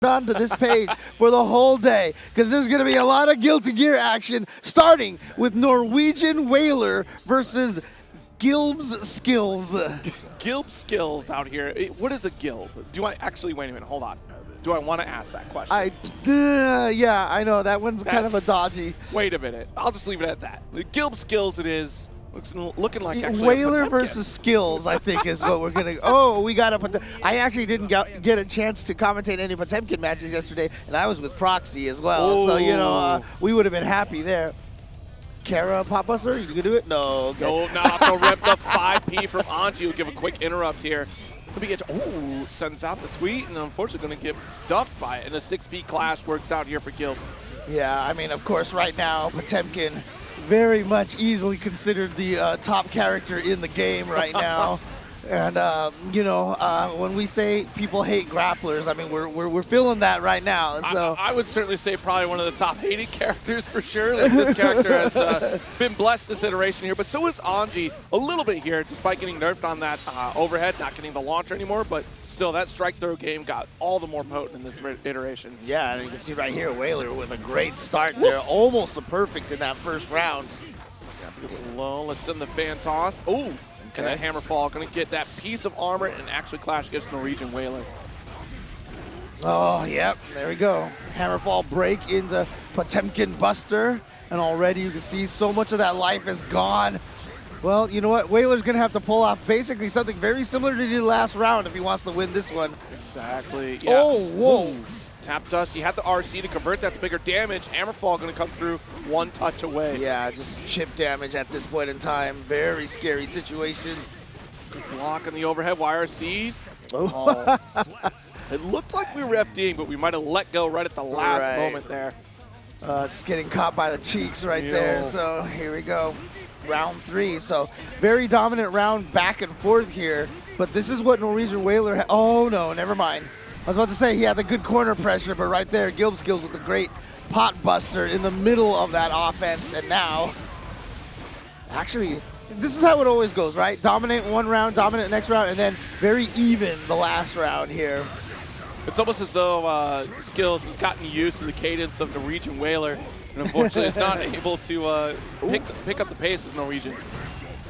onto this page for the whole day, because there's going to be a lot of Guilty Gear action, starting with NorwegianWhaler versus GilbsSkills. GilbsSkills out here. What is a Gilb? Do I actually, wait a minute, hold on. Do I want to ask that question? Yeah, I know, that one's kind of a dodgy. Wait a minute, I'll just leave it at that. The GilbsSkills it is. Looking like actually Whaler versus Skills, I think, is what we're gonna. Oh, we got a. I actually didn't get a chance to commentate any Potemkin matches yesterday, and I was with Proxy as well. Oh. So you know, we would have been happy there. Kara Popbuster, you gonna do it? No. Okay. No, not to rip the 5P from Anji. Will give a quick interrupt here. Oh, sends out the tweet, and unfortunately going to get duffed by it. And a 6P clash works out here for Gilbs. Yeah, I mean, of course, right now, Potemkin very much easily considered the top character in the game right now. And, you know, when we say people hate grapplers, I mean, we're feeling that right now. So I would certainly say probably one of the top hated characters for sure. Like, this character has been blessed this iteration here, but so is Anji a little bit here, despite getting nerfed on that overhead, not getting the launcher anymore, but still that strike throw game got all the more potent in this iteration. Yeah, and you can see right here, Whaler with a great start there, almost a perfect in that first round. Yeah, beautiful low. Let's send the fan toss. Oh! Okay. And that Hammerfall going to get that piece of armor and actually clash against NorwegianWhaler. Oh, yep, there we go. Hammerfall break into Potemkin Buster, and already you can see so much of that life is gone. Well, you know what? Whaler's going to have to pull off basically something very similar to the last round if he wants to win this one. Exactly. Yeah. Oh, whoa. Tap dust. He had the RC to convert that to bigger damage. Hammerfall going to come through one touch away. Yeah, just chip damage at this point in time. Very scary situation. Good block on the overhead YRC. Oh. It looked like we were FDing, but we might have let go right at the last moment there. Just getting caught by the cheeks right there. So here we go. Round 3. So very dominant round back and forth here. But this is what NorwegianWhaler oh no, never mind. I was about to say he had the good corner pressure, but right there, GilbsSkills with the great pot buster in the middle of that offense. And now, actually, this is how it always goes, right? Dominate one round, dominate next round, and then very even the last round here. It's almost as though Skills has gotten used to the cadence of NorwegianWhaler, and unfortunately is not able to pick up the pace as Norwegian.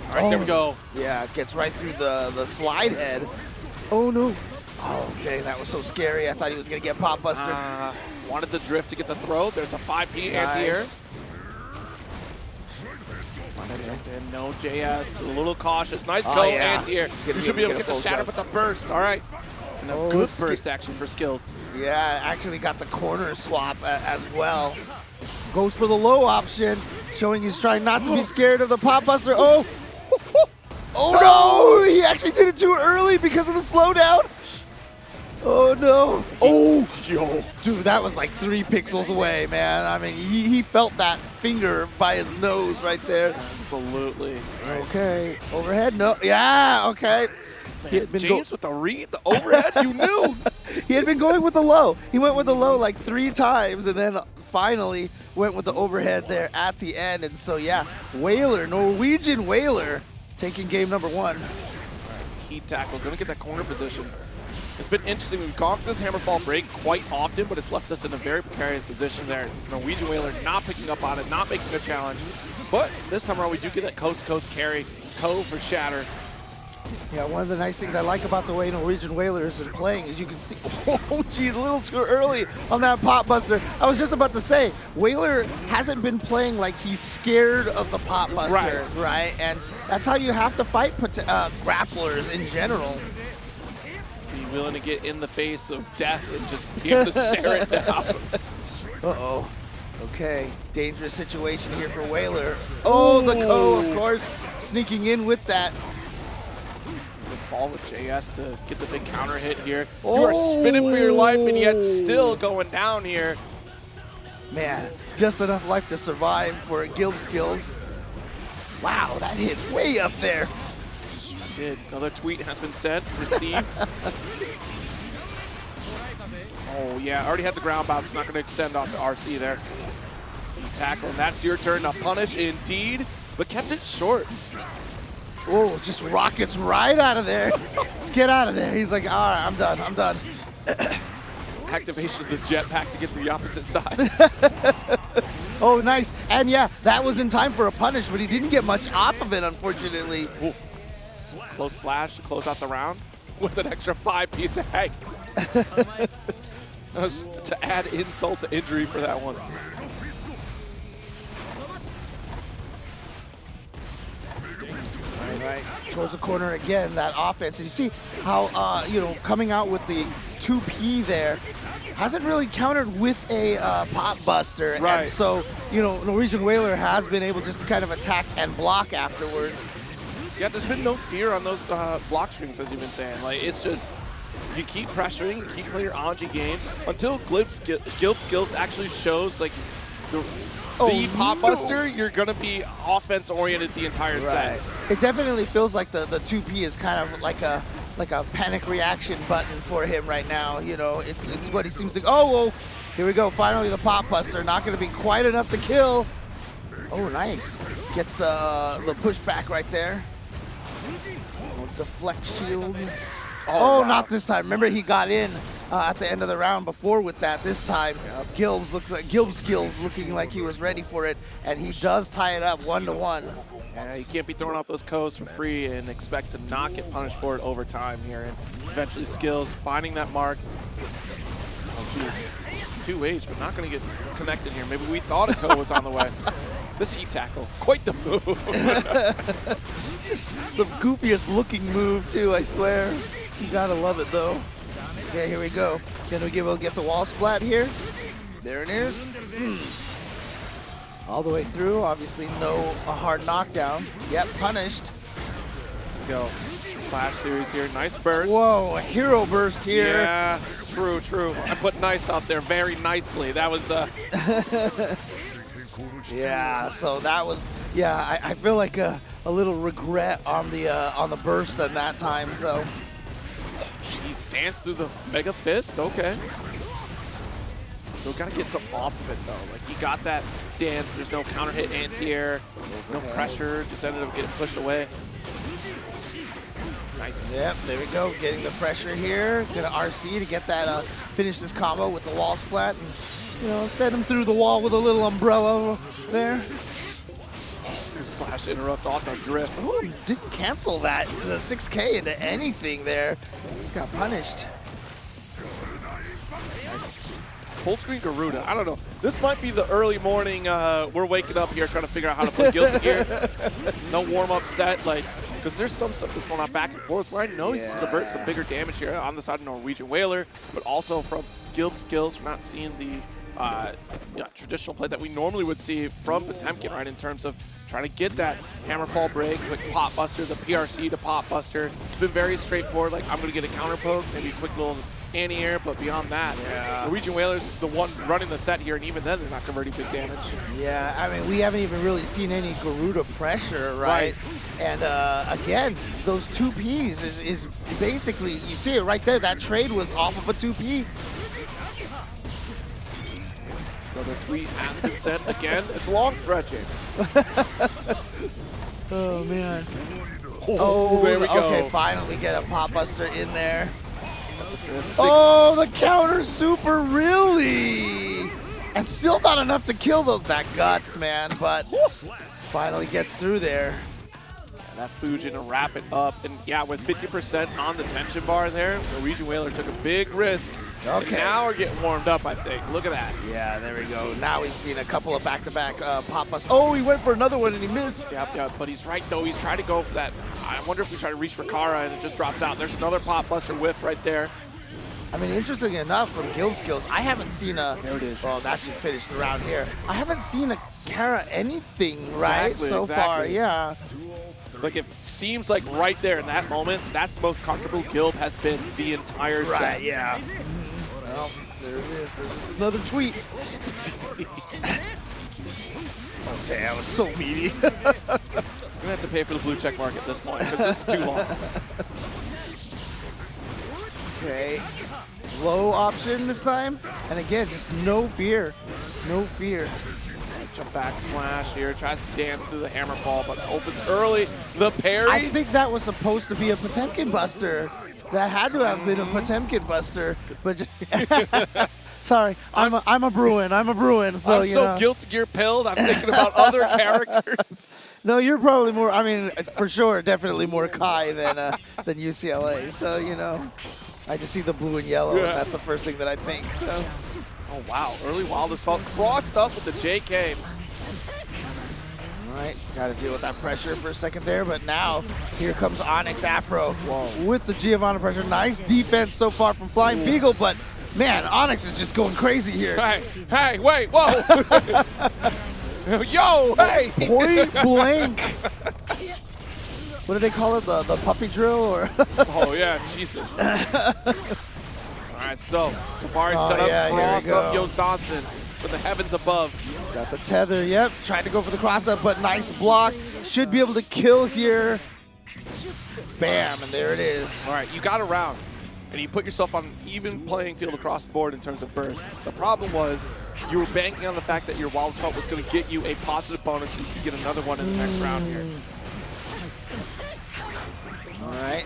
All right, there we go. Yeah, gets right through the slide head. Oh, no. Oh, okay, that was so scary. I thought he was going to get pop buster. Wanted the drift to get the throw. There's a 5P anti-air. And no JS, a little cautious. Nice go, anti-air. You should be able to get the shatter with the burst. All right. And a good burst action for Skills. Yeah, actually got the corner swap as well. Goes for the low option, showing he's trying not to be scared of the pop buster. Oh, oh no! He actually did it too early because of the slowdown. Oh no! Oh, yo, dude, that was like 3 pixels away, man. I mean, he felt that finger by his nose right there. Absolutely. Okay, overhead, no, yeah, okay. Man, James with the read, the overhead, you knew. He had been going with the low. He went with the low like 3 times, and then finally went with the overhead there at the end. And so, yeah, Whaler, NorwegianWhaler, taking game number 1. Heat tackle, gonna get that corner position. It's been interesting. We've gone for this Hammerfall break quite often, but it's left us in a very precarious position there. NorwegianWhaler not picking up on it, not making a challenge. But this time around, we do get that coast-to-coast carry. Co for shatter. Yeah, one of the nice things I like about the way NorwegianWhaler has been playing is you can see, oh geez, a little too early on that pop buster. I was just about to say, Whaler hasn't been playing like he's scared of the pop buster, right? And that's how you have to fight grapplers in general. Be willing to get in the face of death and just be able to stare it down. Uh-oh. Okay, dangerous situation here for Whaler. Oh, the Co, of course, sneaking in with that. Fall with JS to get the big counter hit here. You are spinning for your life and yet still going down here. Man, just enough life to survive for GilbsSkills. Wow, that hit way up there. Did. Another tweet has been sent, received. Oh yeah, already had the ground bounce, not gonna extend off the RC there. You tackle, and that's your turn to punish indeed, but kept it short. Oh, just rockets right out of there. Let's get out of there. He's like, all right, I'm done, I'm done. activation of the jetpack to get to the opposite side. Oh, nice. And yeah, that was in time for a punish, but he didn't get much off of it, unfortunately. Ooh. Close slash to close out the round with an extra 5-piece egg. That was to add insult to injury for that one. Right, towards the corner again, that offense. And you see how, you know, coming out with the 2P there, hasn't really countered with a pop buster. Right. And so, you know, NorwegianWhaler has been able just to kind of attack and block afterwards. Yeah, there's been no fear on those block strings, as you've been saying. Like, it's just, you keep pressuring, you keep playing your Anji game until GilbsSkills actually shows, like, the pop buster, you're going to be offense-oriented the entire set. It definitely feels like the 2P is kind of like a panic reaction button for him right now. You know, it's what he seems to. Oh, well, here we go. Finally, the pop buster. Not going to be quite enough to kill. Oh, nice. Gets the pushback right there. Oh, deflect shield. Oh, wow. Not this time. Remember, he got in at the end of the round before with that. This time, GilbsSkills looking like he was ready for it, and he does tie it up 1-1. Yeah, you can't be throwing out those codes for free and expect to not get punished for it over time here. And eventually Skills finding that mark. Oh, geez. 2H, but not going to get connected here. Maybe we thought a code was on the way. This heat tackle, quite the move. It's just the goofiest looking move, too, I swear. You gotta love it, though. Okay, here we go. Can we get the wall splat here? There it is. All the way through. Obviously, a hard knockdown. Yep, punished. There we go. Slash series here. Nice burst. Whoa, a hero burst here. Yeah, true. I put nice out there very nicely. That was... Yeah, so that was... Yeah, I feel like a little regret on the burst at that time, so... Jeez, dance through the Mega Fist? Okay. Still got to get some off of it, though. Like, you got that dance. There's no counter hit anti-air. No pressure. Just ended up getting pushed away. Nice. Yep, there we go. Getting the pressure here. Gonna RC to get that, finish this combo with the wall splat. And, you know, send him through the wall with a little umbrella there. Slash interrupt off the drift. Ooh, didn't cancel that, the 6K into anything there. Just got punished. Nice. Full screen Garuda. I don't know. This might be the early morning. We're waking up here trying to figure out how to play Guilty Gear. No warm-up set, like, because there's some stuff that's going on back and forth where I know he's divert some bigger damage here on the side of NorwegianWhaler, but also from GilbsSkills. We're not seeing the traditional play that we normally would see from Potemkin, right, in terms of trying to get that hammer fall break, quick pop buster, the PRC to pop buster. It's been very straightforward, like I'm going to get a counter poke, maybe a quick little anti-air, but beyond that, NorwegianWhaler's the one running the set here, and even then they're not converting big damage. Yeah, I mean, we haven't even really seen any Garuda pressure, right? And again, those 2Ps is basically, you see it right there, that trade was off of a 2P. Another tweet has been sent again. It's long thread, James. Oh, man. Oh, there we go. Okay, finally get a pop buster in there. Oh, the counter super, really? And still not enough to kill those back guts, man, but finally gets through there. That Fujin to wrap it up. And yeah, with 50% on the tension bar there, NorwegianWhaler took a big risk. Okay. And now we're getting warmed up, I think. Look at that. Yeah, there we go. Now we've seen a couple of back-to-back pop busters. Oh, he went for another one and he missed. Yep, but he's right, though. He's trying to go for that. I wonder if we try to reach for Scarah and it just dropped out. There's another pop buster whiff right there. I mean, interesting enough, from GilbsSkills, I haven't seen a... There it is. Well, that should finish the round here. I haven't seen a Scarah anything, right? So far, yeah. Like, it seems like right there in that moment, that's the most comfortable Gilb has been the entire set. Right, yeah. Well, there it is. There's another tweet. Oh, damn, that was so meaty. We're going to have to pay for the blue check mark at this point, because this is too long. Okay. Low option this time. And again, just no fear. No fear. Jump back slash here, tries to dance through the hammer fall, but opens early. The parry. I think that was supposed to be a Potemkin buster. That had to have been a Potemkin buster, but just sorry, I'm a Bruin. I'm a Bruin. So I'm so Guilty Gear pilled. I'm thinking about other characters. No, you're probably more. I mean, for sure, definitely more Kai than UCLA. So I just see the blue and yellow, and that's the first thing that I think. So. Oh wow, early wild assault crossed up with the JK. All right, got to deal with that pressure for a second there, but now here comes Onyx Afro with the Giovanna pressure. Nice defense so far from Flying Beagle, but man, Onyx is just going crazy here. Hey, wait, whoa. Yo, hey. Point blank. What do they call it, the puppy drill? Or oh yeah, Jesus. All right, so Kabari set up, cross up Yo Johnson for the heavens above. Got the tether, yep. Tried to go for the cross up, but nice block. Should be able to kill here. Bam, and there it is. All right, you got around, and you put yourself on even playing field across the board in terms of burst. The problem was you were banking on the fact that your wild assault was going to get you a positive bonus so you could get another one in the next round here. All right.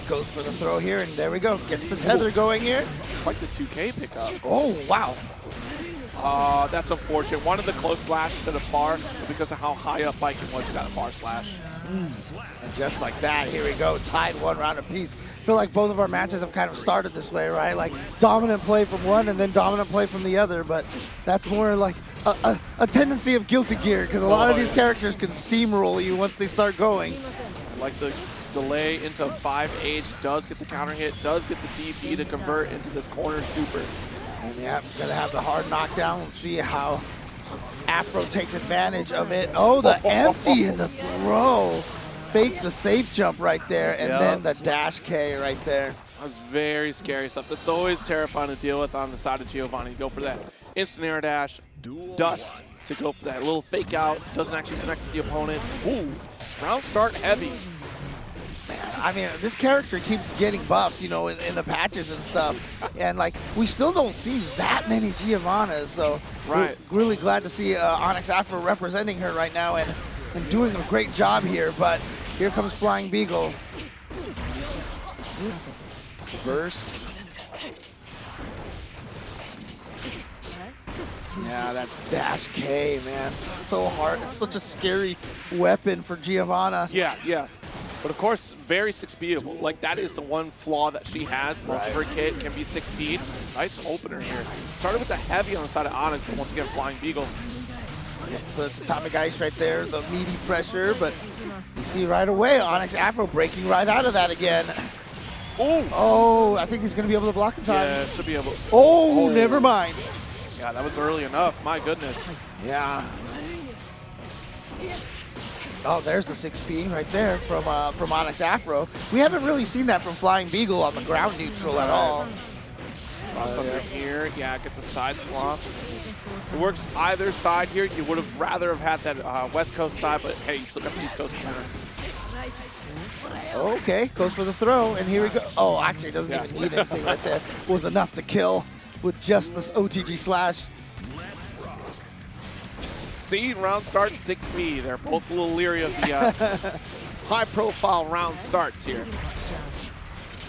Goes for the throw here, and there we go. Gets the tether going here. Quite the 2K pickup. Oh, wow. That's unfortunate. Wanted the close slash instead of far, but because of how high up Baiken was, you got a far slash. And just like that, here we go. Tied 1 round apiece. I feel like both of our matches have kind of started this way, right? Like dominant play from one and then dominant play from the other, but that's more like a tendency of Guilty Gear, because a lot of these characters can steamroll you once they start going. Like the delay into 5H, does get the counter hit, does get the DP to convert into this corner super. And yeah, gonna have the hard knockdown. We'll see how Afro takes advantage of it. Oh, the empty and the throw. Fake the safe jump right there, and then the dash K right there. That was very scary stuff. That's always terrifying to deal with on the side of Giovanni. You go for that instant air dash, dust to go for that little fake out, doesn't actually connect to the opponent. Ooh, round start heavy. Man, I mean, this character keeps getting buffed, in the patches and stuff. And, like, we still don't see that many Giovannas. So, we're really glad to see Onyx Afro representing her right now and doing a great job here. But here comes Flying Beagle. Burst. Yeah, that dash K, man. So hard. It's such a scary weapon for Giovanna. Yeah. But of course, very 6-speedable. Like, that is the one flaw that she has. Most of her kit can be 6-speed. Nice opener here. Started with the heavy on the side of Onyx, but once again, Flying Beagle. It's the atomic ice right there, the meaty pressure, but you see right away, Onyx Afro breaking right out of that again. Oh, I think he's going to be able to block in time. Yeah, should be able. Oh, never mind. Yeah, that was early enough. My goodness. Yeah. Oh, there's the 6P right there from Onyx Afro. We haven't really seen that from Flying Beagle on the ground neutral at all. Cross under here. Yeah, get the side swap. It works either side here. You would have rather have had that West Coast side, but hey, you still got the East Coast corner. Okay, goes for the throw, and here we go. Oh, actually, doesn't even need anything right there. Was enough to kill with just this OTG slash. See, round start 6B. They're both a little leery of the high-profile round starts here.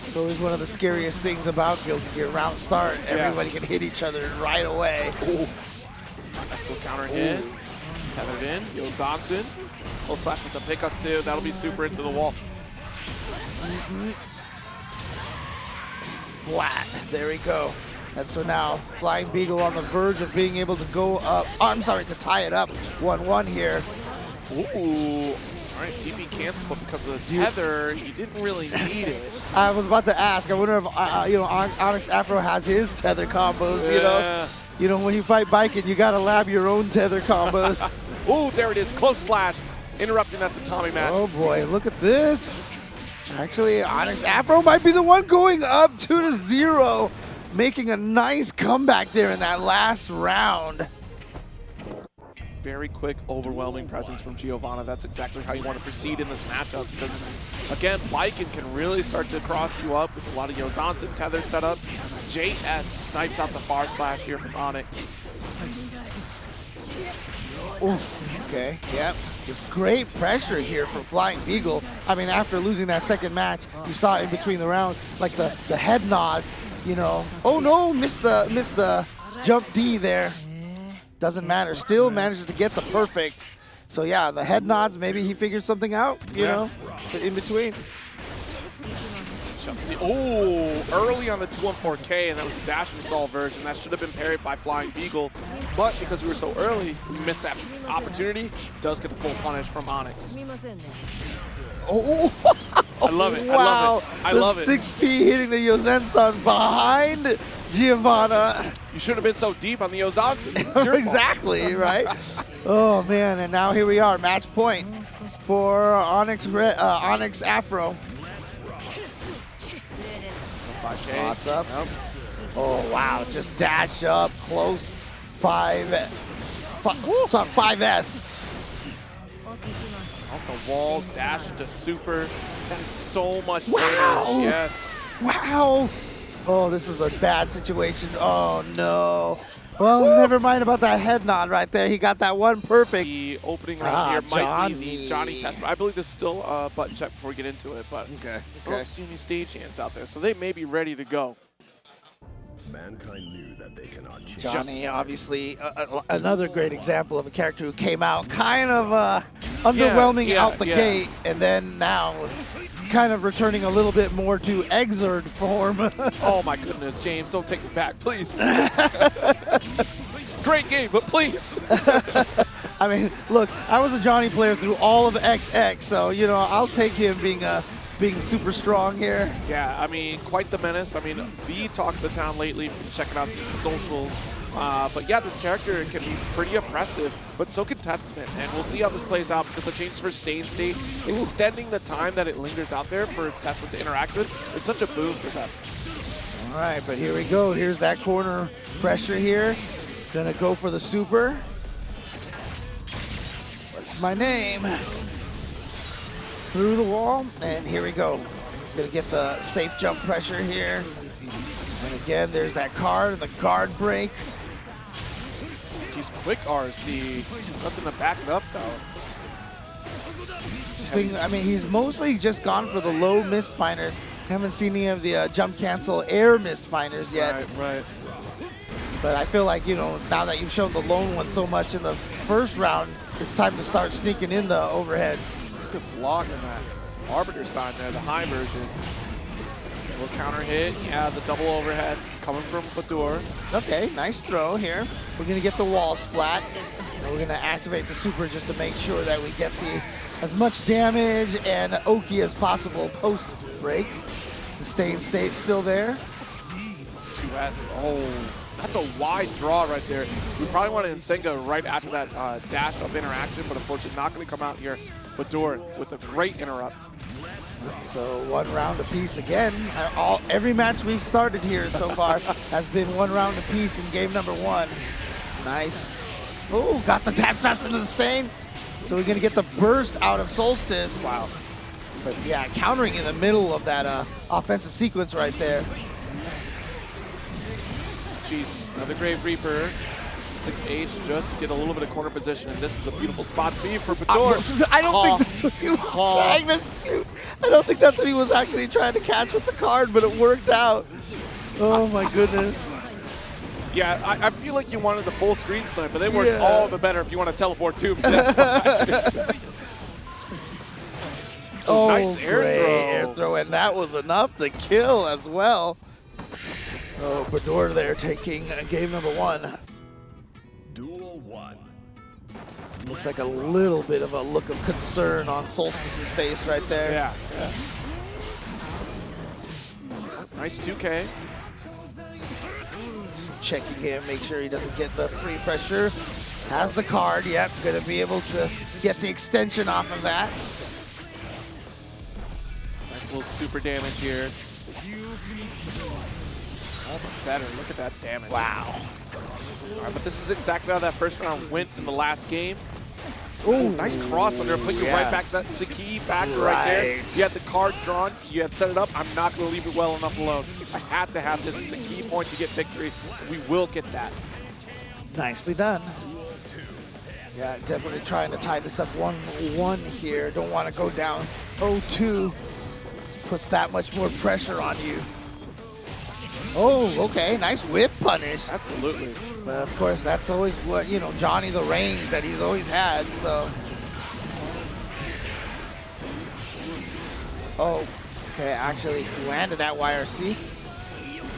It's always one of the scariest things about Guilty Gear round start. Everybody can hit each other right away. Ooh. Nice little counter hit. Tethered in. Yo Johnson. Full slash with the pickup too. That'll be super into the wall. Splat. There we go. And so now Flying Beagle on the verge of being able to go up. Oh, I'm sorry, to tie it up 1-1 here. Ooh. All right, DP cancel, but because of the tether, you didn't really need it. I was about to ask. I wonder if Onyx Afro has his tether combos. You know, when you fight Baiken, you gotta lab your own tether combos. Ooh, there it is. Close slash, interrupting that Tatami match. Oh boy, look at this. Actually, Onyx Afro might be the one going up 2-0, making a nice comeback there in that last round. Very quick, overwhelming presence from Giovanna. That's exactly how you want to proceed in this matchup because, again, Baiken can really start to cross you up with a lot of Yo Johnson tether setups. JS snipes out the far slash here from Onyx. Ooh, okay, yep. It's great pressure here from Flying Beagle. I mean, after losing that second match, you saw in between the rounds, like the head nods, you know. Oh no, missed the jump D there. Doesn't matter, still manages to get the perfect. So yeah, the head nods, maybe he figured something out, you know, in between. Oh, early on the 214K, and that was a dash install version. That should have been parried by Flying Beagle, but because we were so early, we missed that opportunity. Does get the full punish from Onyx. Oh, I love it. Wow. I love it. 6P hitting the Yozen-san behind Giovanna. You shouldn't have been so deep on the Yozen. Exactly, right? Oh man, and now here we are, match point for Onyx Afro. 5K. Toss ups. Nope. Oh wow, just dash up close. 5S. Off the wall, dash into super. That is so much Wow. damage. Yes. Wow. Oh, this is a bad situation. Oh no. Well, never mind about that head nod right there. He got that one perfect. The opening round here might be the Johnny test. I believe there's still a button check before we get into it, but I don't see any stage hands out there, so they may be ready to go. Mankind knew that they cannot change. Johnny, obviously, another great example of a character who came out kind of underwhelming out the gate, and then now kind of returning a little bit more to Exerd form. Oh my goodness, James, don't take me back, please. Great game, but please. I mean, look, I was a Johnny player through all of XX, so, you know, I'll take him being super strong here. Yeah, I mean, quite the menace. I mean, B talked to the town lately, checking out the socials. But yeah, this character can be pretty oppressive, but so can Testament. And we'll see how this plays out because the changes for Stain State, extending the time that it lingers out there for Testament to interact with is such a boon for them. All right, but here we go. Here's that corner pressure here. Gonna go for the super. What's my name? Through the wall, and here we go. Gonna get the safe jump pressure here. And again, there's that card, the guard break. Geez, quick RC. Nothing to back it up, though. I mean, he's mostly just gone for the low mist finders. Haven't seen any of the jump cancel air mist finders yet. Right. But I feel like, you know, now that you've shown the lone one so much in the first round, it's time to start sneaking in the overhead. Good block in that Arbiter sign there, the high version. Little counter hit, yeah, the double overhead coming from Badoor. Okay, nice throw here. We're gonna get the wall splat, and we're gonna activate the super just to make sure that we get as much damage and Oki as possible post break. The Stain State still there. 2S, oh, that's a wide draw right there. We probably wanted Nsenga right after that dash up interaction, but unfortunately not gonna come out here. Badoor with a great interrupt. So 1 round apiece again. Every match we've started here so far has been 1 round apiece in game number 1. Nice. Oh, got the tap fast into the stain. So we're gonna get the burst out of Solstice. Wow. But yeah, countering in the middle of that offensive sequence right there. Jeez, another Grave Reaper. 6H just to get a little bit of corner position, and this is a beautiful spot B for Badoor. I don't think that's what he was trying to shoot. I don't think that's what he was actually trying to catch with the card, but it worked out. Oh my goodness. Yeah, I feel like you wanted the full screen snipe, but it works all the better if you want to teleport too. Oh, nice air throw. And that was enough to kill as well. Oh, Badoor there taking game number 1. Duel 1. Looks like a little bit of a look of concern on Solstice's face right there. Yeah. Nice 2K. Just checking him, make sure he doesn't get the free pressure. Has the card, yep, gonna be able to get the extension off of that. Nice little super damage here. Better, look at that damage. Wow. All right, but this is exactly how that first round went in the last game. Ooh, nice cross under, put you right back. That's the key factor right there. You had the card drawn, you had set it up. I'm not going to leave it well enough alone. I have to have this. It's a key point to get victory. We will get that. Nicely done. Yeah, definitely trying to tie this up 1-1 here. Don't want to go down 0-2. Puts that much more pressure on you. Oh, okay, nice whip punish. Absolutely. But of course, that's always what, you know, Johnny the range that he's always had, so. Oh, okay, actually landed that YRC.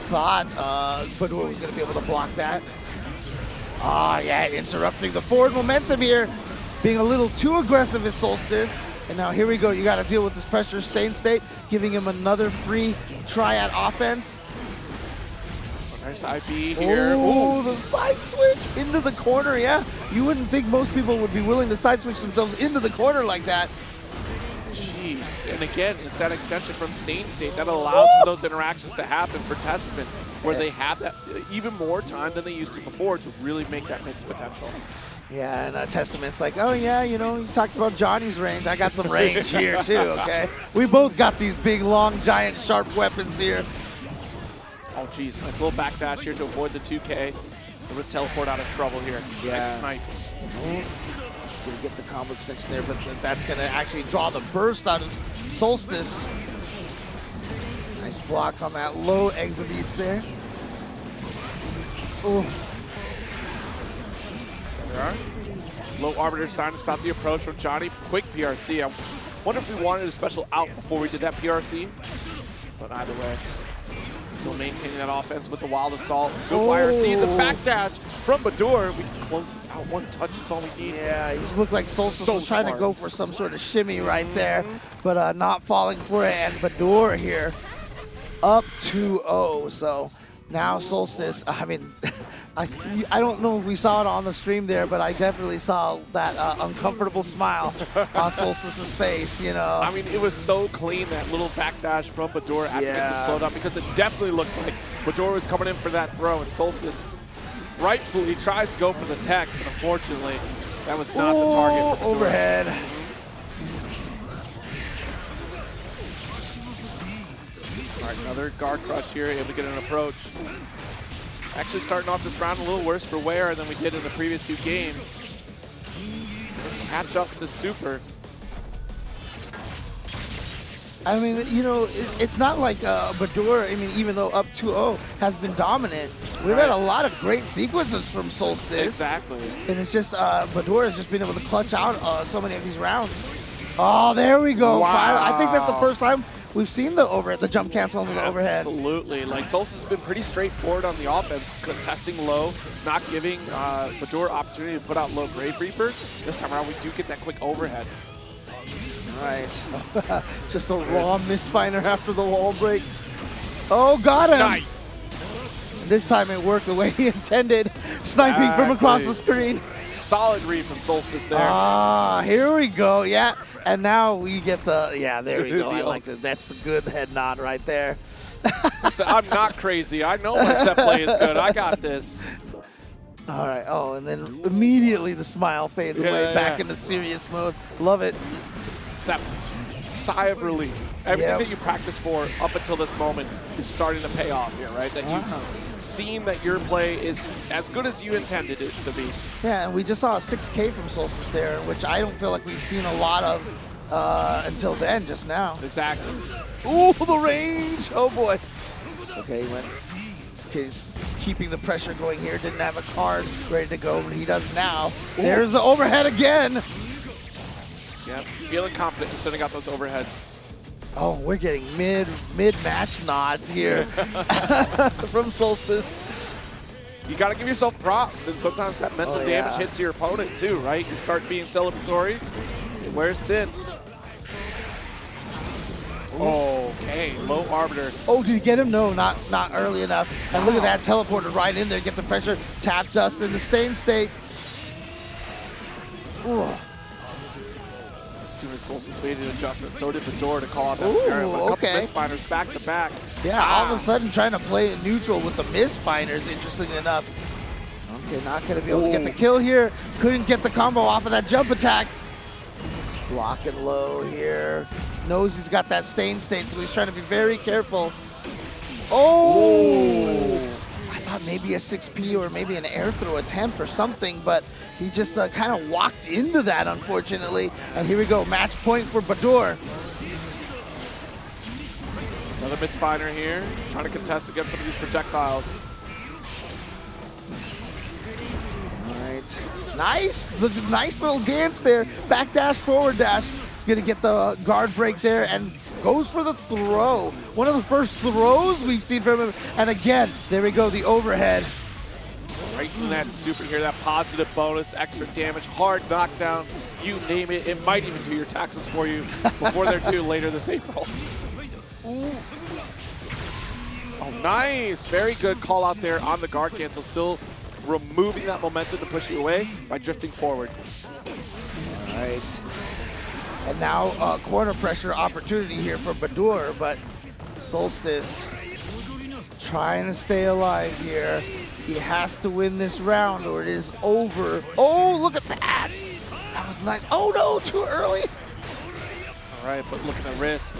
Thought Badoor was going to be able to block that. Ah, yeah, interrupting the forward momentum here. Being a little too aggressive is Solstice. And now here we go, you got to deal with this pressure staying state, giving him another free triad offense. Nice IB here. Oh, the side switch into the corner, yeah. You wouldn't think most people would be willing to side switch themselves into the corner like that. Jeez, and again, it's that extension from Stain State that allows for those interactions to happen for Testament, where they have that even more time than they used to before to really make that mix potential. Yeah, and Testament's like, oh yeah, you know, you talked about Johnny's range. I got some range here too, okay? We both got these big, long, giant, sharp weapons here. Oh geez, nice little backdash here to avoid the 2K. Gonna teleport out of trouble here. Yeah. Nice snipe. Gonna get the combo extension there, but that's gonna actually draw the burst out of Solstice. Nice block on that low Exabeast there. Oh. There we are. Low Arbiter sign to stop the approach from Johnny. Quick PRC. I wonder if we wanted a special out before we did that PRC. But either way, still maintaining that offense with the Wild Assault. Good YRC, the backdash from Badoor. We can close this out. One touch is all we need. Yeah, he just looked like Solstice was trying to go for some sort of shimmy right there, but not falling for it. And Badoor here up 2-0. So now Solstice, I mean, I don't know if we saw it on the stream there, but I definitely saw that uncomfortable smile on Solstice's face, you know. I mean, it was so clean, that little backdash from Badoor after getting the slowdown, because it definitely looked like Badoor was coming in for that throw, and Solstice rightfully tries to go for the tech, but unfortunately, that was not the target for Badoor. Overhead. All right, another guard crush here, able to get an approach. Actually starting off this round a little worse for Wear than we did in the previous 2 games. Catch up to Super. I mean, you know, it's not like Badoor, I mean, even though up 2-0 has been dominant, we've had a lot of great sequences from Solstice. Exactly. And it's just, Badoor has just been able to clutch out so many of these rounds. Oh, there we go. Wow. I think that's the first time we've seen the jump cancel on the overhead. Absolutely. Like, Solstice has been pretty straightforward on the offense, contesting low, not giving Badoor opportunity to put out low Grave Reaper. This time around, we do get that quick overhead. Right. Just a raw misfiner after the wall break. Oh, got him. Nice. This time it worked the way he intended, sniping from across the screen. Solid read from Solstice there. Ah, here we go. Yeah. And now we get the, yeah, there we go. I like that. That's the good head nod right there. So I'm not crazy. I know my set play is good. I got this. All right. Oh, and then immediately the smile fades away back into serious mode. Love it. It's that sigh of relief. Everything that you practiced for up until this moment is starting to pay off here, right? That you've seen that your play is as good as you intended it to be. Yeah, and we just saw a 6K from Solstice there, which I don't feel like we've seen a lot of until then, just now. Exactly. Ooh, the range! Oh boy. Okay, he went. He's keeping the pressure going here. Didn't have a card ready to go, but he does now. Ooh. There's the overhead again. Yeah, feeling confident in sending out those overheads. Oh, we're getting mid-match nods here from Solstice. You got to give yourself props, and sometimes that mental damage hits your opponent too, right? You start being celebratory. Where's thin? Okay, low Arbiter. Oh, did he get him? No, not early enough. And look at that, teleported right in there, get the pressure, tap dust in the stain state. Ooh. As soon as Solstice made an adjustment, so did Badoor to call out that Scarah. But a couple misfiners back to back. Yeah, all of a sudden trying to play it neutral with the misfiners, interestingly enough. Okay, not going to be able to get the kill here. Couldn't get the combo off of that jump attack. He's blocking low here. Knows he's got that stain state, so he's trying to be very careful. Oh! I thought thought maybe a 6P or maybe an air throw attempt or something, but he just kind of walked into that, unfortunately. And here we go, match point for Badoor. Another misfiner here, trying to contest against some of these projectiles. Nice little dance there. Back dash, forward dash. He's gonna get the guard break there and goes for the throw. One of the first throws we've seen from him. And again, there we go, the overhead. Right in that super here, that positive bonus, extra damage, hard knockdown, you name it. It might even do your taxes for you before they're due later this April. Ooh. Oh, nice. Very good call out there on the guard cancel. Still removing that momentum to push you away by drifting forward. All right. And now corner pressure opportunity here for Badoor, but Solstice trying to stay alive here. He has to win this round or it is over. Oh, look at that. That was nice. Oh no, too early. All right, but look at the risk.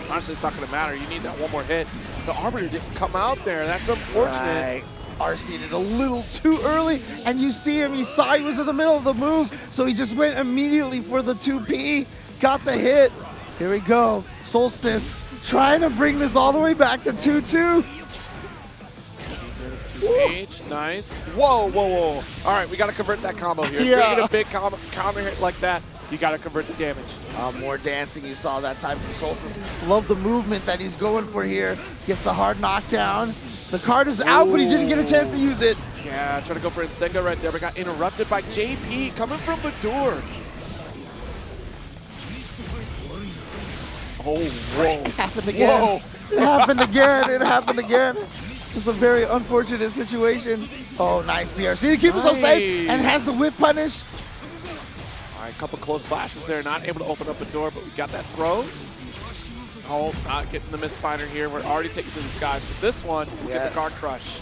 Honestly, it's not going to matter. You need that one more hit. The Arbiter didn't come out there. That's unfortunate. Right. RC'd it a little too early, and you see him, he saw he was in the middle of the move, so he just went immediately for the 2P, got the hit. Here we go, Solstice trying to bring this all the way back to 2-2. H, nice. Whoa, whoa, whoa. All right, we got to convert that combo here. Yeah. If you get a big counter hit like that, you got to convert the damage. More dancing you saw that time from Solstice. Love the movement that he's going for here. Gets the hard knockdown. The card is out, but he didn't get a chance to use it. Yeah, trying to go for Insenga right there, but got interrupted by JP coming from Badoor. Oh, whoa. It happened again. Whoa. It happened again. It happened again. This is a very unfortunate situation. Oh, nice BRC to keep himself safe and has the whip punish. All right, a couple close flashes there. Not able to open up a door, but we got that throw. Oh, not getting the misfiner here. We're already taking to the skies, but this one, we get the guard crush.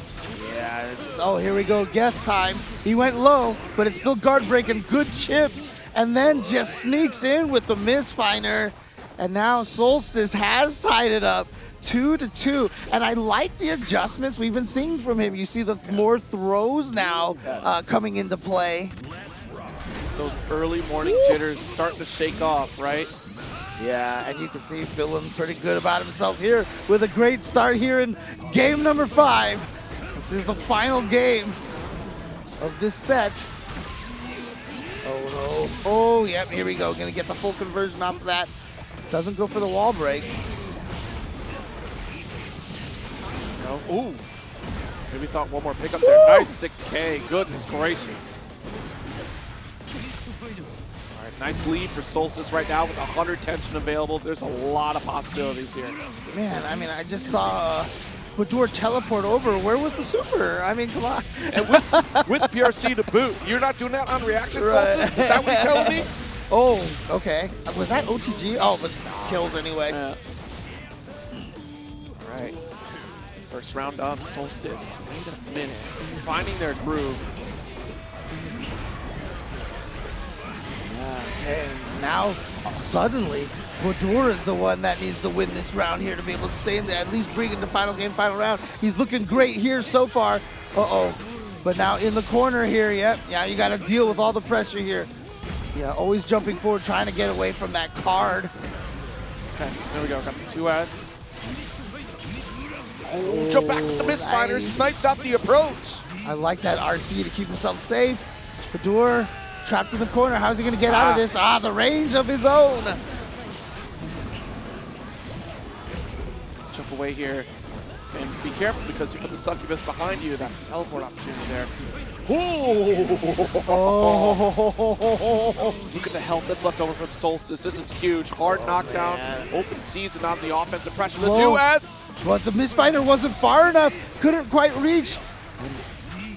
Yeah, it's just, oh, here we go, guess time. He went low, but it's still guard breaking. Good chip, and then just sneaks in with the misfiner. And now Solstice has tied it up 2-2. And I like the adjustments we've been seeing from him. You see the more throws now coming into play. Those early morning jitters starting to shake off, right? Yeah, and you can see feeling pretty good about himself here with a great start here in game number 5. This is the final game of this set. Oh no. Oh, yep, here we go. Gonna get the full conversion off of that. Doesn't go for the wall break. No. Ooh. Maybe thought one more pickup there. Nice 6K. Goodness gracious. Nice lead for Solstice right now with 100 tension available. There's a lot of possibilities here. Man, I mean, I just saw Badoor teleport over. Where was the super? I mean, come on. And with PRC to boot. You're not doing that on reaction, Solstice? Is that what you're telling me? Oh, okay. Was that OTG? Oh, but kills anyway. Yeah. All right. First round up, Solstice. Wait a minute. Finding their groove. Okay, now suddenly Badoor is the one that needs to win this round here to be able to stay in there, at least bring in the final game, final round. He's looking great here so far. Uh-oh. But now in the corner here, yep. Yeah, you got to deal with all the pressure here. Yeah, always jumping forward, trying to get away from that card. Okay, there we go. Got the 2S. Oh, jump back with the misfire. Nice. Snipes out the approach. I like that RC to keep himself safe. Badoor trapped in the corner. How's he going to get out of this? Ah, the range of his own. Jump away here. And be careful because you put the succubus behind you. That's a teleport opportunity there. Oh! Look at the health that's left over from Solstice. This is huge. Hard knockdown. Man. Open season on the offensive pressure. The 2S. But the misfinder wasn't far enough. Couldn't quite reach.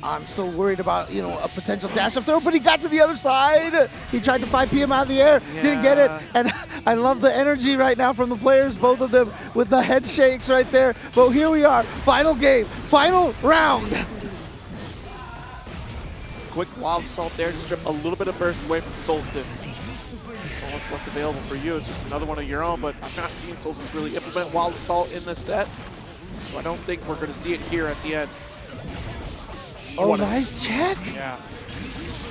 I'm so worried about, you know, a potential dash up throw, but he got to the other side. He tried to 5P him out of the air, didn't get it. And I love the energy right now from the players, both of them with the head shakes right there. But here we are, final game, final round. Quick wild assault there to strip a little bit of burst away from Solstice. So what's left available for you is just another one of your own, but I've not seen Solstice really implement wild assault in this set. So I don't think we're going to see it here at the end. Oh, nice check. Yeah.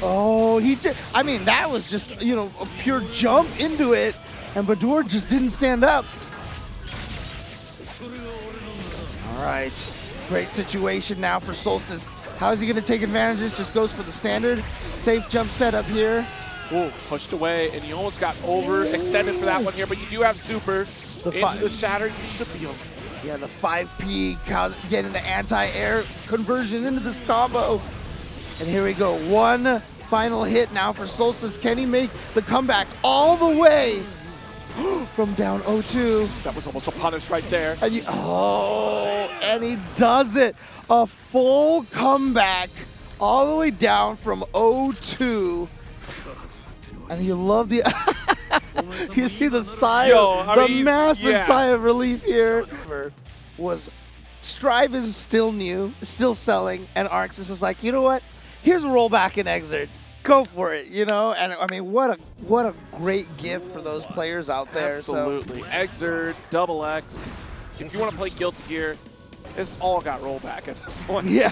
Oh, he did. I mean, that was just, you know, a pure jump into it, and Badoor just didn't stand up. All right. Great situation now for Solstice. How is he going to take advantage of this? Just goes for the standard. Safe jump setup here. Ooh, pushed away, and you almost got overextended for that one here, but you do have super. Into the shatter, you should be okay. Yeah, the 5P getting the anti-air conversion into this combo. And here we go. One final hit now for Solstice. Can he make the comeback all the way from down 0-2? That was almost a punish right there. And and he does it. A full comeback all the way down from 0-2. And you love the... you see the sigh, massive sigh of relief here. Strive is still new, still selling, and Arxis is like, you know what? Here's a rollback in Exert. Go for it, you know? And I mean, what a great gift for those players out there. Absolutely. So. Exert, Double X. If you want to play Guilty Gear, it's all got rollback at this point. Yeah.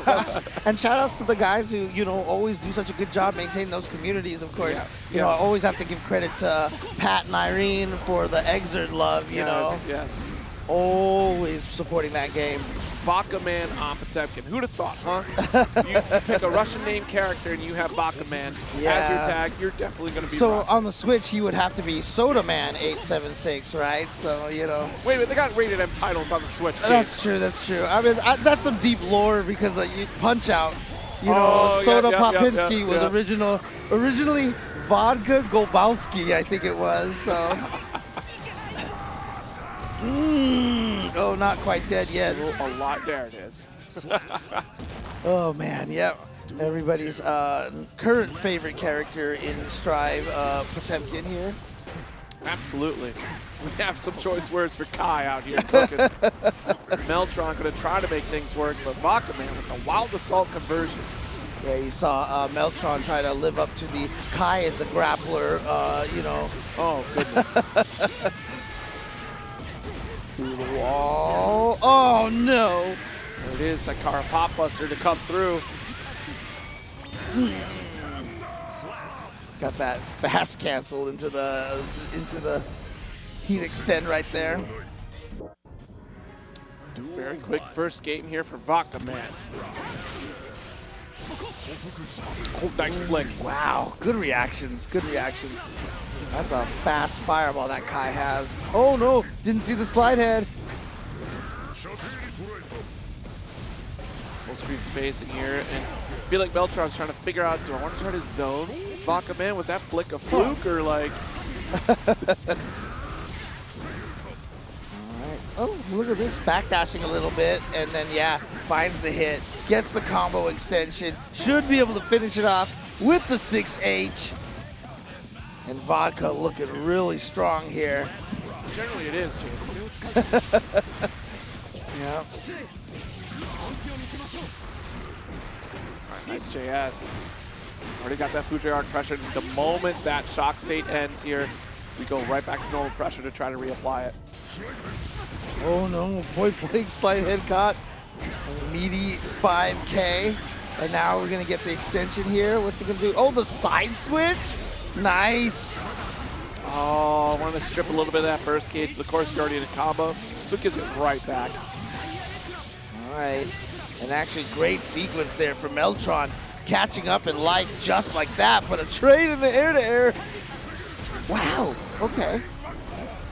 And shout outs to the guys who, you know, always do such a good job maintaining those communities, of course. Yes, you know, I always have to give credit to Pat and Irene for the Exert love, you know? Yes. Always supporting that game. Vodka Man on Potemkin. Who'd have thought, huh? you pick a Russian name character and you have Vodka Man as your tag, you're definitely going to be So on the Switch, he would have to be Soda Man 876, right? So, you know. Wait a minute, they got rated M titles on the Switch, James. That's true, that's true. I mean, that's some deep lore because Punch Out, you know, Soda Popinski was originally Vodka Golbowski, I think it was, so. Oh, not quite dead yet. Still a lot. There it is. Oh, man, yeah. Everybody's current favorite character in Strive, Potemkin here. Absolutely. We have some choice words for Kai out here cooking. Meltron going to try to make things work, but Vodka Man with the wild assault conversion. Yeah, you saw Meltron try to live up to the Kai as a grappler, you know. Oh, goodness. Through the wall. Oh, no. There it is, that Kara Pop Buster to come through. Got that fast cancel into the heat extend right there. Very quick first game here for Vodka Man. Oh, nice flick. Wow, good reactions, good reactions. That's a fast fireball that Kai has. Oh no, didn't see the slide head. Full screen spacing here, and I feel like Meltron's trying to figure out, do I want to try to zone Vodka Man? Was that flick a fluke or like? Oh, look at this, backdashing a little bit, and then, yeah, finds the hit, gets the combo extension, should be able to finish it off with the 6H. And Vodka looking really strong here. Generally it is, James. Yeah. All right, nice JS. Already got that Fuji arc pressure. The moment that shock state ends here, we go right back to normal pressure to try to reapply it. Oh no, point blank slide head caught. Meaty 5K. And now we're gonna get the extension here. What's he gonna do? Oh, the side switch? Nice. Oh, I wanted to strip a little bit of that burst gauge. Of course, you're already in a combo, so it gives it right back. All right. And actually, great sequence there for Meltron. Catching up in life just like that, but a trade in the air-to-air. Wow, okay.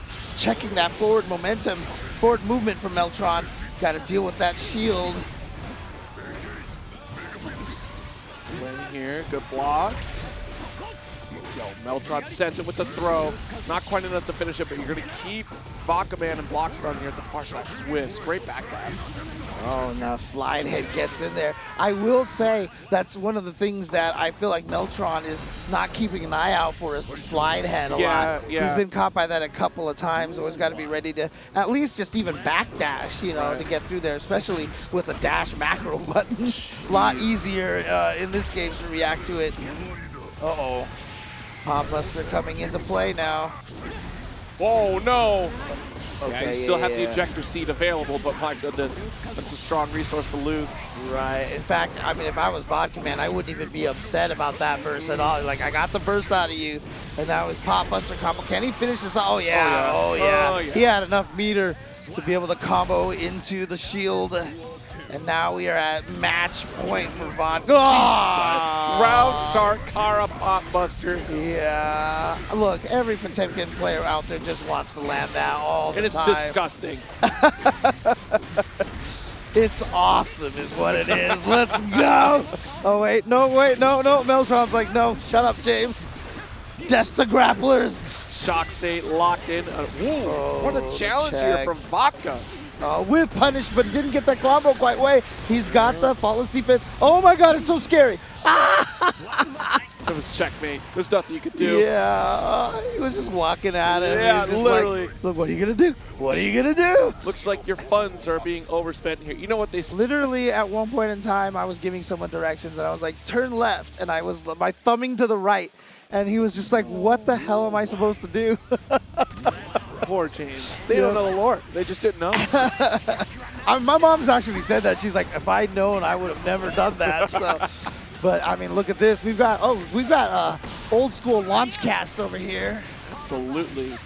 Just checking that forward momentum, forward movement from Meltron. Got to deal with that shield. Win here, good block. Yo, Meltron sent it with the throw. Not quite enough to finish it, but you're going to keep Vodka Man and block stun here at the far side. Whiz, great backdash. Oh, now slide head gets in there. I will say that's one of the things that I feel like Meltron is not keeping an eye out for is the slide head a lot. Yeah. He's been caught by that a couple of times. Always got to be ready to at least just even backdash, you know, to get through there, especially with a dash macro button. A lot easier in this game to react to it. Uh-oh. Pop Buster coming into play now. Whoa, no. Okay, Yeah, you still have the yeah. ejector seat available, but my goodness, that's a strong resource to lose. Right. In fact, I mean, if I was Vodka Man, I wouldn't even be upset about that burst at all. Like, I got the burst out of you, and that was Pop Buster combo. Can he finish this? Oh, yeah. Oh, yeah. He had enough meter to be able to combo into the shield. And now we are at match point for Vodka. Jesus. Round start, Kara Pop Buster. Yeah. Look, every Potemkin player out there just wants to land that all the And it's time. disgusting. It's awesome is what it is. Let's go. Oh, wait. No. Meltron's like, no. Shut up, James. Death to grapplers. Shock state locked in. What a challenge here from Vodka. With punish, but didn't get that combo quite way. He's got the faultless defense. Oh my god, it's so scary. It was checkmate. There's nothing you could do. Yeah, he was just walking at him. Yeah, He was just literally. Like, look, what are you going to do? What are you going to do? Looks like your funds are being overspent here. You know what they say? Literally, at one point in time, I was giving someone directions, and I was like, turn left, and I was my thumbing to the right, and he was just like, what the hell am I supposed to do? Poor James. They don't know the lore. They just didn't know. My mom's actually said that. She's like, if I'd known, I would have never done that. So, but I mean, look at this. We've got old school launch cast over here. Absolutely.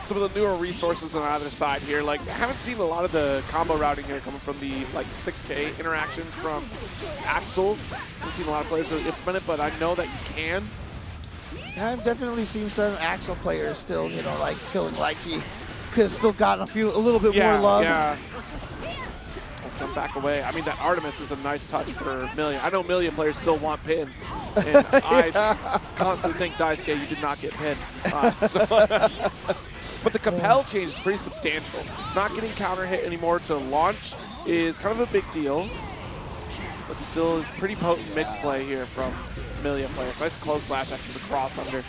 Some of the newer resources on either side here. Like, I haven't seen a lot of the combo routing here coming from the 6K interactions from Axel. I haven't seen a lot of players really implement it, but I know that you can. Yeah, I've definitely seen some Axel players still, like feeling like he could have still gotten a little bit more love. Yeah. I'll jump back away. I mean, that Artemis is a nice touch for Millia. I know Millia players still want pin, and I constantly think, Daisuke, you did not get pin. But the compel change is pretty substantial. Not getting counter hit anymore to launch is kind of a big deal, but still is pretty potent mix play here from Millia players. Nice close slash after the cross under.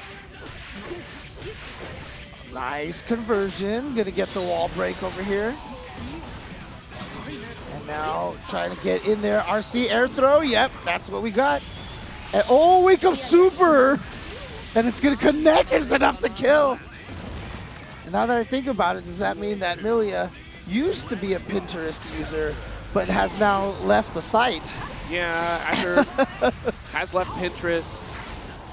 Nice conversion. Gonna get the wall break over here. And now trying to get in there. RC air throw. Yep, that's what we got. And, oh, wake up super. And it's gonna connect and it's enough to kill. And now that I think about it, does that mean that Millia used to be a Pinterest user, but has now left the site? Yeah, after has left Pinterest.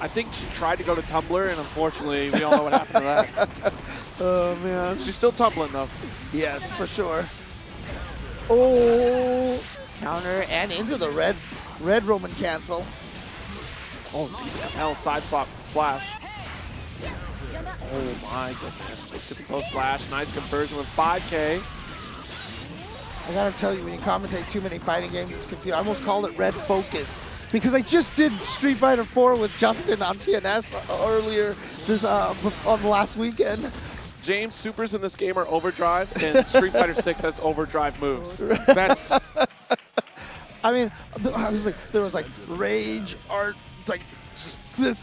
I think she tried to go to Tumblr, and unfortunately, we all know what happened to that. Oh, man. She's still tumbling, though. Yes, for sure. Oh, counter and into the red Roman cancel. Oh, see, hell, side swap slash. Oh, my goodness. Let's get the close slash. Nice conversion with 5K. I gotta tell you, when you commentate too many fighting games, it's confusing. I almost called it Red Focus because I just did Street Fighter 4 with Justin on TNS earlier this on the last weekend. James, supers in this game are overdrive, and Street Fighter 6 has overdrive moves. That's. I mean, I was like, there was like rage, art, like this.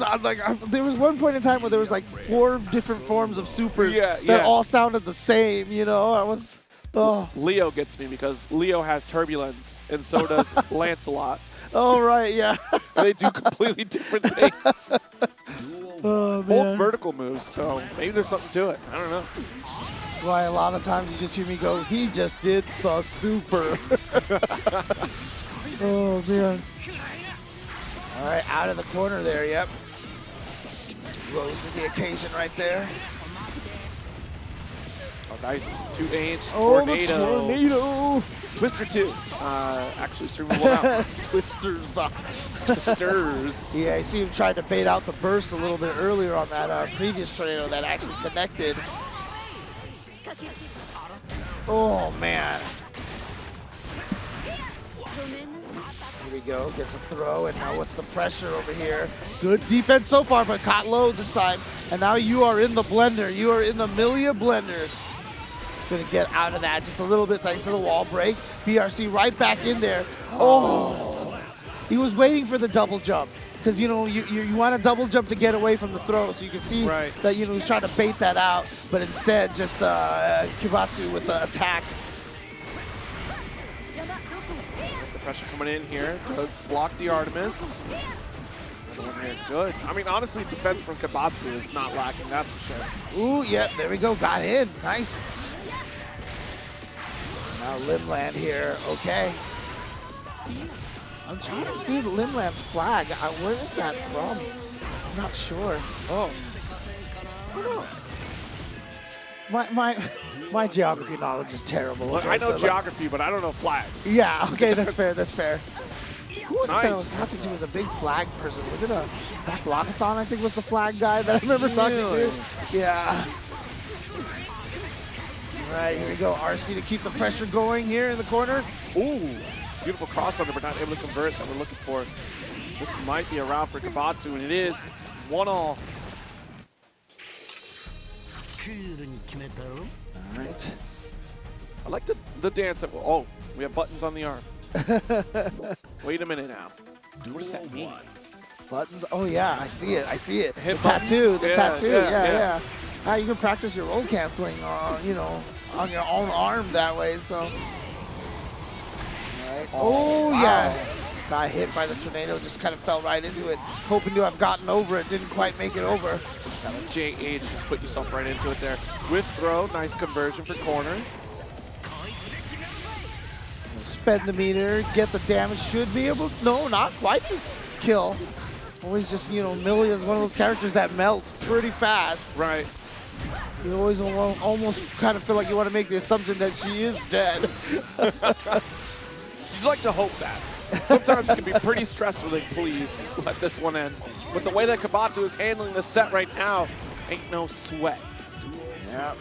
There was one point in time where there was like 4 different forms of supers that all sounded the same. I was. Oh. Leo gets me because Leo has turbulence, and so does Lancelot. Oh, right, yeah. They do completely different things. Oh, man. Both vertical moves, so maybe there's something to it. I don't know. That's why a lot of times you just hear me go, he just did the super. Oh, man. All right, out of the corner there, yep. Rose to the occasion right there. Oh, nice 2H tornado. Tornado. The tornado. Twister 2. Actually, streaming well out. Twisters. Yeah, I see him trying to bait out the burst a little bit earlier on that previous tornado that actually connected. Oh, man. Here we go, gets a throw, and now what's the pressure over here? Good defense so far, but caught low this time. And now you are in the blender. You are in the Millia blender. Gonna get out of that just a little bit thanks to the wall break. BRC right back in there. Oh, he was waiting for the double jump. Because, you want a double jump to get away from the throw, so you can see that, he's trying to bait that out, but instead just Kibotsu with the attack. The pressure coming in here does block the Artemis. second one here. Good. I mean, honestly, defense from Kibotsu is not lacking, that's for sure. Ooh, yep, there we go. Got in. Nice. Now Limland here. Okay. I'm trying to see Limland's flag. Where is that from? I'm not sure. Oh. I don't know. My geography knowledge is terrible. Look, Okay, I know so geography, but I don't know flags. Yeah, okay, that's fair, that's fair. Who was it that I Nice. was talking to was a big flag person? Was it a Lakey, I think was the flag guy that I remember talking to? Yeah. All right, here we go. RC to keep the pressure going here in the corner. Ooh, beautiful crossover, but not able to convert that we're looking for. This might be a round for Kibotsu, and it is 1-all. All right. I like the dance that, oh, we have buttons on the arm. Wait a minute now. What does that mean? Buttons. Oh yeah, I see it. I see it. Hit the buttons? tattoo. The Yeah, tattoo. yeah. You can practice your roll canceling, you know, on your own arm that way. So. Right. Oh wow. yeah. Got hit by the tornado. Just kind of fell right into it. Hoping to have gotten over it. Didn't quite make it over. JH, just put yourself right into it there. With throw, nice conversion for corner. Spend the meter, get the damage, should be able to, no, not quite to kill. Always just, you know, Millia is one of those characters that melts pretty fast. Right. You always almost kind of feel like you want to make the assumption that she is dead. You'd like to hope that. Sometimes it can be pretty stressful, like, please let this one end. With the way that Kibotsu is handling the set right now, ain't no sweat. Yeah,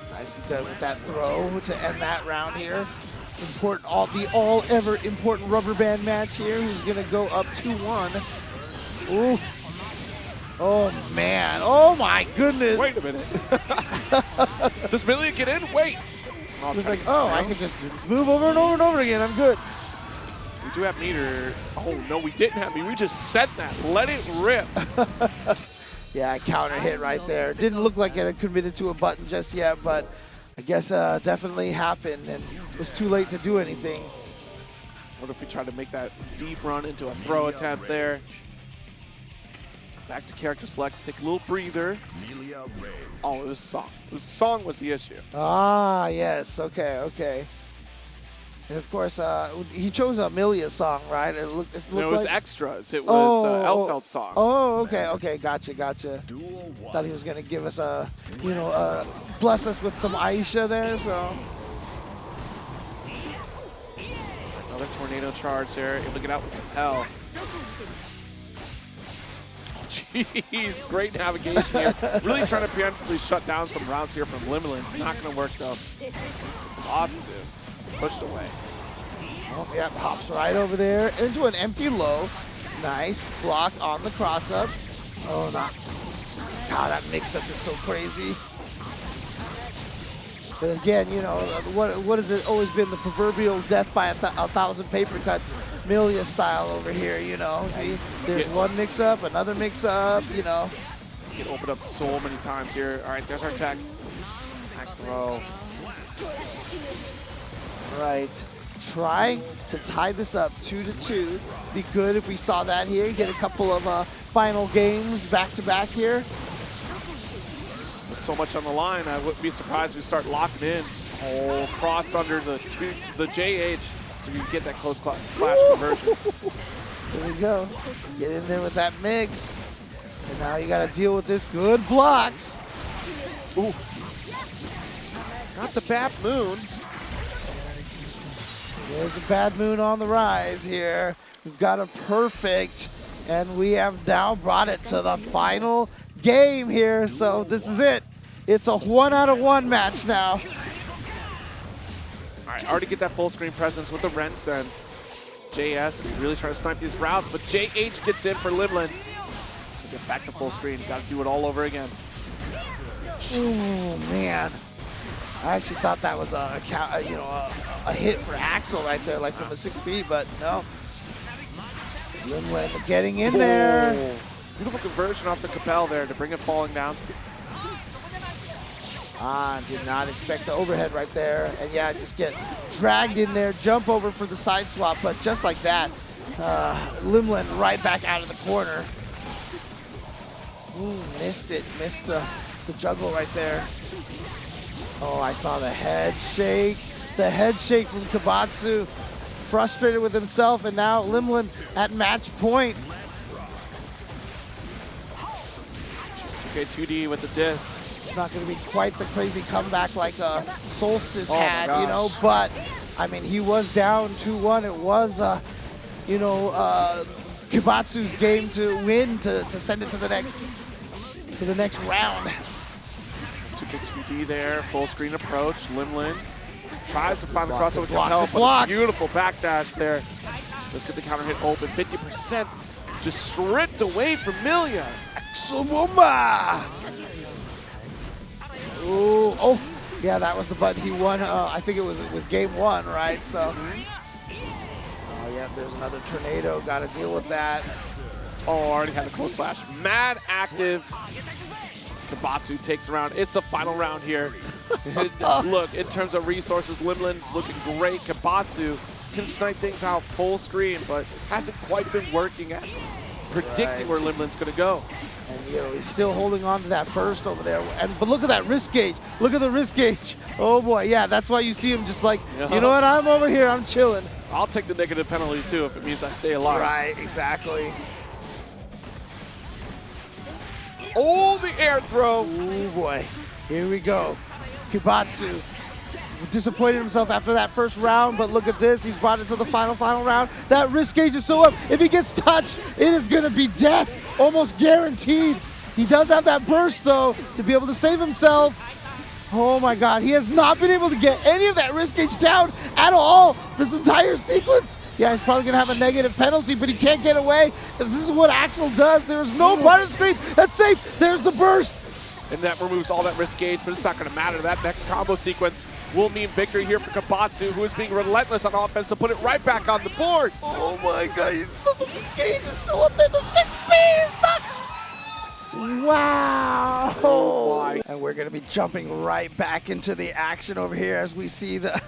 nicely done with that throw to end that round here. Important, all ever important rubber band match here. Who's gonna go up 2-1? Ooh. Oh man. Oh my goodness. Wait a minute. Does Millia get in? Wait. It's like, oh, I can just move over and over and over again. I'm good. We do have meter. Oh no, we didn't have meter. We just set that. Let it rip. Yeah, counter hit right there. Didn't look like it had committed to a button just yet, but I guess definitely happened, and it was too late to do anything. What if we try to make that deep run into a throw attempt there? Back to character select, take a little breather. Oh, it was song. The song was the issue. Ah, yes. Okay, okay. And of course, he chose a Millia song, right? It looked No, it was like extras. It was Elfeld's song. Oh, okay, okay. Gotcha, gotcha. Thought he was going to give us a, you know, bless us with some Aisha there, so. Another tornado charge there. Able to get out with Compel. Jeez, great navigation here. Really trying to preemptively shut down some rounds here from Limland. Not going to work though. Kibotsu pushed away. Oh, yeah, hops right over there into an empty low. Nice block on the cross up. Oh, not. God, that mix-up is so crazy. But again, you know, what has it always been? The proverbial death by a thousand paper cuts, Millia style over here, you know. See, there's one mix-up, another mix-up, you know. Get opened up so many times here. All right, there's our tech. Back throw. All right, try to tie this up 2-2. Be good if we saw that here. Get a couple of final games back-to-back here. With so much on the line, I wouldn't be surprised if we start locking in. Oh, cross under the JH so we can get that close slash conversion. There we go. Get in there with that mix. And now you got to deal with this. Good blocks. Ooh. Got the Bad Moon. There's a Bad Moon on the rise here. We've got a perfect, and we have now brought it to the final game here. So this is it. It's a 1-out-of-1 match now. All right, already get that full screen presence with the Rents and JS really trying to snipe these routes, but JH gets in for Limland. So get back to full screen. Got to do it all over again. Oh man, I actually thought that was a hit for Axel right there, like from the 6B, but no. Limland getting in there. Beautiful conversion off the Compel there to bring it falling down. Did not expect the overhead right there. And yeah, just get dragged in there, jump over for the side swap, but just like that, Limland right back out of the corner. Ooh, missed it. Missed the juggle right there. Oh, I saw the head shake. The head shake from Kibotsu. Frustrated with himself, and now Limland at match point. Just 2K2D with the disc. It's not going to be quite the crazy comeback like Solstice Oh had, you know, but I mean, he was down 2-1. It was, you know, Kibotsu's game to win to send it to the next round. 2K2D there, full screen approach. Limland tries to find the crossover with block, help, block. but a beautiful backdash there. Just get the counter hit open. 50% just stripped away from Millia. Exo-Bomba! Ooh, oh, yeah, that was the button he won. I think it was with game 1, right? So, oh yeah, there's another tornado. Got to deal with that. Oh, already had a close slash. Mad active. Kibotsu takes the round. It's the final round here. Look, in terms of resources, Limland's looking great. Kibotsu can snipe things out full screen, but hasn't quite been working at predicting where Limland's going to go. And you know, he's still holding on to that burst over there. But look at that wrist gauge. Look at the wrist gauge. Oh boy, yeah, that's why you see him just like, you know what, I'm over here, I'm chilling. I'll take the negative penalty too if it means I stay alive. Right, exactly. Oh, the air throw. Oh boy, here we go. Kibotsu disappointed himself after that first round, but look at this. He's brought it to the final round. That wrist gauge is so up. If he gets touched, it is going to be death, almost guaranteed. He does have that burst, though, to be able to save himself. Oh, my God. He has not been able to get any of that wrist gauge down at all this entire sequence. Yeah, he's probably going to have a negative penalty, but he can't get away. This is what Axel does. There is no part of the screen. That's safe. There's the burst. And that removes all that wrist gauge, but it's not going to matter. That next combo sequence will mean victory here for Kibotsu, who is being relentless on offense to put it right back on the board. Oh my God, the gauge is still up there. The 6B is not. Wow. Oh my. And we're going to be jumping right back into the action over here as we see the.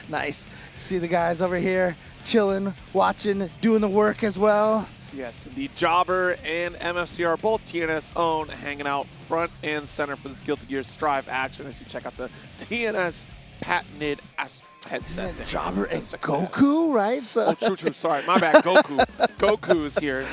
Nice. See the guys over here chilling, watching, doing the work as well. Yes, indeed. Jobber and MFCR, both TNS owned, hanging out front and center for this Guilty Gear Strive action as you check out the TNS patented headset. Jobber and Goku, right? So oh, true. Sorry, my bad. Goku's here.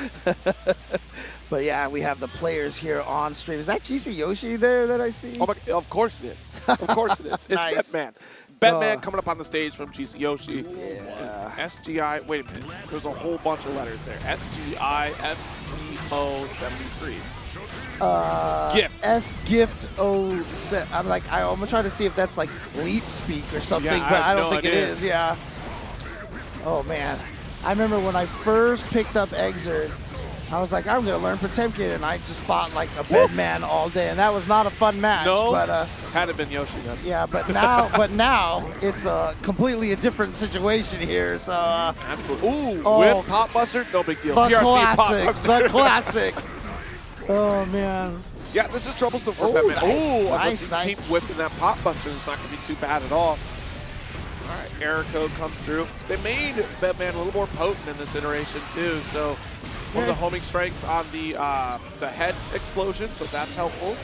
But yeah, we have the players here on stream. Is that GC Yoshi there that I see? Oh my, of course it is. Of course it is. It's Nice. Bedman. Bedman coming up on the stage from GC Yoshi. Yeah. SGI, wait a minute. There's a whole bunch of letters there. SGI FTO 73. Gift. S Gift O. I'm like, I'm gonna try to see if that's like leet speak or something, Yeah, but I don't no think it idea. is. Yeah. Oh man, I remember when I first picked up Exert, I was like, I'm gonna learn Potemkin, and I just fought like a Bedman all day, and that was not a fun match. No, but had it been Yoshi then. yeah, but now it's a completely a different situation here. So Absolutely. Ooh, Oh. with Pop Buster, no big deal. the PRC Pop classic, Buster. the classic. Oh man. Yeah, this is troublesome for Oh, Bedman. nice, Ooh, nice, unless nice. you keep whipping that Pop Buster, it's not going to be too bad at all. All right, error code comes through. They made Bedman a little more potent in this iteration too, so one of the homing strikes on the head explosion, so that's helpful.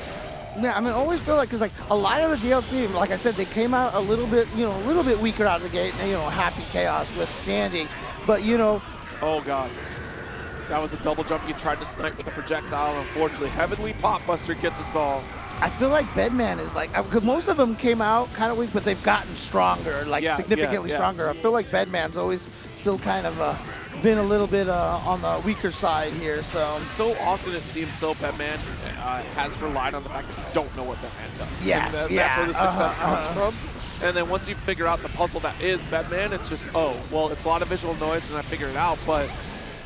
Yeah, I mean, I always feel like, because like a lot of the DLC, like I said, they came out a little bit weaker out of the gate, and, Happy Chaos withstanding, but Oh god. That was a double jump he tried to snipe with a projectile. Unfortunately, Heavenly Pop Buster gets us all. I feel like Bedman is like, because most of them came out kind of weak, but they've gotten stronger, like significantly stronger. I feel like Bedman's always still kind of been a little bit on the weaker side here. So often it seems Bedman has relied on the fact that you don't know what Bedman does. Yeah, And that's where the success comes from. And then once you figure out the puzzle that is Bedman, it's just, oh, well, it's a lot of visual noise and I figure it out, but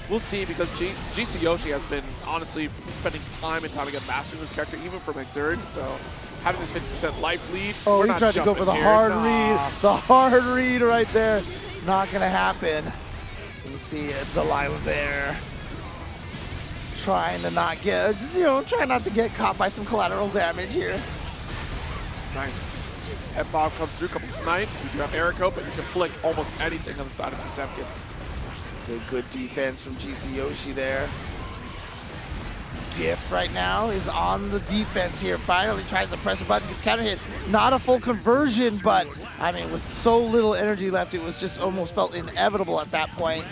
we'll see, because GC Yoshi has been honestly spending time and time again mastering this character, even from Exert, so having this 50% life lead, oh, we're he not tried to go for the hard read, the hard read right there. Not gonna happen. You see Delilah there, trying to not get, trying not to get caught by some collateral damage here. Nice. Head bomb comes through, a couple snipes. We do have Erico, but you can flick almost anything on the side of Potemkin. Good defense from GC Yoshi there. Gift right now is on the defense here. Finally tries to press a button, gets counter hit. Not a full conversion, but I mean, with so little energy left, it was just almost felt inevitable at that point.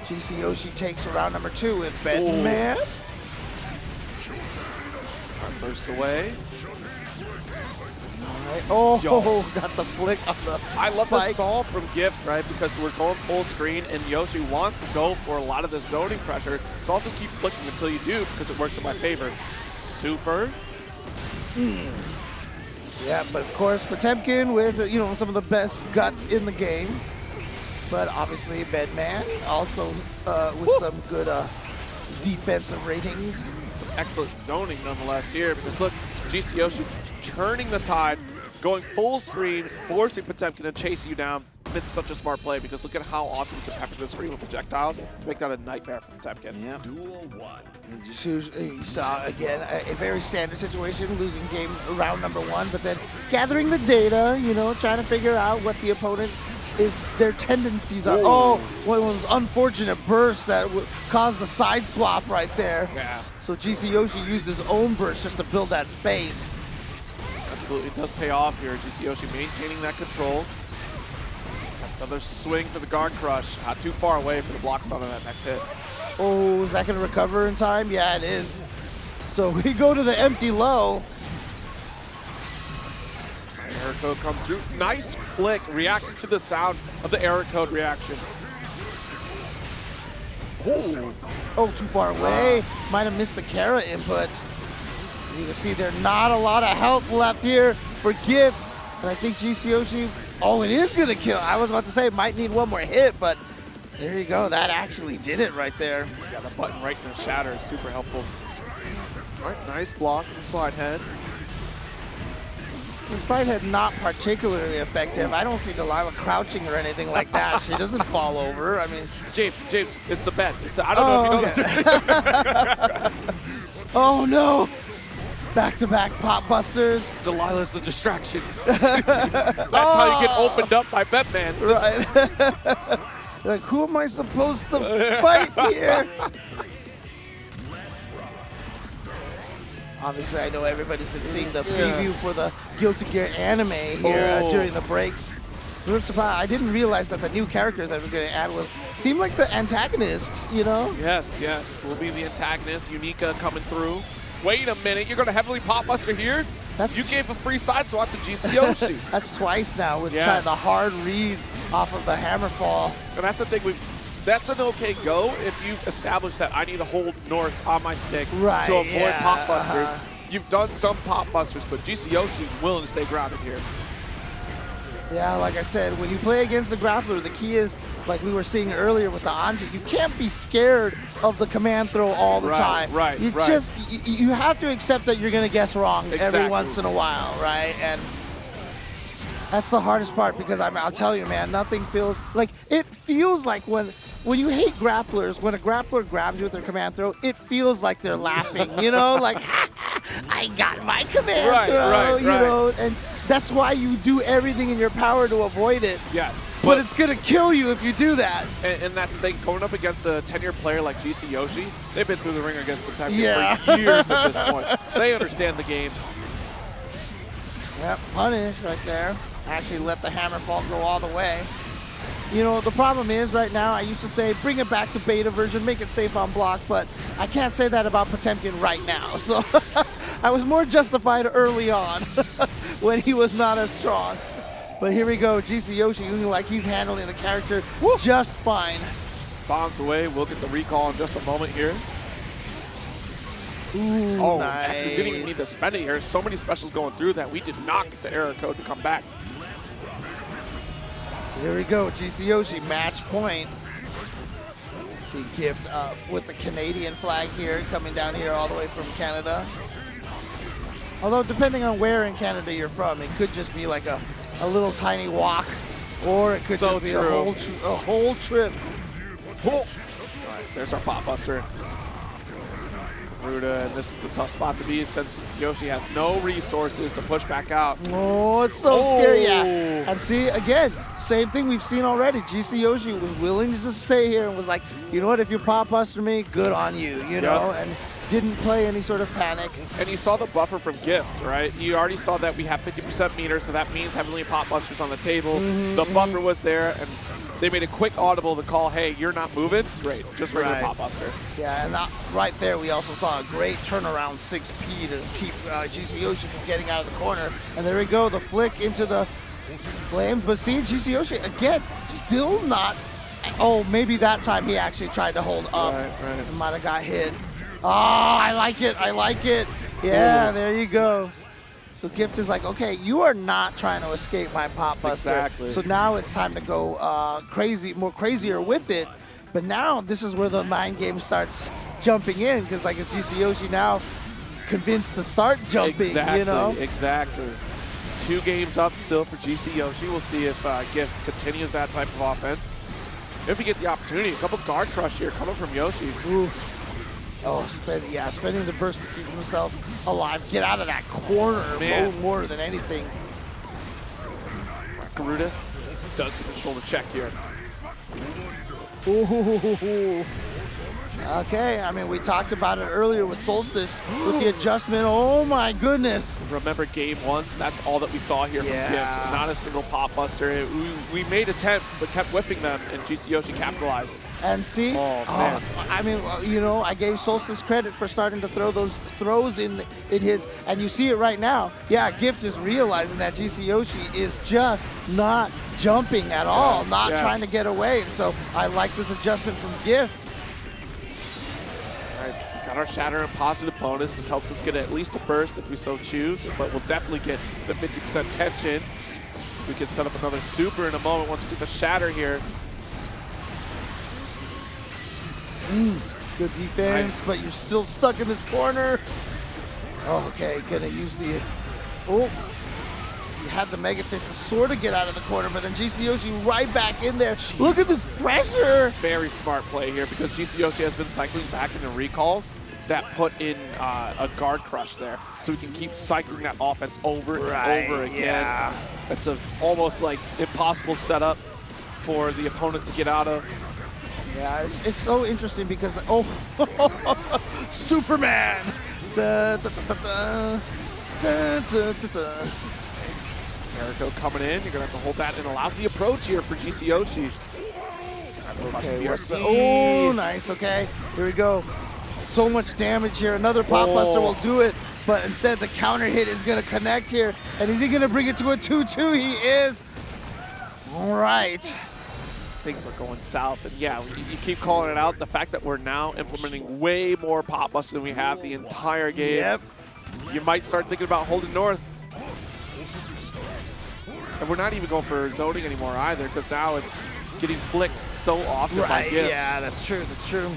GCOshi takes round number 2 with Bedman. Bursts away. Oh, got the flick on the I love spike. the solve from Gift, right? Because we're going full screen, and Yoshi wants to go for a lot of the zoning pressure. So I'll just keep flicking until you do, because it works in my favor. Super. Yeah, but of course, Potemkin with, you know, some of the best guts in the game. But obviously, Bedman also with some good defensive ratings. Some excellent zoning nonetheless here, because look, GCOshi turning the tide, going full screen, forcing Potemkin to chase you down. And it's such a smart play, because look at how often you can pepper the screen with projectiles to make that a nightmare for Potemkin. Yeah. Duel 1. You saw, again, a very standard situation, losing game round number 1, but then gathering the data, you know, trying to figure out what the opponent is, their tendencies are. Oh, one of those unfortunate bursts that caused the side swap right there. Yeah. So GCOshi used his own burst just to build that space. Absolutely does pay off here. GCOshi maintaining that control. Another swing for the guard crush. Not too far away for the block stun on that next hit. Oh, is that going to recover in time? Yeah, it is. So we go to the empty low. Error code comes through. Nice flick, reacting to the sound of the error code reaction. Oh, too far away. Might have missed the Kara input. You can see there's not a lot of health left here for Gift. And I think GCOshi, oh, it is going to kill. I was about to say it might need one more hit, but there you go. That actually did it right there. Yeah, the button right in the shatter is super helpful. All right, nice block in the slide head. The slide head not particularly effective. I don't see Delilah crouching or anything like that. She doesn't fall over. I mean, James, it's the bed. It's the, I don't know if you know that. Oh no! Back-to-back pop busters. Delilah's the distraction. That's how you get opened up by Bedman. Right. Like, who am I supposed to fight here? Obviously, I know everybody's been seeing the preview for the Guilty Gear anime here during the breaks. We were surprised. I didn't realize that the new character that we're going to add seemed like the antagonist, you know? Yes. Will be the antagonist. Unica coming through. Wait a minute, you're going to heavily pop buster here? You gave a free side swap to GCOshi. That's twice now with trying the hard reads off of the hammer fall. And that's the thing, that's an okay go if you've established that I need to hold north on my stick to avoid pop busters. You've done some pop busters, but GCOshi is willing to stay grounded here. Yeah, like I said, when you play against the grappler, the key is, like we were seeing earlier with the Anji, you can't be scared of the command throw all the time. You have to accept that you're going to guess wrong every once in a while, right? And that's the hardest part, because I'll tell you, man, nothing feels like, it feels like when you hate grapplers, when a grappler grabs you with their command throw, it feels like they're laughing, you know, like, I got my command throw, you know, and that's why you do everything in your power to avoid it. Yes. But it's going to kill you if you do that. And that's the thing, going up against a 10-year player like GCOshi, they've been through the ringer against Potemkin for years at this point. They understand the game. Yep, punish right there. Actually let the hammer fall go all the way. You know, the problem is right now, I used to say, bring it back to beta version, make it safe on block, but I can't say that about Potemkin right now. So I was more justified early on when he was not as strong. But here we go, GCOshi looking like he's handling the character just fine. Bombs away, we'll get the recall in just a moment here. Ooh, nice. Actually didn't even need to spend it here. So many specials going through that we did not get the error code to come back. Here we go, GCOshi, match point. See Gift with the Canadian flag here, coming down here all the way from Canada. Although depending on where in Canada you're from, it could just be like a little tiny walk, or it could just be a whole trip. All right, there's our pop buster. Garuda, and this is the tough spot to be since Yoshi has no resources to push back out. Oh, it's so scary, yeah. And see, again, same thing we've seen already. GC Yoshi was willing to just stay here and was like, you know what, if you pop buster me, good on you, you know, and didn't play any sort of panic. And you saw the buffer from Gift, right? You already saw that we have 50% meter, so that means heavily pop busters on the table. The buffer was there, and they made a quick audible to call, hey, you're not moving? Great, just regular pop buster. Yeah, and right there we also saw a great turnaround 6P to keep GC Yoshi from getting out of the corner. And there we go, the flick into the flames. But see, GC Yoshi, again, still not, oh, maybe that time he actually tried to hold up. Right. Might have got hit. Oh, I like it, I like it. Yeah, there you go. So Gift is like, okay, you are not trying to escape my pop buster. Exactly. So now it's time to go crazier with it. But now this is where the mind game starts jumping in, because like, is GC Yoshi now convinced to start jumping, you know? Exactly. 2 games up still for GC Yoshi. We'll see if Gift continues that type of offense. If we get the opportunity, a couple guard crush here coming from Yoshi. Oof. Oh, spending the burst to keep himself alive. Get out of that corner more than anything. Garuda does get the shoulder check here. Ooh. Okay, I mean, we talked about it earlier with Solstice, with the adjustment. Oh my goodness. Remember game 1? That's all that we saw here from Gift. Not a single pop buster. We made attempts, but kept whiffing them, and GC Yoshi capitalized. And see, I mean, you know, I gave Solstice credit for starting to throw those throws in his, and you see it right now. Yeah, Gift is realizing that GC Yoshi is just not jumping at all, not trying to get away. And so I like this adjustment from Gift. Got our shatter and positive bonus. This helps us get at least a burst if we so choose, but we'll definitely get the 50% tension. We can set up another super in a moment once we get the shatter here. Good defense, but you're still stuck in this corner. Oh, okay, gonna use the, you had the Mega Fist to sort of get out of the corner, but then GC Yoshi right back in there. Jeez. Look at this pressure. Very smart play here, because GC Yoshi has been cycling back into recalls that put in a guard crush there. So we can keep cycling that offense over and over again. Yeah. That's a almost like impossible setup for the opponent to get out of. Yeah, it's so interesting because, Superman. Da, da, da, da, da, da, da, da. Jericho coming in, you're gonna have to hold that, and allows the approach here for GC Yoshi. Okay, oh, nice, okay. Here we go. So much damage here. Another pop buster will do it, but instead the counter hit is gonna connect here. And is he gonna bring it to a 2-2? He is. All right. Things are going south, and yeah, you keep calling it out. The fact that we're now implementing way more pop buster than we have the entire game. Yep. You might start thinking about holding north. And we're not even going for zoning anymore either, because now it's getting flicked so often by Gift. Yeah, that's true, that's true.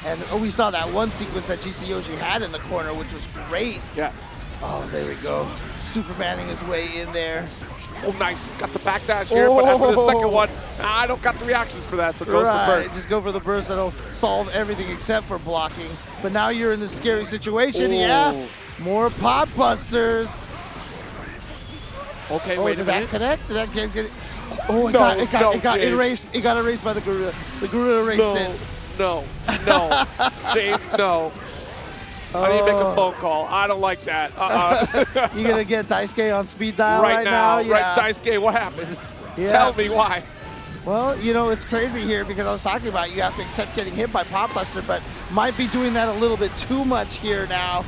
And we saw that one sequence that GC Yoshi had in the corner, which was great. Yes. Oh, there we go. Supermaning his way in there. Oh, nice. Got the backdash here, but after the second one, I don't got the reactions for that, so goes for burst. Just go for the burst. That'll solve everything except for blocking. But now you're in this scary situation. Yeah. More pop busters. Okay, wait a minute. Did that connect? Did that get it? Oh, it got erased. It got erased by the Garuda. The Garuda erased it. No, James, no. I need to make a phone call. I don't like that. You gonna get Daisuke on speed dial right now? Yeah. Right, Daisuke, what happened? Yeah. Tell me why. Well, you know, it's crazy here because I was talking about you have to accept getting hit by Pop Buster, but might be doing that a little bit too much here now.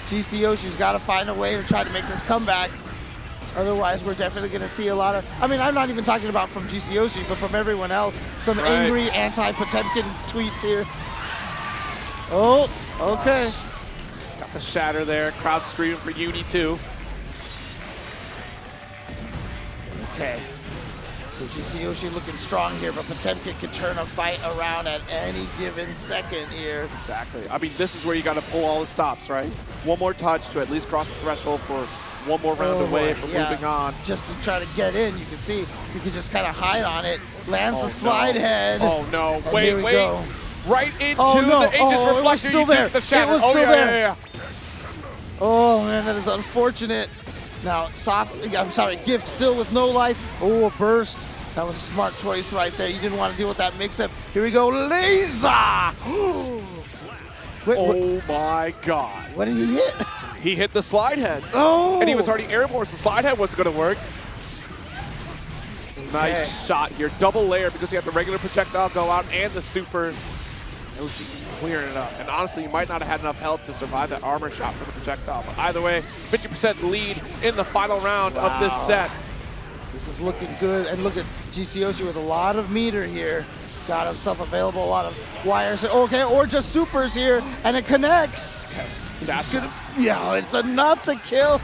GC Yoshi's got to find a way to try to make this comeback. Otherwise, we're definitely going to see a lot of, I mean, I'm not even talking about from GC Yoshi, but from everyone else. Some angry anti-Potemkin tweets here. Oh, okay. Got the shatter there. Crowd screaming for Uni too. Okay. So GC Yoshi looking strong here, but Potemkin can turn a fight around at any given second here. Exactly. I mean, this is where you got to pull all the stops, right? One more touch to at least cross the threshold for one more round away from moving on. Just to try to get in, you can see, you can just kind of hide on it. Lands the slide head. Oh no, And wait. right into no. the Aegis It was Reflector. still You there. think the shatter. It was Oh, still yeah, there. yeah. Oh man, that is unfortunate. Now, Gift still with no life. Oh, a burst. That was a smart choice right there. You didn't want to deal with that mix-up. Here we go, laser! Wait, Oh my God. what did he hit? He hit the slide head. Oh! And he was already airborne, so slide head wasn't going to work. Nice shot here. Double layer because you have the regular projectile go out and the super. Oshi clearing it up. And honestly, you might not have had enough health to survive that armor shot from the projectile. But either way, 50% lead in the final round of this set. This is looking good. And look at GGST with a lot of meter here. Got himself available, a lot of wires. Okay, or just supers here, and it connects. That's Yeah, it's enough to kill.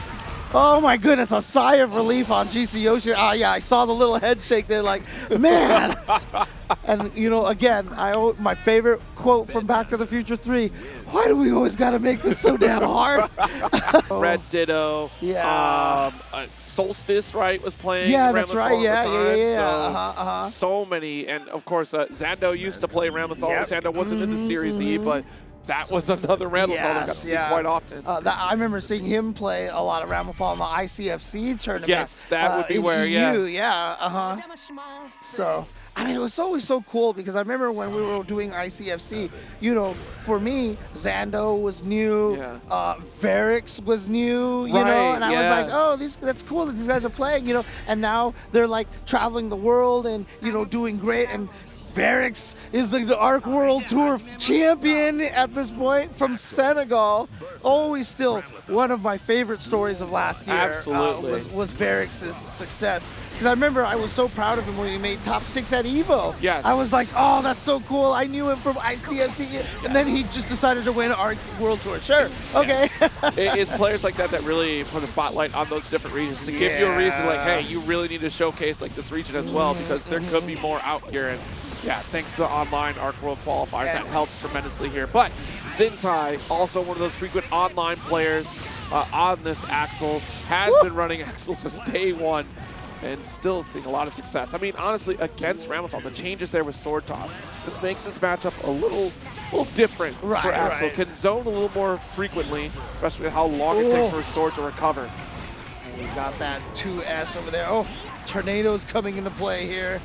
Oh my goodness, a sigh of relief on GGST. Ah, yeah, I saw the little head shake there like, man. And, you know, again, my favorite quote from Back to the Future 3, why do we always got to make this so damn hard? Red Ditto. Yeah. Solstice, right, was playing. Yeah, that's right. Ramlethal Yeah. Valentine. So many. And, of course, Zando used to play Ramlethal. Yep. Zando wasn't in the Series E, but that was another Ramlethal that got to see quite often. I remember seeing him play a lot of Ramlethal in the ICFC tournament. Yes, that would be where, EU, yeah. So, I mean, it was always so cool because I remember when we were doing ICFC, you know, for me, Zando was new, Varix was new, you know, and I was like, oh, that's cool that these guys are playing, you know, and now they're like traveling the world and, you know, doing great. And Varix is the Arc World Tour champion at this point from Senegal. Always still one of my favorite stories of last year. Absolutely. Was Varix's success. Because I remember I was so proud of him when he made top 6 at EVO. Yes. I was like, oh, that's so cool. I knew him from ICFT. And then he just decided to win Arc World Tour. Sure, okay. It's players like that that really put a spotlight on those different regions to give you a reason like, hey, you really need to showcase like this region as well because there could be more out here. And yeah, thanks to the online Arc World qualifiers, that helps tremendously here. But Zintai, also one of those frequent online players on this Axel, has been running Axel since day one and still seeing a lot of success. I mean, honestly, against Ramlethal, the changes there with Sword Toss, this makes this matchup a little different for Axel. Can zone a little more frequently, especially with how long it takes for a sword to recover. And we got that 2S over there. Oh, Tornado's coming into play here.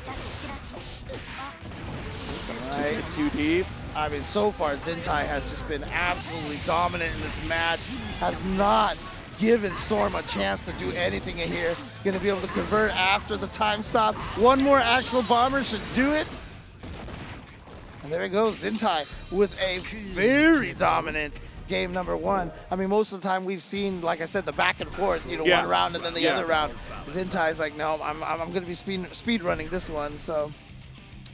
Right. Too deep. I mean, so far, Zintai has just been absolutely dominant in this match. Has not given Storm a chance to do anything in here. Going to be able to convert after the time stop. One more Axel Bomber should do it. And there he goes, Zintai with a very dominant game number 1. I mean, most of the time we've seen, like I said, the back and forth, you know, one round and then the other round. Zintai's like, no, I'm going to be speed running this one, so.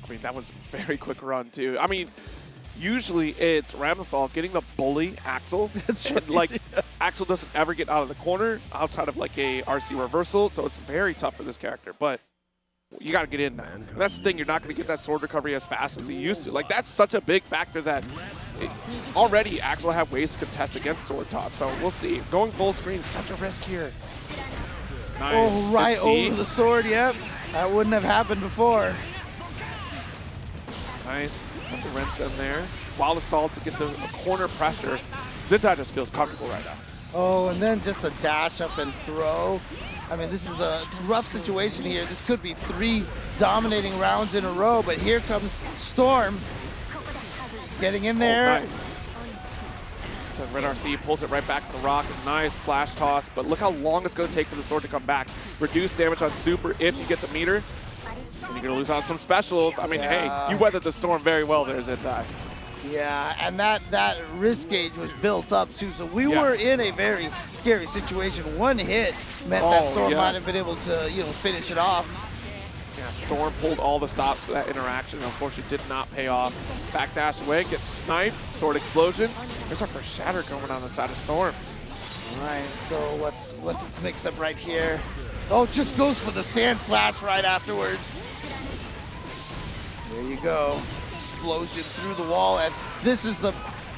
I mean, that was a very quick run, too. I mean, usually it's Ramlethal getting the bully Axel. That's right. Like, Axel doesn't ever get out of the corner outside of like a RC reversal, so it's very tough for this character. But you got to get in now. And that's the thing, you're not going to get that sword recovery as fast as he used to. Like, that's such a big factor that already Axel have ways to contest against sword toss. So we'll see. Going full screen is such a risk here. Nice. Oh, right over the sword, yep. That wouldn't have happened before. Nice. Got the Rensen there. Wild Assault to get the corner pressure. Zintai just feels comfortable right now. Oh, and then just a dash up and throw. I mean, this is a rough situation here. This could be 3 dominating rounds in a row, but here comes Storm. He's getting in there. Oh, nice. So Red RC pulls it right back to the rock. Nice slash toss, but look how long it's going to take for the sword to come back. Reduce damage on super if you get the meter. And you're going to lose on some specials. I mean, hey, you weathered the storm very well there, Zintai. Yeah, and that risk gauge was built up too, so we were in a very scary situation. One hit meant that Storm might have been able to, you know, finish it off. Yeah, Storm pulled all the stops for that interaction. Unfortunately, did not pay off. Backdash away, gets sniped. Sword explosion. There's our first shatter going on the side of Storm. All right, so what's its mix up right here? Oh, just goes for the sand slash right afterwards. There you go. Explosion through the wall, and this is the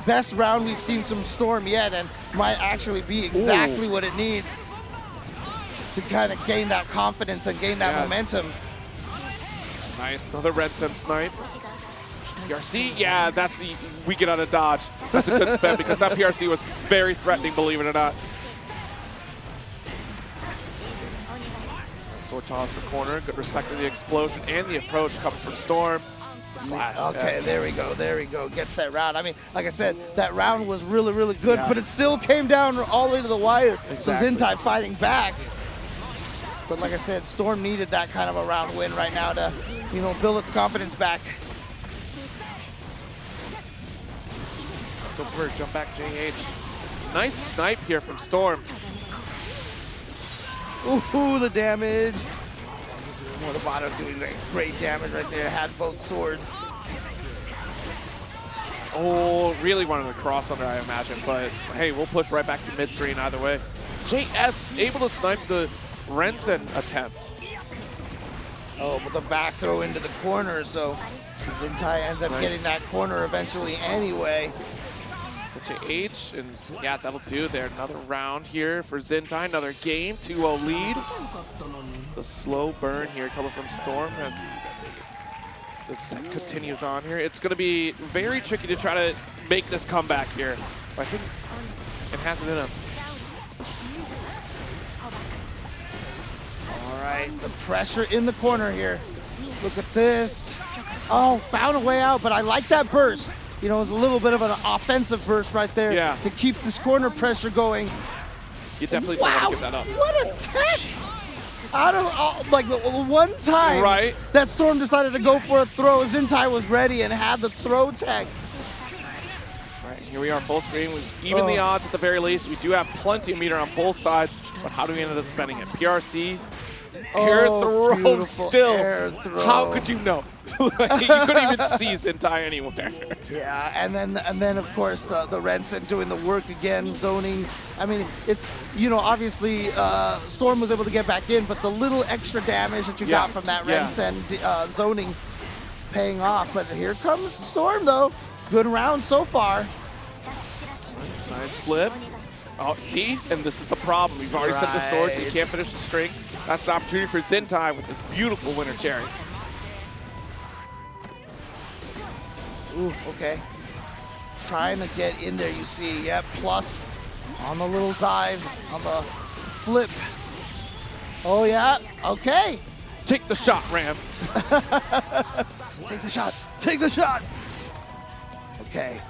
best round we've seen from Storm yet, and might actually be exactly what it needs to kind of gain that confidence and gain that momentum. Nice, another Red Sen snipe. PRC, yeah, that's the, we get out of dodge. That's a good spin because that PRC was very threatening, believe it or not. Sword toss for corner, good respect to the explosion and the approach comes from Storm. Slash, okay, there we go, gets that round. I mean, like I said, that round was really, really good, but it still came down all the way to the wire. Exactly. So Zintai fighting back. But like I said, Storm needed that kind of a round win right now to, you know, build its confidence back. Go for it, jump back JH. Nice snipe here from Storm. Ooh, the damage. Oh, the Badoor doing great damage right there. Had both swords. Oh, really wanted to cross under, I imagine, but hey, we'll push right back to mid-screen either way. JS able to snipe the Rensen attempt. Oh, but the back throw into the corner, so Zintai ends up getting that corner eventually anyway. The JH, and yeah, that'll do there. Another round here for Zintai, another game, 2-0 lead. The slow burn here coming from Storm as the set continues on here. It's going to be very tricky to try to make this comeback here. But I think it has it in him. All right, the pressure in the corner here. Look at this. Oh, found a way out, but I like that burst. You know, it was a little bit of an offensive burst right there to keep this corner pressure going. You definitely don't want to give that up. What a tech! Out of like the one time that Storm decided to go for a throw, Zintai was ready and had the throw tech. All right, here we are full screen. We've evened the odds at the very least. We do have plenty of meter on both sides, but how do we end up spending it? PRC, air throw still. Air throw. How could you know? You couldn't even see Zintai anywhere. Yeah, and then of course the Rensen doing the work again, zoning. I mean, it's, you know, obviously Storm was able to get back in, but the little extra damage that you got from that Rensen zoning paying off. But here comes Storm though. Good round so far. Nice flip. Oh, see? And this is the problem. We've already set the sword, so you can't finish the string. That's an opportunity for Zintai with this beautiful winter cherry. Ooh, okay. Trying to get in there, you see. Yep, plus on the little dive, on the flip. Oh, yeah, okay. Take the shot, Ram. Take the shot, take the shot. Okay,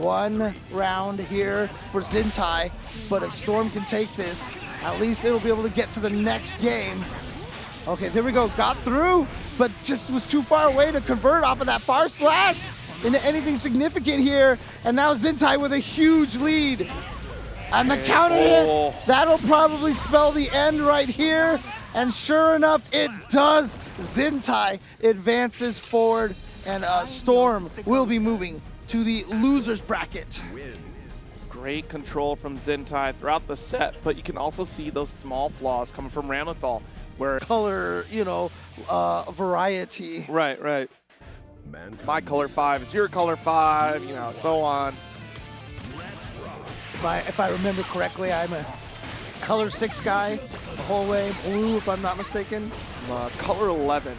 one round here for Zintai, but if Storm can take this, at least it'll be able to get to the next game. Okay, there we go, got through, but just was too far away to convert off of that far slash into anything significant here, and now Zintai with a huge lead. And the counter hit, that'll probably spell the end right here, and sure enough, it does. Zintai advances forward, and Storm will be moving to the losers bracket. Great control from Zintai throughout the set, but you can also see those small flaws coming from Ramlethal, where color, you know, variety. Right. My color 5 is your color 5, you know, so on. If I remember correctly, I'm a color 6 guy the whole way, blue if I'm not mistaken. I'm color 11,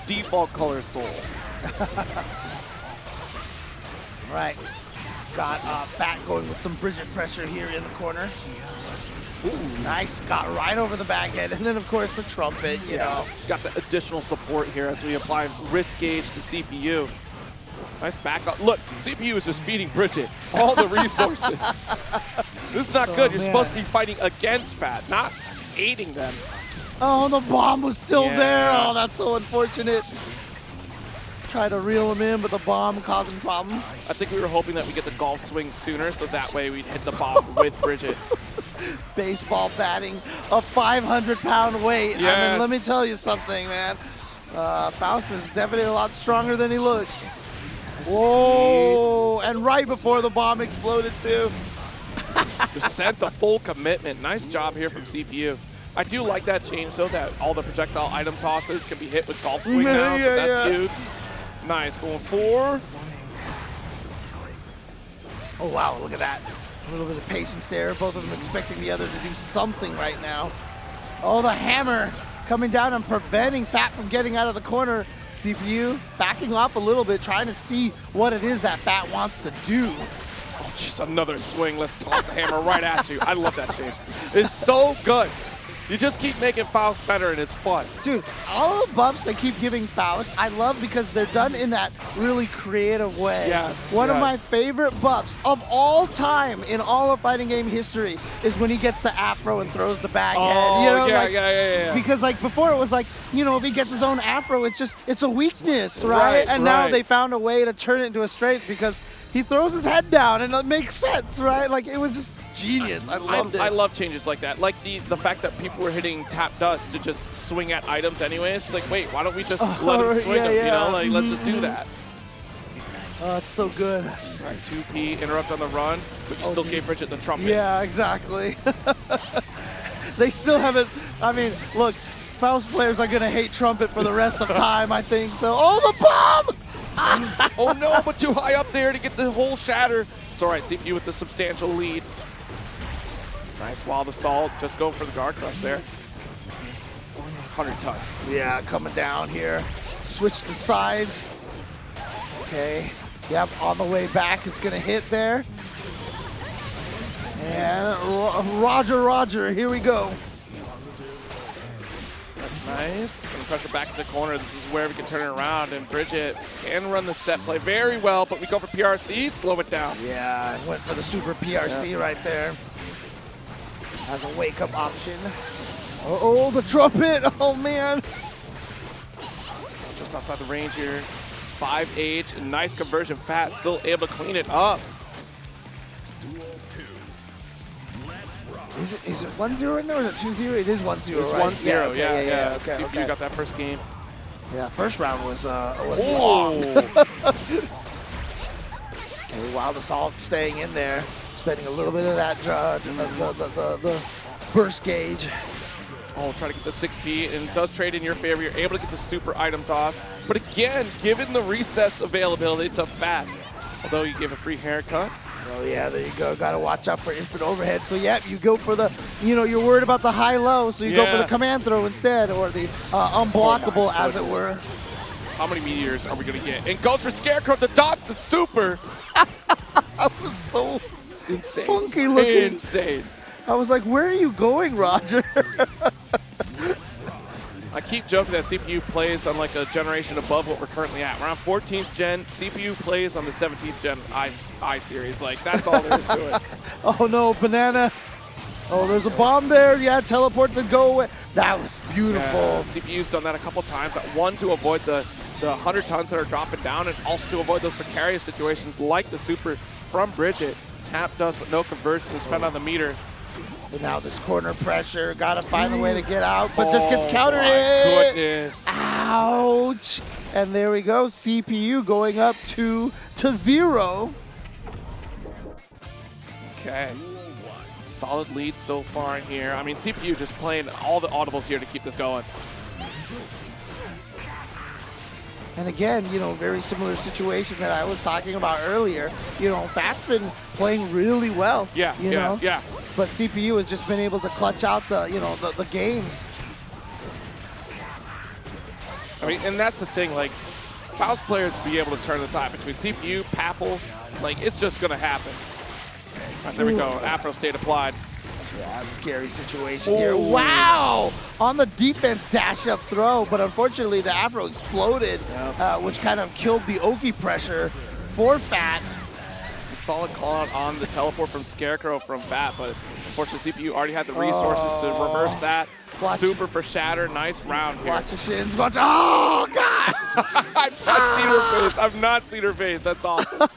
default color soul. Right, got back going with some Bridget pressure here in the corner. Ooh, nice, got right over the back end, and then of course the trumpet, you know. Got the additional support here as we apply risk gauge to CPU. Nice back up. Look, CPU is just feeding Bridget all the resources. This is not good. You're supposed to be fighting against Fat, not aiding them. Oh, the bomb was still there. Oh, that's so unfortunate. Try to reel him in, but the bomb causing problems. I think we were hoping that we get the golf swing sooner, so that way we'd hit the bomb with Bridget. Baseball batting, a 500-pound weight. Yes. I mean, let me tell you something, man. Faust is definitely a lot stronger than he looks. Whoa, and right before the bomb exploded too. The sense of full commitment. Nice job here from CPU. I do like that change though, that all the projectile item tosses can be hit with golf swing now, so that's huge. Nice, going 4. Oh wow, look at that. A little bit of patience there. Both of them expecting the other to do something right now. Oh, the hammer coming down and preventing Fat from getting out of the corner. CPU backing off a little bit, trying to see what it is that Fat wants to do. Oh, just another swing. Let's toss the hammer right at you. I love that change. It's so good. You just keep making Faust better, and it's fun. Dude, all the buffs they keep giving Faust, I love because they're done in that really creative way. Yes, One of my yes. favorite buffs of all time in all of fighting game history is when he gets the afro and throws the bag head. Oh, You know, yeah, like, yeah. Because like before it was like, you know, if he gets his own afro, it's a weakness, right? And now right. they found a way to turn it into a strength because he throws his head down and it makes sense, right? Like it was just genius. I loved it. I love changes like that. Like the fact that people were hitting tap dust to just swing at items anyways. It's like, wait, why don't we just let them swing them? You know, like let's just do that. Oh, it's so good. All right, 2P, interrupt on the run, but you still gave Bridget the trumpet. Yeah, exactly. They still haven't, I mean, look, Faust players are going to hate trumpet for the rest of time, I think. So, oh, the bomb! Oh no, but too high up there to get the whole shatter. It's all right, CPU with the substantial lead. Nice wild assault, just go for the guard crush there. 100 tons. Yeah, coming down here. Switch the sides. Okay. Yep, on the way back, it's going to hit there. And Roger, here we go. Nice. Gonna pressure back to the corner. This is where we can turn it around, and Bridget can run the set play very well, but we go for PRC, slow it down. Yeah, went for the super PRC right there. Has a wake-up option. Oh, the trumpet! Oh, man! Just outside the range here. 5H, and nice conversion. Fat still able to clean it up. Is it 1-0 right now, or is it 2-0? It is 1-0, It's right? 1-0, yeah. Okay, CPU okay. got that first game. Yeah, first round was long. Oh! Okay, Wild Assault staying in there, spending a little bit of that the burst gauge. Oh, try to get the 6P, and it does trade in your favor. You're able to get the super item toss. But again, given the recess availability, it's a Fat. Although you give a free haircut. Oh yeah, there you go. Got to watch out for instant overhead. So yeah, you go for the, you know, you're worried about the high-low, so you go for the command throw instead, or the unblockable, as it were. How many meteors are we gonna get? And goes for Scarecrow to dodge the super. That was so Insane. funky looking. Insane. I was like, where are you going, Roger? I keep joking that CPU plays on like a generation above what we're currently at. We're on 14th gen. CPU plays on the 17th gen I series. Like, that's all there is to it. Oh no, banana. Oh, there's a bomb there. Yeah, teleport to go away. That was beautiful. CPU's done that a couple times. One, to avoid the 100 tons that are dropping down, and also to avoid those precarious situations like the super from Bridget. Tap dust with no conversion to spend on the meter. And now this corner pressure, gotta find a way to get out, but just gets counter my hit. goodness. Ouch! And there we go, CPU going up 2-0. Okay. Solid lead so far in here. I mean, CPU just playing all the audibles here to keep this going. And again, you know, very similar situation that I was talking about earlier. You know, Fat's been playing really well. Yeah, you know? yeah. But CPU has just been able to clutch out the, you know, the games. I mean, and that's the thing, like, Faust players be able to turn the tide between CPU, Papple, like, it's just gonna happen. All right, there we go, Afro state applied. Yeah, scary situation here. Wow! On the defense dash up throw, but unfortunately the Afro exploded, which kind of killed the Oki pressure for Fat. Solid call out on the teleport from Scarecrow from Fat, but unfortunately CPU already had the resources to reverse that. Super for Shatter, nice round here. Watch the shins, watch, oh God! I've not seen her face, I've not seen her face, that's awesome.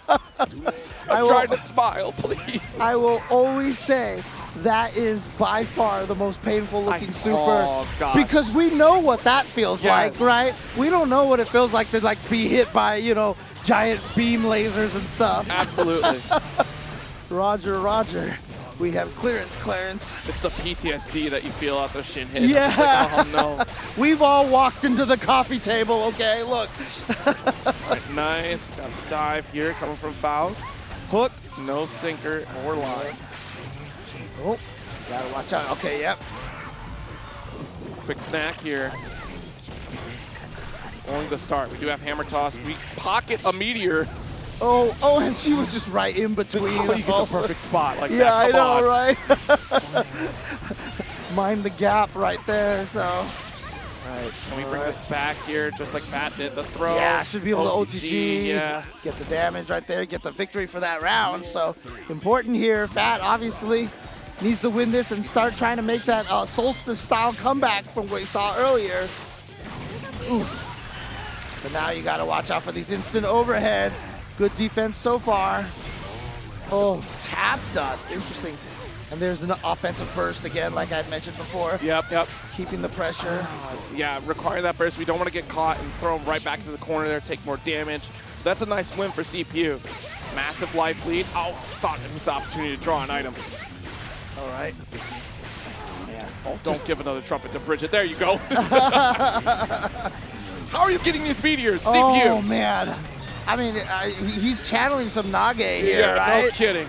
I'm trying to smile, please. I will always say that is by far the most painful looking super, because we know what that feels like, right? We don't know what it feels like to like be hit by, you know, giant beam lasers and stuff. Absolutely. Roger. We have clearance. It's the PTSD that you feel after shin hit. Yeah. It's like, oh no. We've all walked into the coffee table, okay? Look. All right, nice. Got the dive here coming from Faust. Hook, no sinker or line. Oh, gotta watch out. Okay, yep. Quick snack here. only the start. We do have Hammer Toss. We pocket a Meteor. Oh, and she was just right in between. Oh, you get the perfect spot like yeah, that. Come on. right? Mind the gap right there, so. Right. Can we bring this back here just like Pat did? The throw. Yeah, should be able to OTG, yeah. get the damage right there, get the victory for that round. So important here. Fat obviously needs to win this and start trying to make that Solstice style comeback from what we saw earlier. Oof. But now you got to watch out for these instant overheads. Good defense so far. Oh, tap dust, interesting. And there's an offensive burst again, like I mentioned before. Yep. Keeping the pressure. Yeah, require that burst. We don't want to get caught and throw him right back into the corner there, take more damage. That's a nice win for CPU. Massive life lead. Oh, thought it was the opportunity to draw an item. All right. Yeah. Oh, don't give another trumpet to Bridget. There you go. How are you getting these meteors, CPU? Oh, man. I mean, he's channeling some Nage here, yeah, right? No kidding.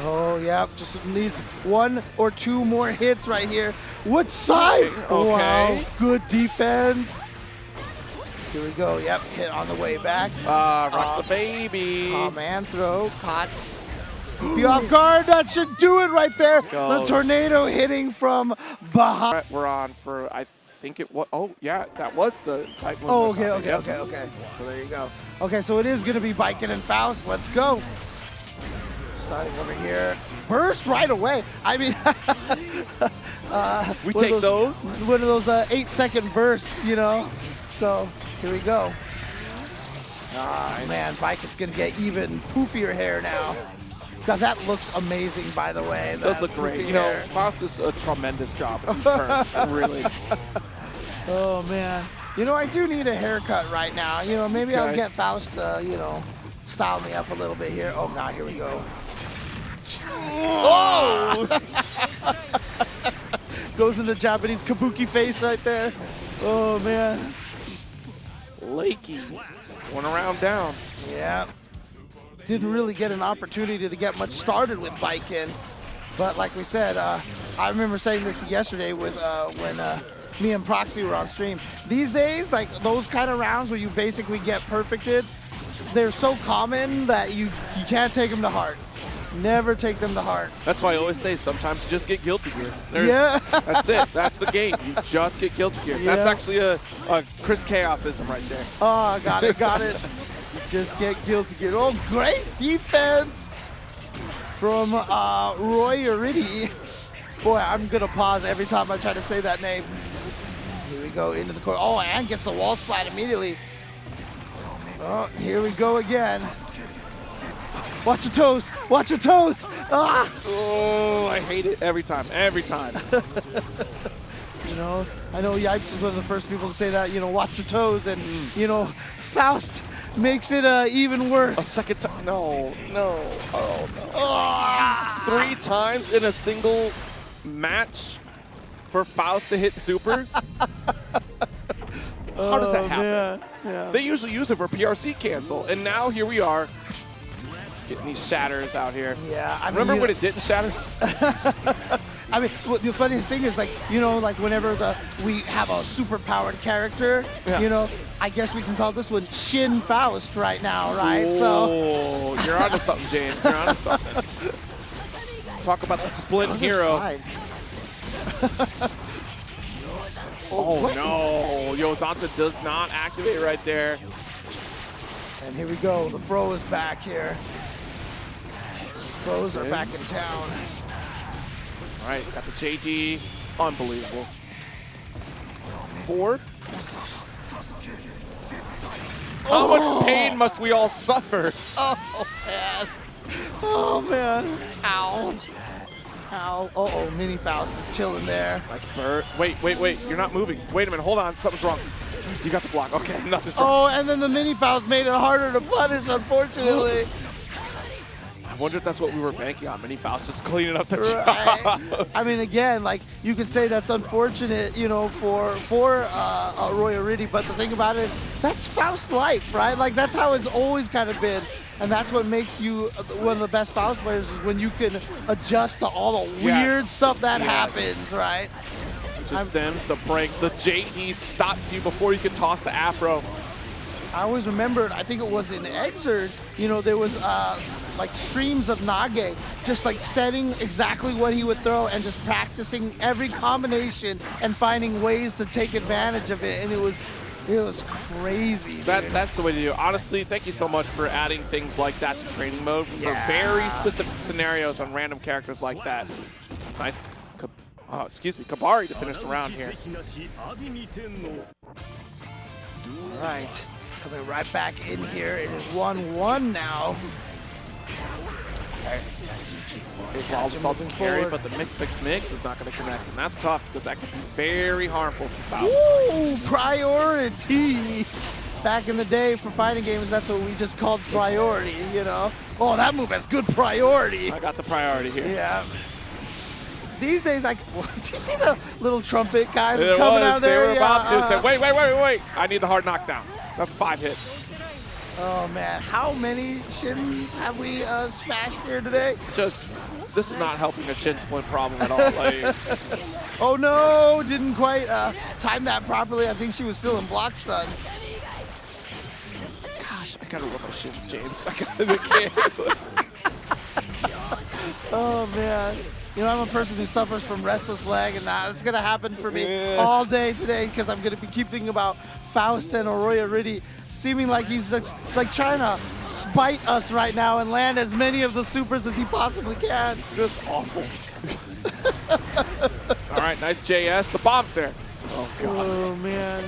Oh, yeah, just needs 1 or 2 more hits right here. What side? Okay. Wow, good defense. Here we go, yep, hit on the way back. Rock the baby. Oh, man, throw, caught. CPU off guard, that should do it right there. The tornado hitting from behind. We're on for, I think it was, oh, yeah, that was the type one. Oh, okay. So there you go. Okay, so it is going to be Baiken and Faust. Let's go. Starting over here. Burst right away. I mean, we take those. One of those 8-second bursts, you know. So here we go. Oh, man, Baiken's going to get even poofier hair now. God, that looks amazing, by the way. Those look great. You know, Faust does a tremendous job of these turns, really. Oh, man. You know, I do need a haircut right now. You know, maybe I'll get Faust, you know, style me up a little bit here. Oh, God, here we go. Oh! Goes into Japanese kabuki face right there. Oh, man. Lakey, 1 round down. Yeah. Didn't really get an opportunity to get much started with Baiken. But like we said, I remember saying this yesterday with when me and Proxy were on stream. These days, like those kind of rounds where you basically get perfected, they're so common that you can't take them to heart. Never take them to heart. That's why I always say sometimes you just get guilty gear. Yeah. That's it. That's the game. You just get guilty gear. Yeah. That's actually a Chris Chaosism right there. Oh, got it. Just get guilty gear. Oh, great defense from Roiyariti. Boy, I'm going to pause every time I try to say that name. Here we go into the corner. Oh, and gets the wall splat immediately. Oh, here we go again. Watch your toes. Watch your toes. Ah! Oh, I hate it every time. You know, I know Yipes is one of the first people to say that, you know, watch your toes. And, you know, Faust makes it even worse. A second time. No. Oh, no. Ah! 3 times in a single match for Faust to hit super? How does that happen? Yeah. They usually use it for PRC cancel, and now here we are getting these shatters out here. Yeah, I mean, remember when it didn't shatter? I mean, well, the funniest thing is, like, you know, like whenever we have a super powered character, you know, I guess we can call this one Shin Faust right now, right? Oh, you're onto something, James. You're onto something. Talk about the split hero. Oh, no. Yo, Zanza does not activate right there. And here we go. The Fro is back here. Fros are back in town. All right, got the JD. Unbelievable. 4. How much pain must we all suffer? Oh, man. Oh, man. Ow. Ow. Uh-oh, Mini Faust is chilling there. Nice bird. Wait. You're not moving. Wait a minute. Hold on. Something's wrong. You got the block. Okay, nothing's wrong. Oh, and then the Mini Faust made it harder to punish, unfortunately. I wonder if that's what we were banking on. Mini Faust just cleaning up the Right. job. I mean, again, like, you could say that's unfortunate, you know, for Roiyariti, but the thing about it, that's Faust life, right? Like, that's how it's always kind of been. And that's what makes you one of the best Faust players, is when you can adjust to all the weird stuff that happens, right? stems, the breaks, the JD stops you before you can toss the afro. I always remembered, I think it was in Exerd, you know, there was like streams of Nage, just like setting exactly what he would throw and just practicing every combination and finding ways to take advantage of it. And it was crazy. That's the way to do it. Honestly, thank you so much for adding things like that to training mode for very specific scenarios on random characters like that. Nice, Kabari to finish the round here. All right, coming right back in here. It is 1-1 now. Okay. Ball assaulting carry, but the mix is not going to connect, and that's tough because that can be very harmful for Faust. Ooh, priority! Back in the day for fighting games, that's what we just called priority, you know? Oh, that move has good priority. I got the priority here. Yeah. These days, do you see the little trumpet guys It coming out there? They were about to say, wait. I need the hard knockdown. That's 5 hits. Oh, man. How many shins have we smashed here today? This is not helping a shin splint problem at all. Like, oh, no. Didn't quite time that properly. I think she was still in block stun. gosh, I got to work on shins, James. I can't. Oh, man. You know, I'm a person who suffers from restless leg, and it's going to happen for me all day today because I'm going to be keep thinking about Faust and Roiyariti, seeming like he's like trying to spite us right now and land as many of the supers as he possibly can. Just awful. All right, nice JS. The bomb there. Oh, God. Oh, man.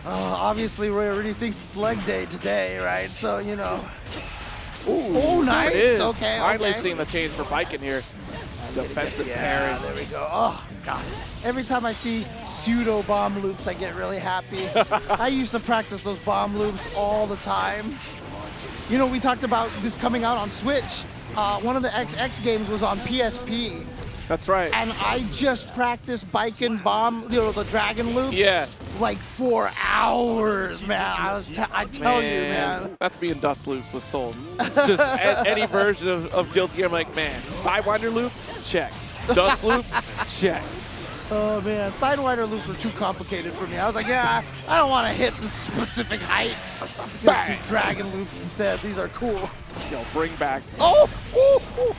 Obviously, Roiyariti thinks it's leg day today, right? So, you know. Ooh, oh, nice. It is. Okay, Finally okay. seeing the change for Baiken here. Defensive yeah, parry. there we go. Oh, God. Every time I see pseudo bomb loops, I get really happy. I used to practice those bomb loops all the time. You know, we talked about this coming out on Switch. One of the XX games was on PSP. That's right. And I just practiced Baiken bomb, you know, the dragon loops. Yeah. Like 4 hours, man. I tell you, man. That's me and Dust Loops was sold. Just any version of Guilty, I'm like, man, Sidewinder loops, check. Dust loops, check. Oh, man. Sidewinder loops were too complicated for me. I was like, yeah, I don't want to hit the specific height. Let's do dragon loops instead. These are cool. Yo, bring back. Oh! Ooh, ooh.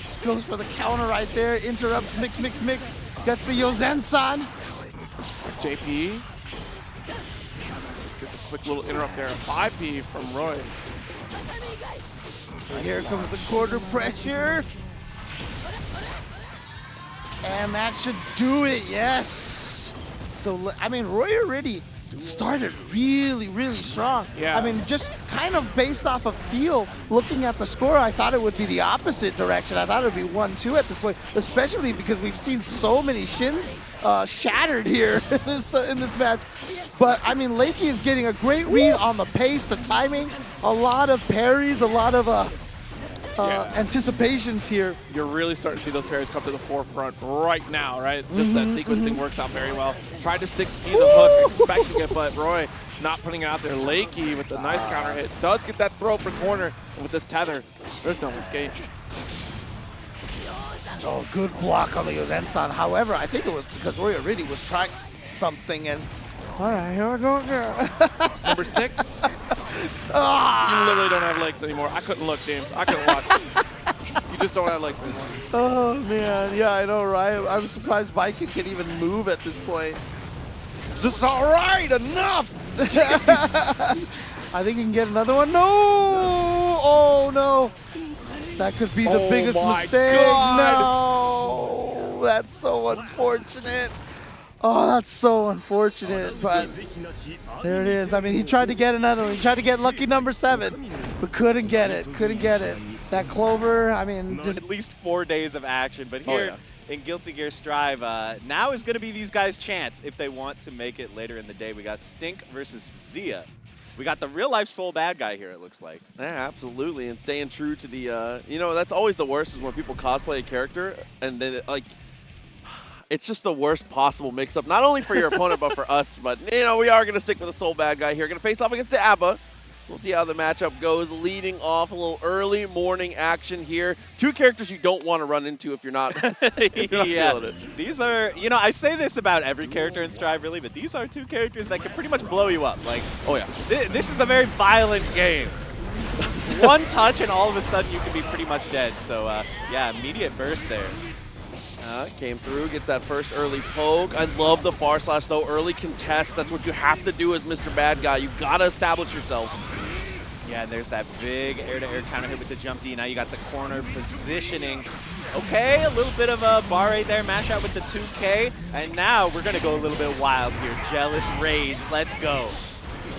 This goes for the counter right there. Interrupts, mix. Gets the Yozen-san. JP. Just gets a quick little interrupt there. 5P from Roy. Here comes the quarter pressure. And that should do it, yes. So, I mean, Roiyariti started really strong. Yeah. I mean, just kind of based off of feel, looking at the score, I thought it would be the opposite direction. I thought it would be 1-2 at this point, especially because we've seen so many shins shattered here in this match. But, I mean, Lakey is getting a great read on the pace, the timing, a lot of parries, a lot of anticipations here. You're really starting to see those parries come to the forefront right now, right? Just that sequencing works out very well. Tried to 6P the hook, expecting it, but Roy not putting it out there. Lakey with the nice counter hit. Does get that throw for corner, and with this tether, there's no escape. Oh, good block on the Yozen-san. However, I think it was because Roiyariti was trying something, and all right, here we go again. Number 6. You literally don't have legs anymore. I couldn't look, James. I couldn't watch. You just don't have legs anymore. Oh, man. Yeah, I know, right? I'm surprised Baiken can even move at this point. This is all right. Enough. I think he can get another one. No. Oh, no. That could be the biggest mistake. God. No. That's so unfortunate. Oh, that's so unfortunate, but there it is. I mean, he tried to get another one. He tried to get lucky number 7, but couldn't get it. That Clover, I mean, just at least 4 days of action, but here in Guilty Gear Strive, now is going to be these guys' chance if they want to make it later in the day. We got Stink versus Ziah. We got the real-life Soul bad guy here, it looks like. Yeah, absolutely, and staying true to the, you know, that's always the worst is when people cosplay a character and then, it's just the worst possible mix-up, not only for your opponent, but for us. But, you know, we are going to stick with the Soul bad guy here. Going to face off against the A.B.A. We'll see how the matchup goes. Leading off a little early morning action here. Two characters you don't want to run into if you're not, if you're not feeling it. These are, you know, I say this about every character in Strive, really, but these are two characters that can pretty much blow you up. Like, Oh yeah. This is a very violent game. One touch and all of a sudden you can be pretty much dead. So, yeah, immediate burst there. Came through, gets that first early poke. I love the far slash though. Early contests, that's what you have to do as Mr. Bad Guy. You gotta establish yourself. Yeah, and there's that big air-to-air counter hit with the jump D. Now you got the corner positioning. Okay, a little bit of a barre there, mash out with the 2K. And now we're gonna go a little bit wild here. Jealous Rage, let's go.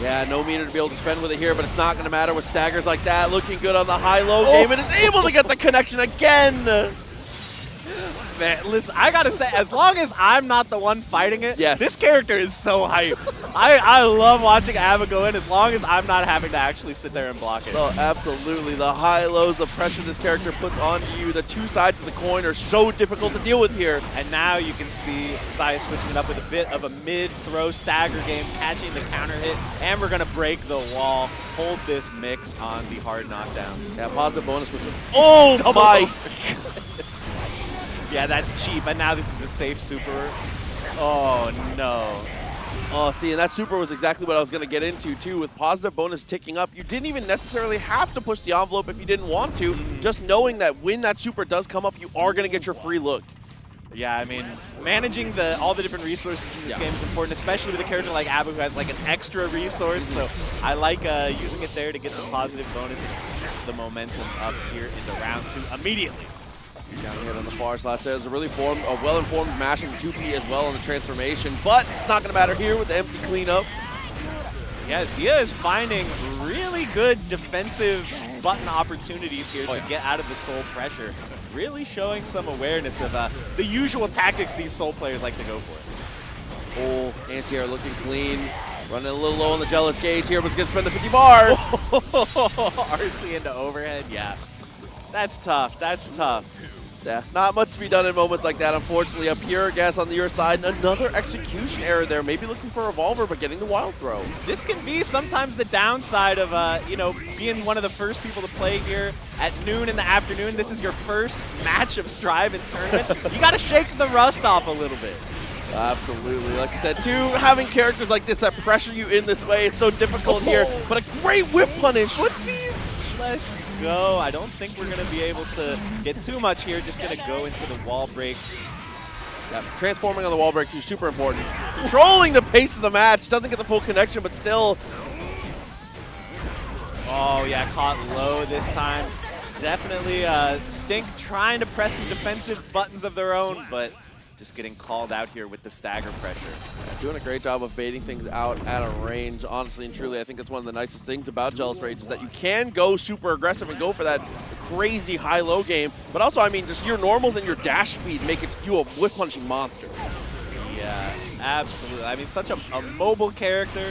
Yeah, no meter to be able to spend with it here, but it's not going to matter with staggers like that. Looking good on the high-low game, and is able to get the connection again. Man, listen, I gotta say, as long as I'm not the one fighting it, yes, this character is so hype. I love watching A.B.A go in as long as I'm not having to actually sit there and block it. Oh, absolutely. The high-lows, the pressure this character puts on you, the two sides of the coin are so difficult to deal with here. And now you can see Ziah switching it up with a bit of a mid-throw stagger game, catching the counter hit, and we're gonna break the wall, hold this mix on the hard knockdown. Yeah, positive bonus with oh my! Yeah, that's cheap, and now this is a safe super. Oh, no. Oh, see, and that super was exactly what I was going to get into, too. With positive bonus ticking up, you didn't even necessarily have to push the envelope if you didn't want to. Just knowing that when that super does come up, you are going to get your free look. Yeah, I mean, managing all the different resources in this game is important, especially with a character like A.B.A who has like an extra resource. So I like using it there to get the positive bonus and the momentum up here into round 2 immediately. Down hit on the far slash. There's a really well-informed mashing 2P as well on the transformation, but it's not going to matter here with the empty cleanup. Yeah, Ziah is finding really good defensive button opportunities here to get out of the soul pressure. Really showing some awareness of the usual tactics these soul players like to go for. Oh, anti-air looking clean. Running a little low on the jealous gauge here, but it's going to spend the 50 bar. RC into overhead, yeah. That's tough, that's tough. Yeah, not much to be done in moments like that, unfortunately. A pure guess on your side, and another execution error there. Maybe looking for a revolver, but getting the wild throw. This can be sometimes the downside of, you know, being one of the first people to play here at noon in the afternoon. This is your first match of Strive in tournament. You got to shake the rust off a little bit. Absolutely. Like I said, too, having characters like this that pressure you in this way, it's so difficult here. But a great whiff punish. Footsies. Let's go. I don't think we're going to be able to get too much here. Just going to go into the wall break. Yeah, transforming on the wall break, too, super important. Controlling the pace of the match. Doesn't get the full connection, but still. Oh, yeah, caught low this time. Definitely Stink trying to press some defensive buttons of their own, but just getting called out here with the stagger pressure. Yeah, doing a great job of baiting things out at a range. Honestly and truly, I think that's one of the nicest things about Jealous Rage is that you can go super aggressive and go for that crazy high-low game. But also, I mean, just your normals and your dash speed make it you a whiff-punching monster. Yeah, absolutely. I mean, such a mobile character.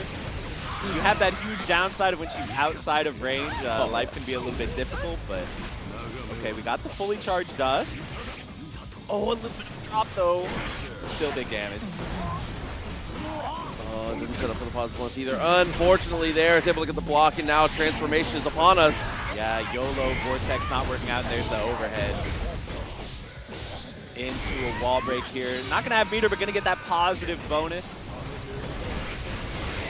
You have that huge downside of when she's outside of range. Life can be a little bit difficult, but okay, we got the fully charged dust. Oh, a little bit of drop though. Still big damage. Oh, didn't set up for the positive points either. Unfortunately, there is able to get the block, and now transformation is upon us. Yeah, YOLO Vortex not working out. There's the overhead. Into a wall break here. Not gonna have meter, but gonna get that positive bonus.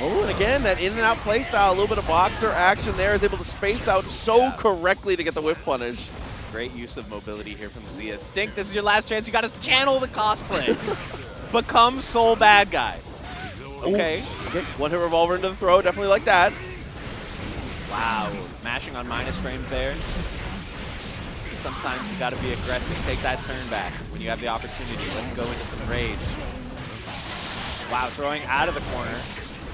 Oh, and again, that in and out play style, a little bit of boxer action there, is able to space out so correctly to get the whiff punish. Great use of mobility here from Ziah. Stink, this is your last chance. You got to channel the cosplay. Become Soul Bad Guy. Okay. Okay. One hit revolver into the throw, definitely like that. Wow, mashing on minus frames there. Sometimes you got to be aggressive. Take that turn back when you have the opportunity. Let's go into some rage. Wow, throwing out of the corner.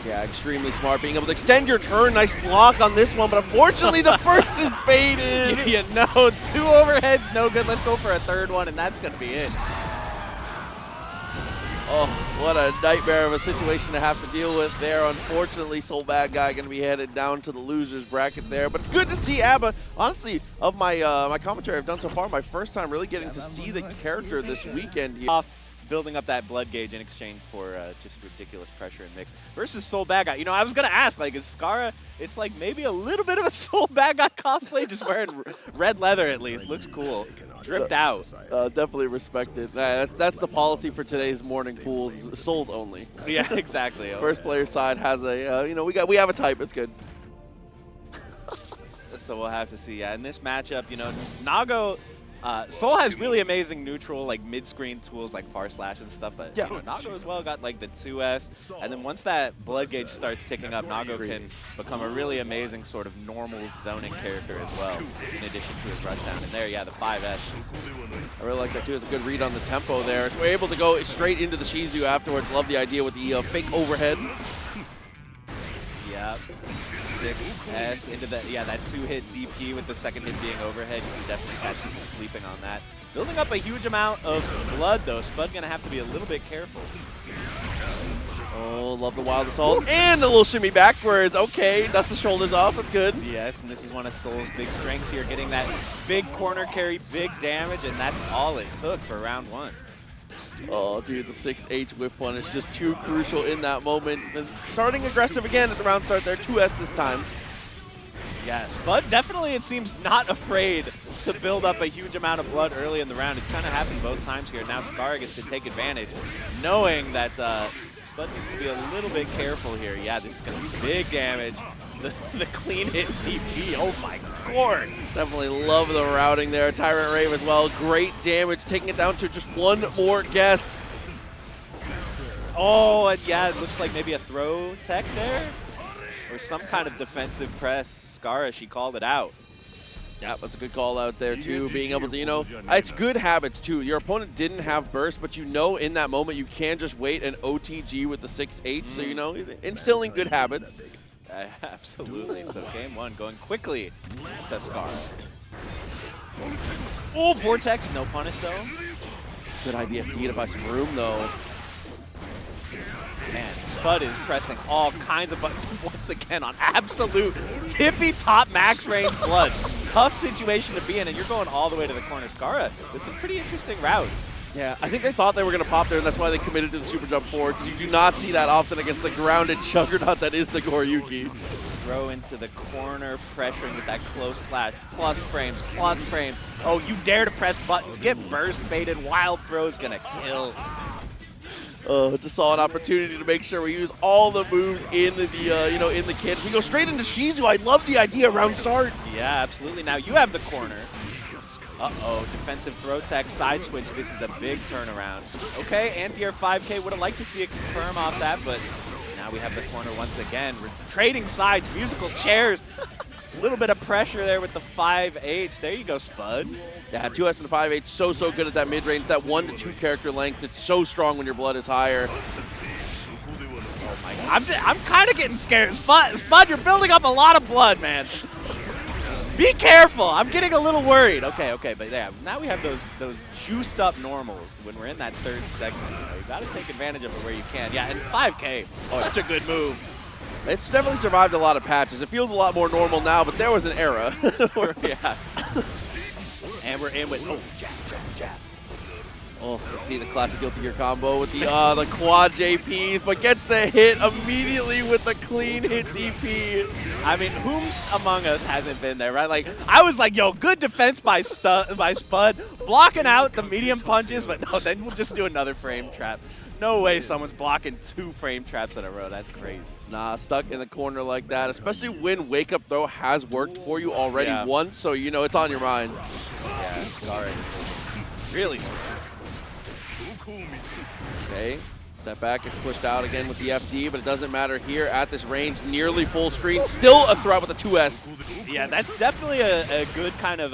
Yeah, extremely smart, being able to extend your turn. Nice block on this one, but unfortunately the first is baited. You know, 2 overheads, no good. Let's go for a third one, and that's going to be it. Oh, what a nightmare of a situation to have to deal with there. Unfortunately, Soul Bad Guy going to be headed down to the losers bracket there. But it's good to see A.B.A. Honestly, of my my commentary I've done so far, my first time really getting to see the character this weekend here. building up that blood gauge in exchange for just ridiculous pressure and mix. Versus Soul Badguy. You know, I was going to ask, like, is Scarah, it's like maybe a little bit of a Soul Badguy cosplay, just wearing red leather at least. Looks cool. Dripped out. Definitely respected. That's the policy for today's morning pools. Souls only. Yeah, exactly. First player side has a, you know, we have a type. It's good. So we'll have to see. Yeah, in this matchup, you know, Nago, Soul has really amazing neutral, like mid-screen tools like Far Slash and stuff, but yeah. you know, Nago as well got like the 2S, and then once that blood gauge starts ticking up, Nago can become a really amazing sort of normal zoning character as well, in addition to his rushdown. And there, yeah, the 5S. I really like that too. It's a good read on the tempo there. So we're able to go straight into the Shizu afterwards. Love the idea with the fake overhead. Yep. 6S into that, yeah, that 2-hit DP with the second hit being overhead. You can definitely catch people sleeping on that. Building up a huge amount of blood, though. Spud gonna have to be a little bit careful. Oh, love the wild assault. And a little shimmy backwards. Okay, dust the shoulders off. That's good. Yes, and this is one of Soul's big strengths here, getting that big corner carry, big damage, and that's all it took for round 1. Oh, dude, the 6H whiff punish just too crucial in that moment. And starting aggressive again at the round start there, 2S this time. Yeah, Spud definitely, it seems, not afraid to build up a huge amount of blood early in the round. It's kind of happened both times here. Now Scarah gets to take advantage, knowing that Spud needs to be a little bit careful here. Yeah, this is going to be big damage. The clean hit TP, oh my god. Definitely love the routing there. Tyrant Rave as well, great damage, taking it down to just one more guess. Oh, and yeah, it looks like maybe a throw tech there. Or some kind of defensive press. Scarah, she called it out. Yeah, that's a good call out there too, being able to, you know, it's good habits too. Your opponent didn't have burst, but you know in that moment you can just wait an OTG with the 6H, so you know, instilling good habits. Absolutely. So game 1 going quickly to Scarah. Oh, Vortex, no punish though. Good IBFD to buy some room though. Man, Spud is pressing all kinds of buttons once again on absolute tippy top max range blood. Tough situation to be in, and you're going all the way to the corner. Scarah with some pretty interesting routes. Yeah, I think they thought they were going to pop there, and that's why they committed to the super jump forward, because you do not see that often against the grounded juggernaut that is Nagoriyuki. Throw into the corner, pressuring with that close slash. Plus frames, plus frames. Oh, you dare to press buttons, get burst baited. Wild throw's gonna kill. Just saw an opportunity to make sure we use all the moves in the, you know, in the kit. We go straight into Shizu. I love the idea around start. Yeah, absolutely. Now you have the corner. Uh-oh, defensive throw tech, side switch. This is a big turnaround. Okay, anti-air 5K, would have liked to see it confirm off that, but now we have the corner once again. We're trading sides, musical chairs. A little bit of pressure there with the 5H. There you go, Spud. Yeah, 2S and 5H, so good at that mid-range. That 1 to 2 character lengths, it's so strong when your blood is higher. Oh my God. I'm kind of getting scared. Spud, you're building up a lot of blood, man. Be careful. I'm getting a little worried. Okay, but yeah, now we have those juiced up normals when we're in that third segment. You know, you got to take advantage of it where you can. Yeah, and 5K, such a good move. It's definitely survived a lot of patches. It feels a lot more normal now, but there was an era. Yeah. And we're in with, jab. Oh, let's see the classic Guilty Gear combo with the quad JPs, but gets the hit immediately with the clean hit DP. I mean, whom's among us hasn't been there, right? Like, I was like, yo, good defense by Spud, blocking out the medium punches, but no, then we'll just do another frame trap. No way someone's blocking 2 frame traps in a row. That's crazy. Nah, stuck in the corner like that, especially when Wake Up Throw has worked for you already once, so you know it's on your mind. Yeah, Scarah really smart. Okay, step back, gets pushed out again with the FD, but it doesn't matter here at this range. Nearly full screen, still a threat with a 2S. Yeah, that's definitely a good kind of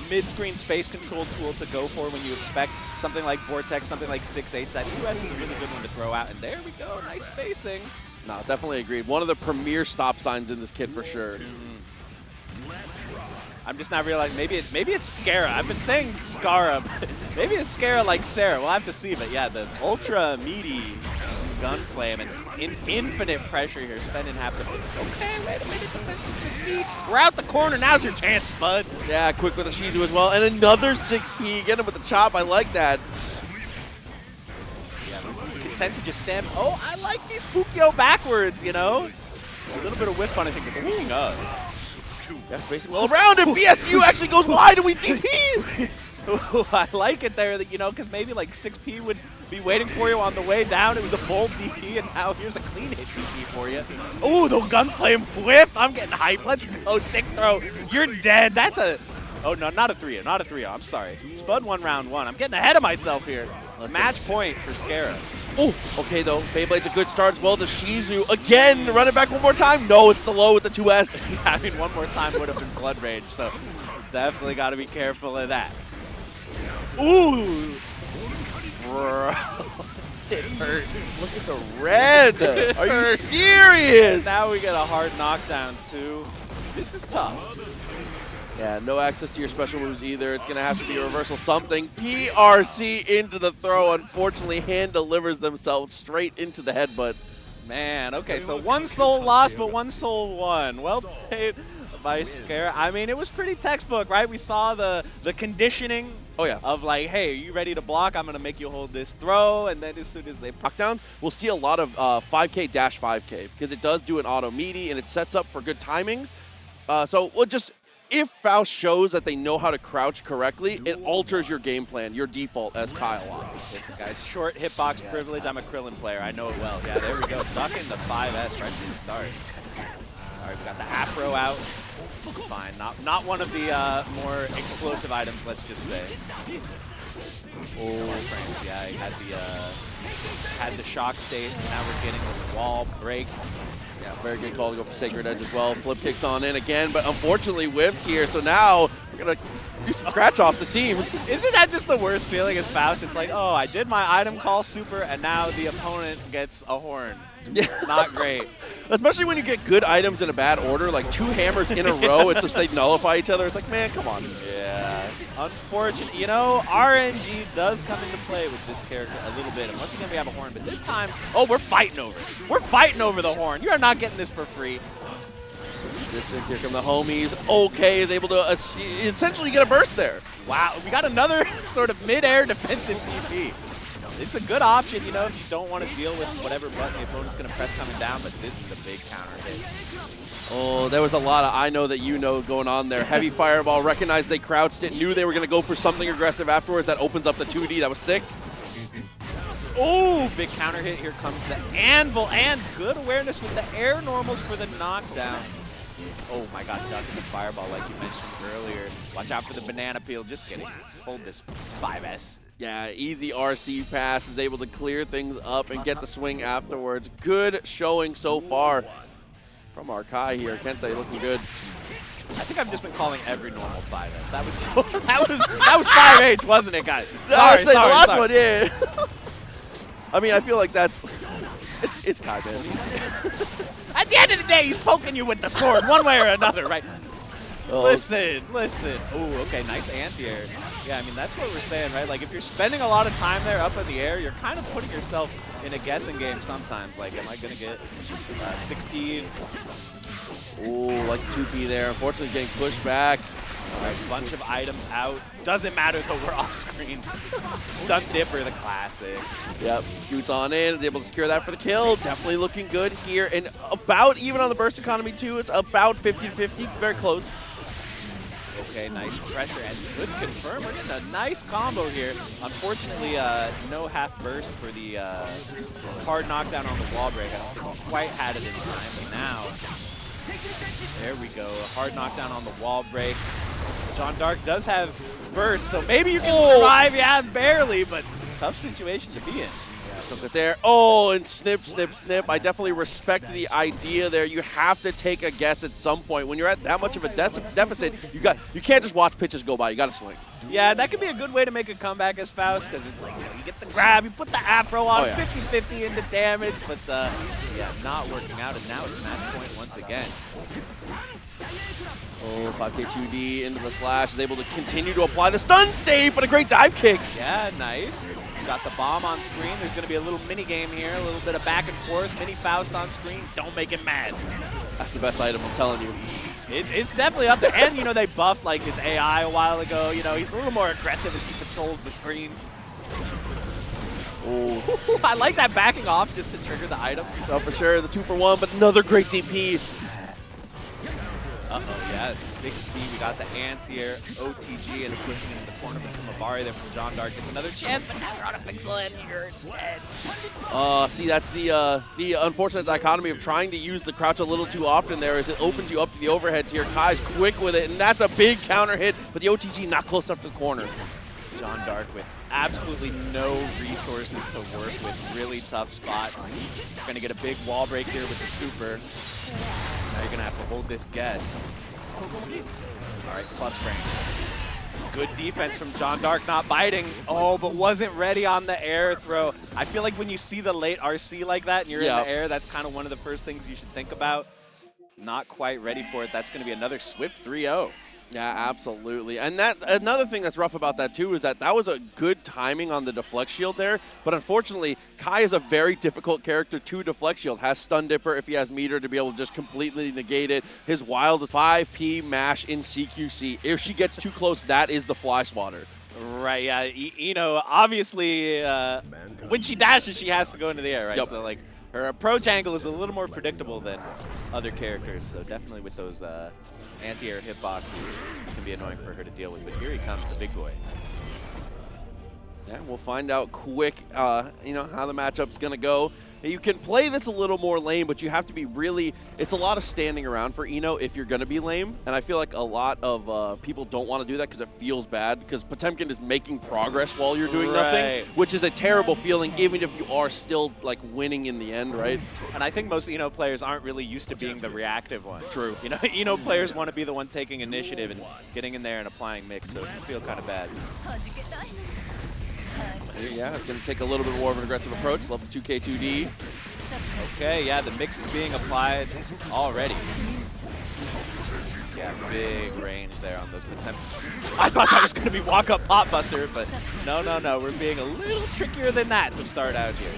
mid-screen space control tool to go for when you expect something like Vortex, something like 6H. That 2S is a really good one to throw out, and there we go, nice spacing. No, definitely agreed. One of the premier stop signs in this kit for sure. I'm just not realizing, maybe it's Scarah. I've been saying Scarah, but maybe it's Scarah like Sarah. We'll have to see, but yeah, the ultra meaty gun flame and infinite pressure here, spending half the okay, wait a minute, defensive 6P. We're out the corner, now's your chance, Spud. Yeah, quick with the Shizu as well, and another 6P. Get him with the chop, I like that. tend to just stand. Oh, I like these Fukyo backwards, you know? A little bit of whiff punishing, but speaking of. That's basically well around, and BSU actually goes wide, and we DP! Ooh, I like it there, you know, because maybe like 6P would be waiting for you on the way down. It was a bold DP, and now here's a clean hit DP for you. Ooh, the gunflame whiff. I'm getting hyped. Let's go, Tick Throw. You're dead. That's a... Oh, no, not a 3-0. Not a 3-0. I'm sorry. Spud won round 1. I'm getting ahead of myself here. Match point for Scarah. Oh, okay, though. Beyblade's a good start as well. The Shizu, again, run it back one more time. No, it's the low with the 2S. Yeah, I mean, one more time would have been Blood Rage, so definitely got to be careful of that. Ooh! Bro, it hurts. Look at the red. Are you serious? Now we get a hard knockdown, too. This is tough. Yeah, no access to your special moves either. It's going to have to be a reversal something. PRC into the throw. Unfortunately, hand delivers themselves straight into the headbutt. Man, okay, so one soul lost, but one soul won. Well played by Scarah. I mean, it was pretty textbook, right? We saw the conditioning of like, hey, are you ready to block? I'm going to make you hold this throw. And then as soon as they knockdowns, we'll see a lot of 5K dash 5K because it does do an auto meaty and it sets up for good timings. So we'll just... If Faust shows that they know how to crouch correctly, it alters your game plan, your default as Kyle. Listen, guys, short hitbox privilege. I'm a Krillin player. I know it well. Yeah, there we go. Sucking the 5S right from the start. All right, we got the Afro out. It's fine. Not one of the more explosive items, let's just say. Oh, frames. Yeah, he had the shock state. Now we're getting the wall break. Yeah, very good call to go for Sacred Edge as well. Flip kicks on in again, but unfortunately whiffed here. So now we're going to do some scratch-offs, it seems. Isn't that just the worst feeling as Faust? It's like, oh, I did my item call super, and now the opponent gets a horn. Yeah. Not great. Especially when you get good items in a bad order, like 2 hammers in a row, it's just they nullify each other. It's like, man, come on. Yeah, unfortunate. You know, RNG does come into play with this character a little bit. And once again, we have a horn, but this time, oh, we're fighting over it. We're fighting over the horn. You are not getting this for free. Distance, here come the homies. OK is able to essentially get a burst there. Wow, we got another sort of mid-air defensive PP. It's a good option, you know, if you don't want to deal with whatever button the opponent's going to press coming down, but this is a big counter hit. Oh, there was a lot of I know that you know going on there. Heavy fireball, recognized they crouched it, knew they were going to go for something aggressive afterwards. That opens up the 2D. That was sick. Oh, big counter hit. Here comes the anvil, and good awareness with the air normals for the knockdown. Oh my god, ducking the fireball like you mentioned earlier. Watch out for the banana peel. Just kidding. Hold this 5S. Yeah, easy RC pass, is able to clear things up and get the swing afterwards. Good showing so far from our Kai here. Kensei looking good. I think I've just been calling every normal 5S. That was that was 5H, wasn't it, guys? Sorry. The last one, yeah. I mean, I feel like that's it's Kai, man. At the end of the day, he's poking you with the sword, one way or another, right? Oh. Listen. Ooh, okay, nice anti-air. Yeah, I mean, that's what we're saying, right? Like, if you're spending a lot of time there up in the air, you're kind of putting yourself in a guessing game sometimes. Like, am I going to get 6P? Ooh, like 2P there. Unfortunately, he's getting pushed back. All right, bunch of items out. Doesn't matter, though, we're off screen. Stunt Dipper, the classic. Yep, scoots on in, is able to secure that for the kill. Definitely looking good here. And about even on the burst economy, too. It's about 50-50, very close. Okay, nice pressure and good confirm. We're getting a nice combo here. Unfortunately, no half burst for the hard knockdown on the wall break. I don't quite had it in time, but now, there we go. A hard knockdown on the wall break. John Dark does have burst, so maybe you can survive. Yeah, barely, but tough situation to be in. Took it there. Oh, and snip. I definitely respect the idea there. You have to take a guess at some point. When you're at that much of a deficit, you can't just watch pitches go by. You got to swing. Yeah, that could be a good way to make a comeback as Faust, because it's like, you know, you get the grab, you put the Afro on, 50-50 into damage, but yeah, not working out, and now it's match point once again. Oh, 5K 2D into the slash, is able to continue to apply the stun state, but a great dive kick. Yeah, nice. Got the bomb on screen. There's going to be a little mini game here, a little bit of back and forth. Mini Faust on screen. Don't make him mad. That's the best item, I'm telling you. It's definitely up there. And, you know, they buffed like his AI a while ago. You know, he's a little more aggressive as he patrols the screen. Oh, I like that backing off just to trigger the item. oh, for sure, the 2-for-1, but another great DP. Uh-oh, yeah, 6B. We got the anti-air, OTG, and pushing into the corner with some Mabari there from John Dark. Gets another chance, but now we're on a pixel and you're dead. See, that's the unfortunate dichotomy of trying to use the crouch a little too often there, as it opens you up to the overhead tier. Kai's quick with it, and that's a big counter hit, but the OTG not close enough to the corner. John Dark with absolutely no resources to work with. Really tough spot. Going to get a big wall break here with the super. Now you're going to have to hold this guess. All right, plus frames. Good defense from John Dark, not biting. Oh, but wasn't ready on the air throw. I feel like when you see the late RC like that and you're in the air, that's kind of one of the first things you should think about. Not quite ready for it. That's going to be another swift 3-0. Yeah, absolutely. And that another thing that's rough about that too is that was a good timing on the deflect shield there, but unfortunately, Kai is a very difficult character to deflect shield. Has Stun Dipper if he has meter to be able to just completely negate it. His wild is 5P mash in CQC. If she gets too close, that is the fly swatter. Right, yeah. You know, obviously, when she dashes, she has to go into the air, right? Yep. So, like, her approach angle is a little more predictable than other characters. So definitely with those anti-air hitboxes, it can be annoying for her to deal with. But here he comes, the big boy. Yeah, we'll find out quick, you know, how the matchup's going to go. You can play this a little more lame, but you have to be really, it's a lot of standing around for Eno if you're going to be lame. And I feel like a lot of people don't want to do that because it feels bad, because Potemkin is making progress while you're doing nothing, which is a terrible feeling, even if you are still like winning in the end, right? And I think most Eno players aren't really used to being the reactive one. True. You know, Eno players want to be the one taking initiative and getting in there and applying mix, so it can feel kind of bad. Yeah, it's going to take a little bit more of an aggressive approach. Level 2K2D. Okay, yeah, the mix is being applied already. Yeah, big range there on those Potemkin. I thought that was going to be walk-up pop buster, but no. We're being a little trickier than that to start out here.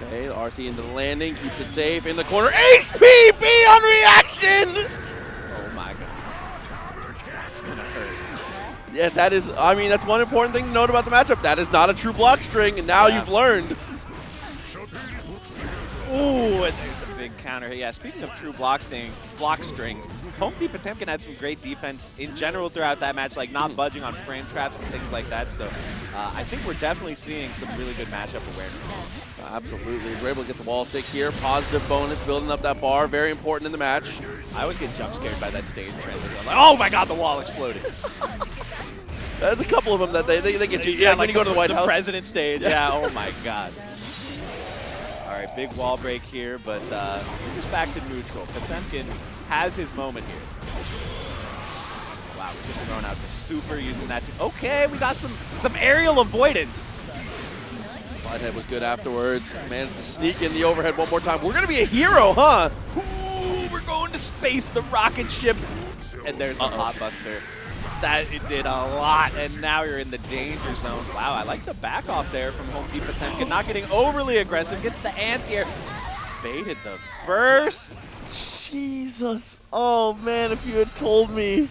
Okay, the RC into the landing, keeps it safe in the corner. HPB on reaction! Oh my god. That's going to hurt. Yeah, that is, I mean, that's one important thing to note about the matchup. That is not a true block string, and now you've learned. Ooh, and there's a big counter. Yeah, speaking of true block strings, Home Depotemkin had some great defense in general throughout that match, like not budging on frame traps and things like that. So I think we're definitely seeing some really good matchup awareness. Absolutely. We're able to get the wall stick here. Positive bonus, building up that bar. Very important in the match. I always get jump scared by that stage transition. I'm like, oh my god, the wall exploded. There's a couple of them that they get you. Yeah, like when you go to the White House. The president stage, yeah, oh my god. All right, big wall break here, but we're just back to neutral. Potemkin has his moment here. Wow, we're just throwing out the super, using that to, okay, we got some aerial avoidance. Slide head was good afterwards. Managed to sneak in the overhead one more time. We're going to be a hero, huh? Ooh, we're going to space, the rocket ship. And there's the hot buster. That it did a lot, and now you're in the danger zone. Wow, I like the back off there from Home Potemkin, not getting overly aggressive, gets the anti-air. Baited the burst. Jesus. Oh, man, if you had told me.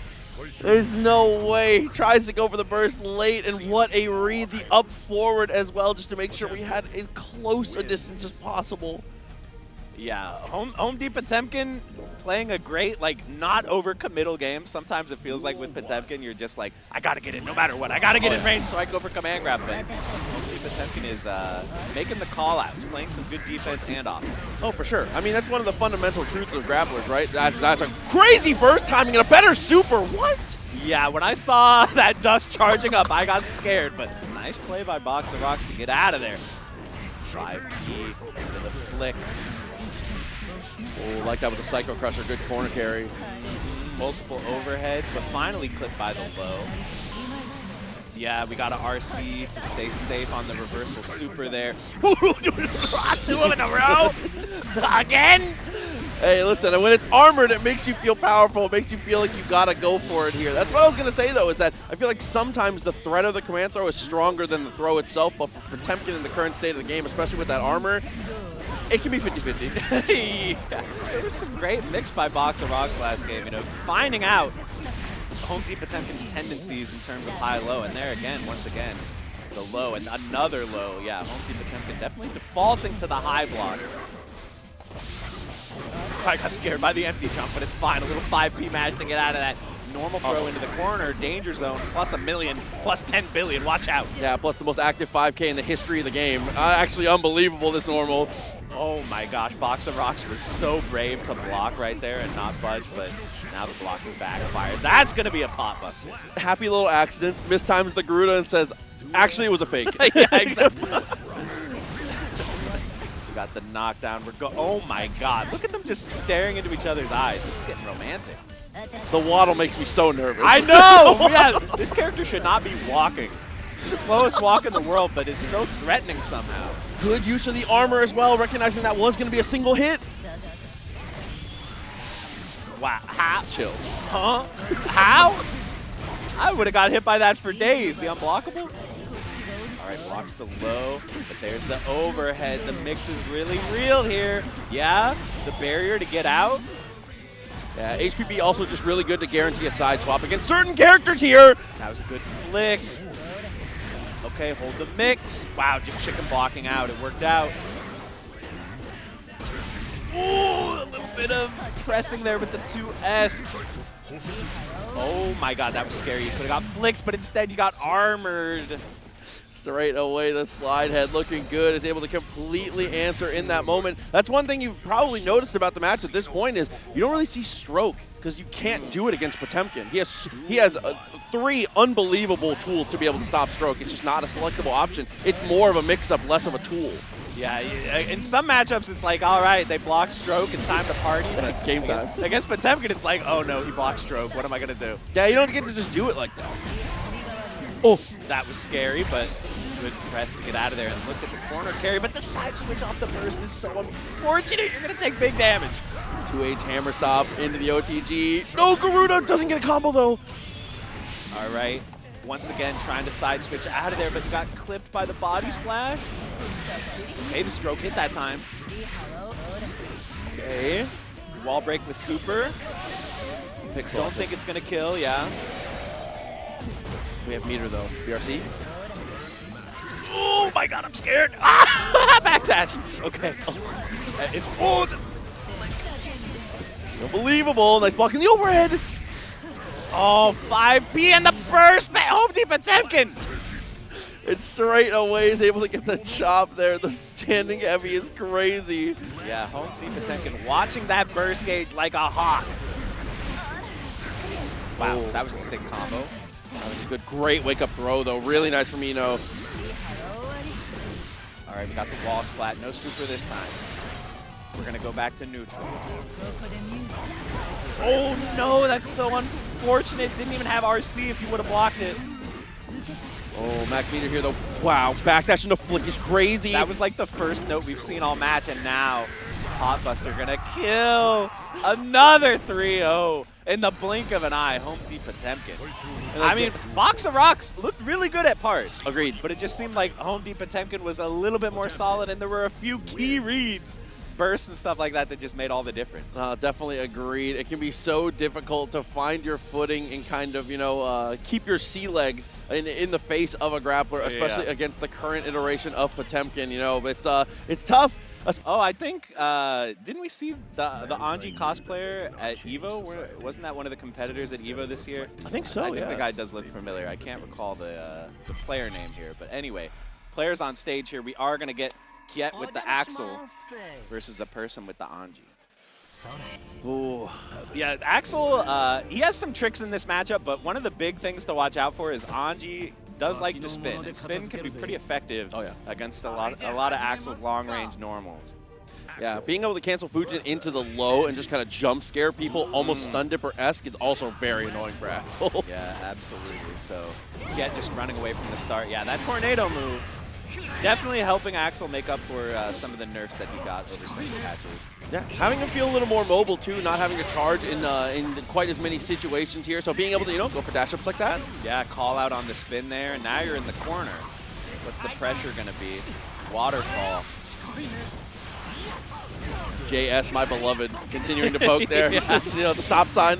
There's no way. He tries to go for the burst late, and what a read. The up forward as well, just to make sure we had as close a distance as possible. Yeah, Home Potemkin playing a great, like, not over-committal game. Sometimes it feels like with Potemkin, you're just like, I gotta get it no matter what. I gotta get in range so I can go for command grab. But Home Potemkin is making the call-outs, playing some good defense and offense. Oh, for sure. I mean, that's one of the fundamental truths of grapplers, right? That's a crazy burst timing and a better super. What? Yeah, when I saw that dust charging up, I got scared. But nice play by Box of Rocks to get out of there. 5P into the flick. Oh, like that with the Psycho Crusher, good corner carry. Multiple overheads, but finally clipped by the low. Yeah, we got an RC to stay safe on the reversal super there. 2 of them in a row! Again! Hey, listen, when it's armored, it makes you feel powerful. It makes you feel like you gotta go for it here. That's what I was gonna say, though, is that I feel like sometimes the threat of the command throw is stronger than the throw itself, but for Potemkin in the current state of the game, especially with that armor, it can be 50-50. Yeah. There was some great mix by Box of Rocks last game, you know, finding out Home Potemkin's tendencies in terms of high-low, and there again, once again, The low and another low. Yeah, home team Potemkin definitely defaulting to the high block. I got scared by the empty jump, but it's fine. A little 5P match to get out of that. Normal throw into the corner, danger zone, plus a million, plus 10 billion, watch out. Yeah, plus the most active 5K in the history of the game. Actually unbelievable, this normal. Oh my gosh, Box of Rocks was so brave to block right there and not budge, but now the blocking backfires. That's going to be a pot buster. Happy little accidents, mistimes the Garuda and says, actually it was a fake. Yeah, exactly. We got the knockdown. Oh my god, look at them just staring into each other's eyes. This is getting romantic. The waddle makes me so nervous. I know! Yeah, this character should not be walking. It's the slowest walk in the world, but is so threatening somehow. Good use of the armor as well, recognizing that was going to be a single hit. Wow, how? Chill. Huh? How? I would have got hit by that for days. The unblockable? All right, blocks the low, but there's the overhead. The mix is really real here. Yeah, the barrier to get out. Yeah, HPB also just really good to guarantee a side swap against certain characters here. That was a good flick. Okay, hold the mix. Wow, just chicken blocking out. It worked out. Ooh, a little bit of pressing there with the 2S. Oh my god, that was scary. You could have got flicked, but instead you got armored. Straight away, the slide head looking good, is able to completely answer in that moment. That's one thing you've probably noticed about the match at this point is you don't really see stroke because you can't do it against Potemkin. He has 3 unbelievable tools to be able to stop stroke. It's just not a selectable option. It's more of a mix-up, less of a tool. Yeah, in some matchups it's like, all right, they block stroke, it's time to party. But game time. Against Potemkin, it's like, oh no, he blocked stroke. What am I gonna do? Yeah, you don't get to just do it like that. Oh, that was scary, but good press to get out of there and look at the corner carry. But the side switch off the burst is so unfortunate. You're gonna take big damage. 2H hammer stop into the OTG. No, Garuda doesn't get a combo though. All right, once again trying to side switch out of there, but got clipped by the body splash. Okay, the stroke hit that time. Okay, wall break with super. Don't think it's gonna kill, yeah. We have meter though, BRC. Oh my god, I'm scared. Ah, backdash. Okay. It's Unbelievable. Nice block in the overhead. Oh, 5B and the burst. Home team Potemkin. It's straight away is able to get the chop there. The standing heavy is crazy. Yeah, home team Potemkin watching that burst gauge like a hawk. Wow, that was a sick combo. That was a good, great wake-up throw, though. Really nice from Mito. All right, we got the wall splat. No super this time. We're going to go back to neutral. Oh, no, that's so unfortunate. Didn't even have RC if you would have blocked it. Oh, Mac meter here, though. Wow, backdash into flick is crazy. That was like the first note we've seen all match, and now Potbuster going to kill another 3-0. In the blink of an eye, home team Potemkin. I mean, Box of Rocks looked really good at parts. Agreed. But it just seemed like home team Potemkin was a little bit more solid, and there were a few key reads, bursts and stuff like that that just made all the difference. Definitely agreed. It can be so difficult to find your footing and kind of, you know, keep your sea legs in the face of a grappler, especially against the current iteration of Potemkin. You know, it's tough. Oh, I think, didn't we see the Anji cosplayer at EVO? Wasn't that one of the competitors at EVO this year? I think so, I think the guy does look familiar. I can't recall the player name here. But anyway, players on stage here. We are going to get Kiet with the Axel versus a person with the Anji. Ooh. Yeah, Axel, he has some tricks in this matchup, but one of the big things to watch out for is Anji does like to spin, and spin can be pretty effective against a lot of Axel's long-range normals. Yeah, being able to cancel Fujin into the low and just kind of jump scare people, almost Stun Dipper-esque, is also very annoying for Axel. Yeah, absolutely. So, Kiet just running away from the start. Yeah, that tornado move definitely helping Axel make up for some of the nerfs that he got over some patches. Yeah, having him feel a little more mobile too, not having to charge in quite as many situations here. So being able to, you know, go for dash ups like that. Yeah, call out on the spin there, and now you're in the corner. What's the pressure gonna be? Waterfall. JS, my beloved, continuing to poke there. You know, the stop sign.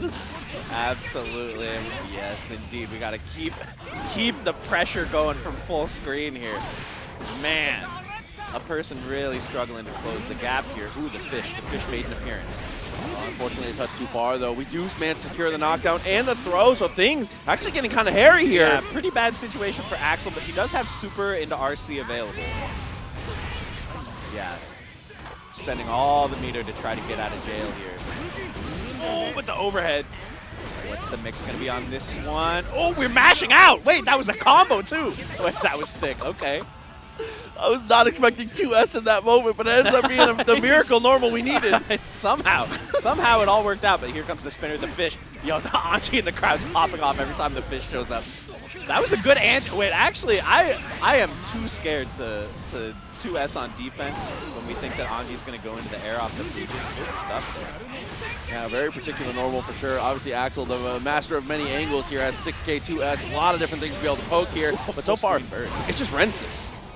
Absolutely. Yes, indeed. We got to keep the pressure going from full screen here. Man, a person really struggling to close the gap here. Ooh, the fish made an appearance. Unfortunately, a touch too far, though. We do manage to secure the knockdown and the throw, so things actually getting kind of hairy here. Yeah, pretty bad situation for Axel, but he does have super into RC available. Yeah, spending all the Mito to try to get out of jail here. Oh, with the overhead. What's the mix going to be on this one? Oh, we're mashing out. Wait, that was a combo, too. Wait, that was sick. Okay. I was not expecting 2S in that moment, but it ends up being the miracle normal we needed. Somehow it all worked out, but here comes the spinner, the fish. Yo, the Anji in the crowd's popping off every time the fish shows up. That was a good Anji. Wait, actually, I am too scared to 2S on defense when we think that Anji's going to go into the air off the Fuji. Good stuff there. Yeah, very particular normal for sure. Obviously, Axel, the master of many angles here, has 6K, 2S, a lot of different things to be able to poke here. But so far, it's just Rensen.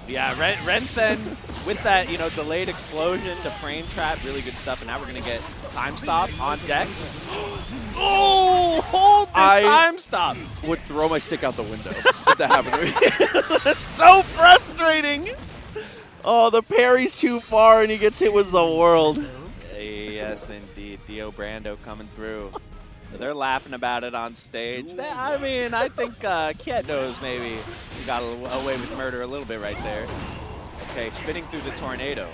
Yeah, Rensen with that, delayed explosion, the frame trap, really good stuff. And now we're going to get time stop on deck. Oh, hold this time stop. Would throw my stick out the window if that happened to me. That's so frustrating. Oh, the parry's too far and he gets hit with the world. Yes, indeed. Dio Brando coming through. They're laughing about it on stage. I mean, I think Kiet knows maybe he got away with murder a little bit right there. Okay, spinning through the tornado.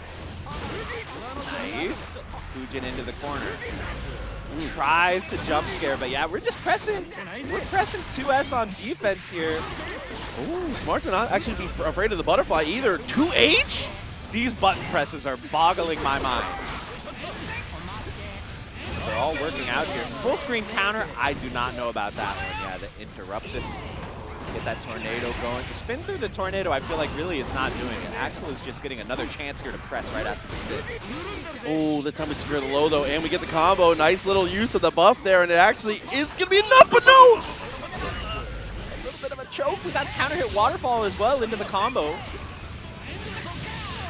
Nice. Fujin into the corner. Tries to jump scare, but yeah, we're pressing 2S on defense here. Ooh, smart to not actually be afraid of the butterfly either. 2H? These button presses are boggling my mind. They're all working out here. Full screen counter, I do not know about that one. Yeah, the interrupt this, get that tornado going. The spin through the tornado, I feel like really is not doing it. Axel is just getting another chance here to press right after the spin. Oh, this time we secure the low though, and we get the combo. Nice little use of the buff there, and it actually is gonna be enough, but no! A little bit of a choke. We got counter hit waterfall as well into the combo.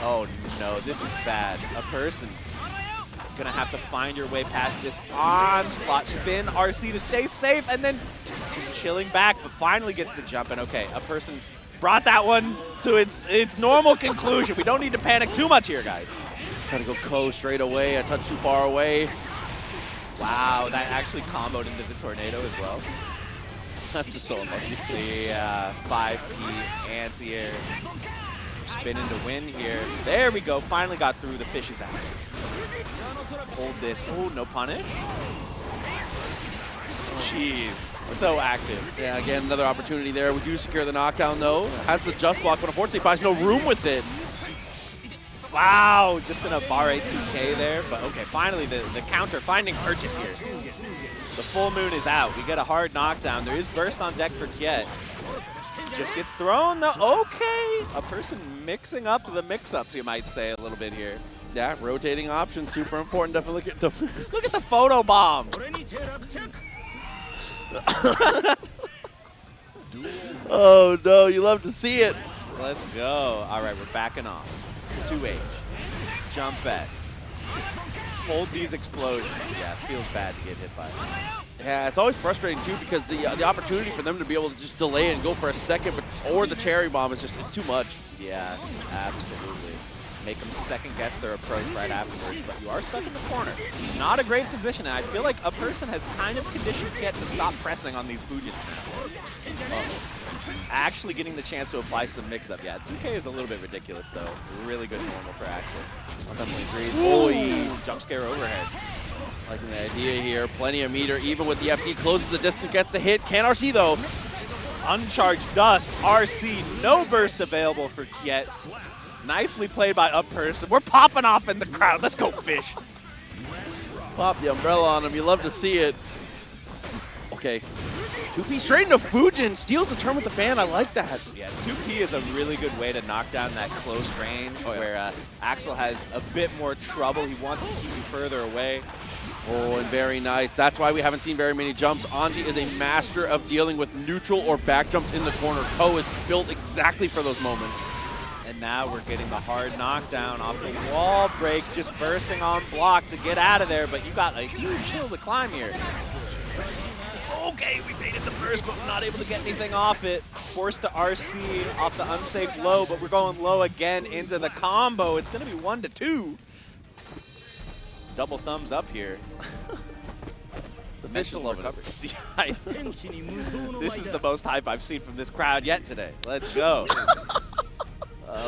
Oh no, this is bad. A person gonna have to find your way past this onslaught. Spin RC to stay safe, and then just chilling back, but finally gets the jump. And okay, a person brought that one to its normal conclusion. We don't need to panic too much here, guys. Trying to go Ko straight away, a touch too far away. Wow, that actually comboed into the tornado as well. That's just so unlucky. The 5P anti-air. Spinning to win here. There we go. Finally got through. The fish is out. Hold this. Oh, no punish. Jeez. So active. Yeah, again, another opportunity there. We do secure the knockdown, though. Has the just block, but unfortunately buys no room with it. Wow. Just in a bar 2K there. But okay, finally the counter finding purchase here. The full moon is out. We get a hard knockdown. There is burst on deck for Kiet. Just gets thrown. Okay. A person mixing up the mix-ups, you might say, a little bit here. Yeah, rotating options, super important. Definitely look at the look at the photo bomb. Oh no, you love to see it. Let's go. All right, we're backing off. 2H. Jump S. Hold these explosions. Yeah, it feels bad to get hit by it. Yeah, it's always frustrating too because the opportunity for them to be able to just delay and go for a second, or the cherry bomb is just, it's too much. Yeah, absolutely. Make them second guess their approach right afterwards, but you are stuck in the corner. Not a great position, and I feel like a person has kind of conditioned Kiet to stop pressing on these Fujins now. Actually getting the chance to apply some mix-up. Yeah, 2K is a little bit ridiculous though. Really good normal for Axel. I'll definitely agree. Ooh, jump scare overhead. Liking the idea here. Plenty of meter, even with the FD, closes the distance, gets the hit. Can't RC though. Uncharged dust, RC, no burst available for Kiet. Nicely played by a person. We're popping off in the crowd. Let's go, fish. Pop the umbrella on him. You love to see it. Okay. 2P straight into Fujin. Steals the turn with the fan. I like that. Yeah, 2P is a really good way to knock down that close range where Axel has a bit more trouble. He wants to keep you further away. Oh, and very nice. That's why we haven't seen very many jumps. Anji is a master of dealing with neutral or back jumps in the corner. Ko is built exactly for those moments. And now we're getting the hard knockdown off the wall break, just bursting on block to get out of there, but you got a huge hill to climb here. Okay, we baited the burst, but we're not able to get anything off it. Forced to RC off the unsafe low, but we're going low again into the combo. It's going to be 1-2. Double thumbs up here. The fish is loving it. This is the most hype I've seen from this crowd yet today. Let's go.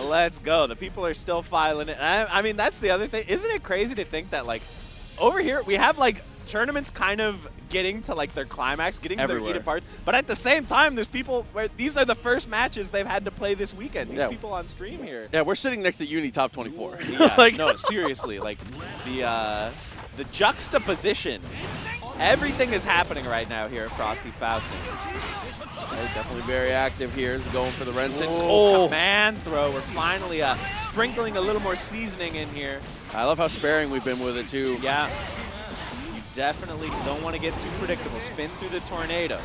Let's go. The people are still filing it. I mean, that's the other thing. Isn't it crazy to think that, like, over here we have, like, tournaments kind of getting to, like, their climax, getting to their heated parts. But at the same time, there's people where these are the first matches they've had to play this weekend. These people on stream here. Yeah, we're sitting next to Uni top 24. Yeah, like, no, seriously. Like, the juxtaposition. Everything is happening right now here at Frosty Faustings. Definitely very active here, going for the Renton. Oh, command throw. We're finally sprinkling a little more seasoning in here. I love how sparing we've been with it, too. Yeah. You definitely don't want to get too predictable. Spin through the tornado.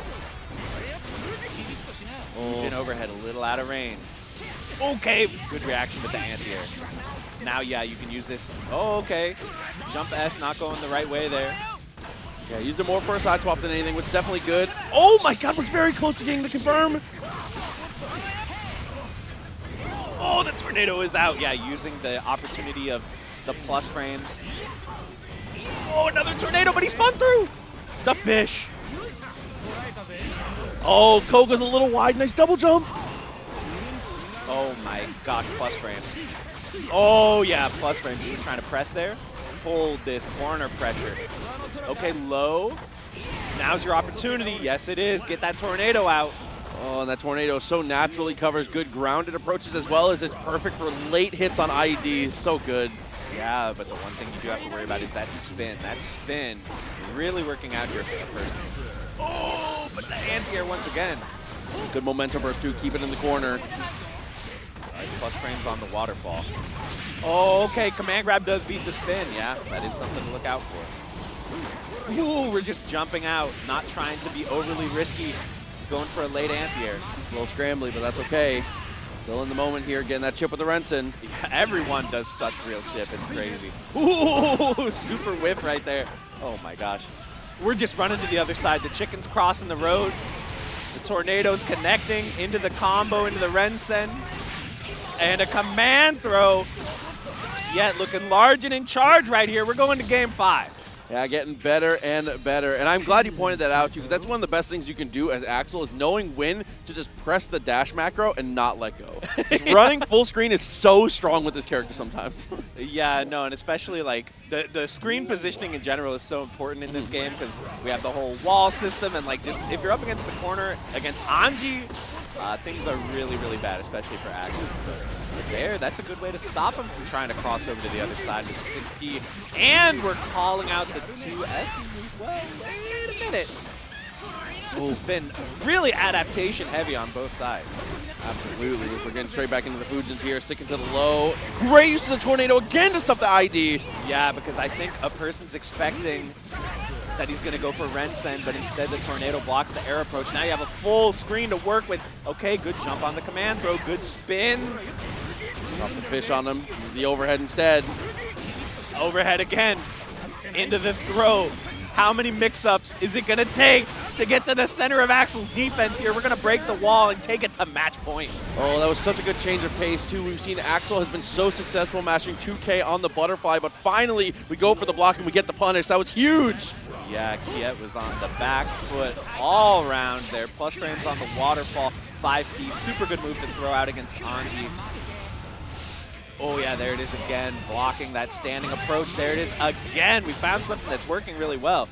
Fusion overhead, a little out of range. Okay, good reaction with the anti-air. Now, yeah, you can use this. Oh, okay. Jump S not going the right way there. Yeah, used it more for a side swap than anything, which is definitely good. Oh my god, was very close to getting the confirm. Oh, the tornado is out. Yeah, using the opportunity of the plus frames. Oh, another tornado, but he spun through. The fish. Oh, Koga's a little wide. Nice double jump. Oh my gosh, plus frames. Oh yeah, plus frames. You're trying to press there. Hold this corner pressure. Okay, low. Now's your opportunity. Yes, it is. Get that tornado out. Oh, and that tornado so naturally covers good grounded approaches as well as it's perfect for late hits on IEDs. So good. Yeah, but the one thing you do have to worry about is that spin. That spin really working out here for the person. Oh, but the anti-air once again. Good momentum burst too. Keep it in the corner. Nice plus frames on the waterfall. Oh, okay. Command grab does beat the spin. Yeah, that is something to look out for. Ooh, we're just jumping out, not trying to be overly risky. Going for a late anti-air. A little scrambly, but that's okay. Still in the moment here, getting that chip with the Renton. Yeah, everyone does such real chip. It's crazy. Ooh, super whiff right there. Oh my gosh. We're just running to the other side. The chicken's crossing the road. The tornado's connecting into the combo, into the Rensen. And a command throw. Yet looking large and in charge right here. We're going to game 5. Yeah, getting better and better. And I'm glad you pointed that out, too, because that's one of the best things you can do as Axel is knowing when to just press the dash macro and not let go. Running full screen is so strong with this character sometimes. Yeah, no, and especially like the screen positioning in general is so important in this game because we have the whole wall system and like just if you're up against the corner against Anji, things are really, really bad, especially for Axel. So there, that's a good way to stop him from trying to cross over to the other side with the 6P. And we're calling out the 2 S's as well. Wait a minute. This has been really adaptation heavy on both sides. Absolutely. We're getting straight back into the Fujins here, sticking to the low. Great use of the tornado again to stuff the ID. Yeah, because I think a person's expecting that he's going to go for Rensen, but instead the tornado blocks the air approach. Now you have a full screen to work with. Okay, good jump on the command throw, good spin. Drop the fish on him, the overhead instead. Overhead again, into the throw. How many mix-ups is it going to take to get to the center of Axel's defense here? We're going to break the wall and take it to match point. Oh, that was such a good change of pace, too. We've seen Axel has been so successful mashing 2K on the butterfly, but finally we go for the block and we get the punish. That was huge. Yeah, Kiet was on the back foot all around there. Plus frames on the waterfall, 5P. Super good move to throw out against Anji. Oh yeah, there it is again, blocking that standing approach. There it is again. We found something that's working really well.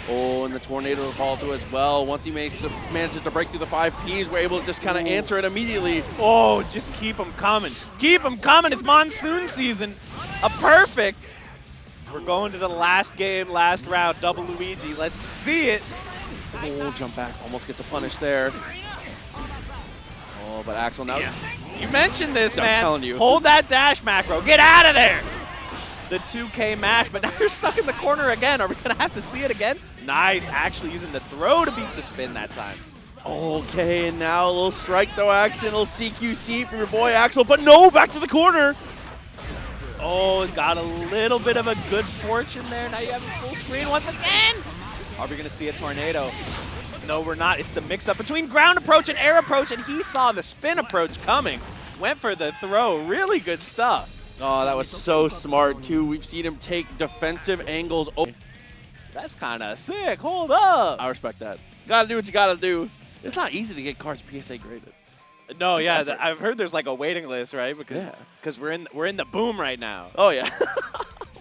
Oh, and the tornado call to as well. Once he manages to break through the 5Ps, we're able to just kind of answer it immediately. Oh, just keep them coming. Keep them coming. It's monsoon season. A perfect. We're going to the last game, last round, double Luigi. Let's see it. Oh, jump back, almost gets a punish there. Oh, but Axel now. Yeah. You mentioned this, I'm man. telling you. Hold that dash macro. Get out of there. The 2K mash, but now you're stuck in the corner again. Are we going to have to see it again? Nice, actually using the throw to beat the spin that time. Okay, and now a little strike throw action, a little CQC from your boy Axel, but no, back to the corner. Oh, got a little bit of a good fortune there. Now you have a full screen once again. Are we going to see a tornado? No, we're not. It's the mix-up between ground approach and air approach, and he saw the spin approach coming. Went for the throw. Really good stuff. Oh, that was so smart, too. We've seen him take defensive angles. Oh, that's kind of sick. Hold up. I respect that. Gotta do what you gotta do. It's not easy to get cards PSA graded. No, yeah, I've heard there's like a waiting list, right? Because we're in the boom right now. Oh yeah,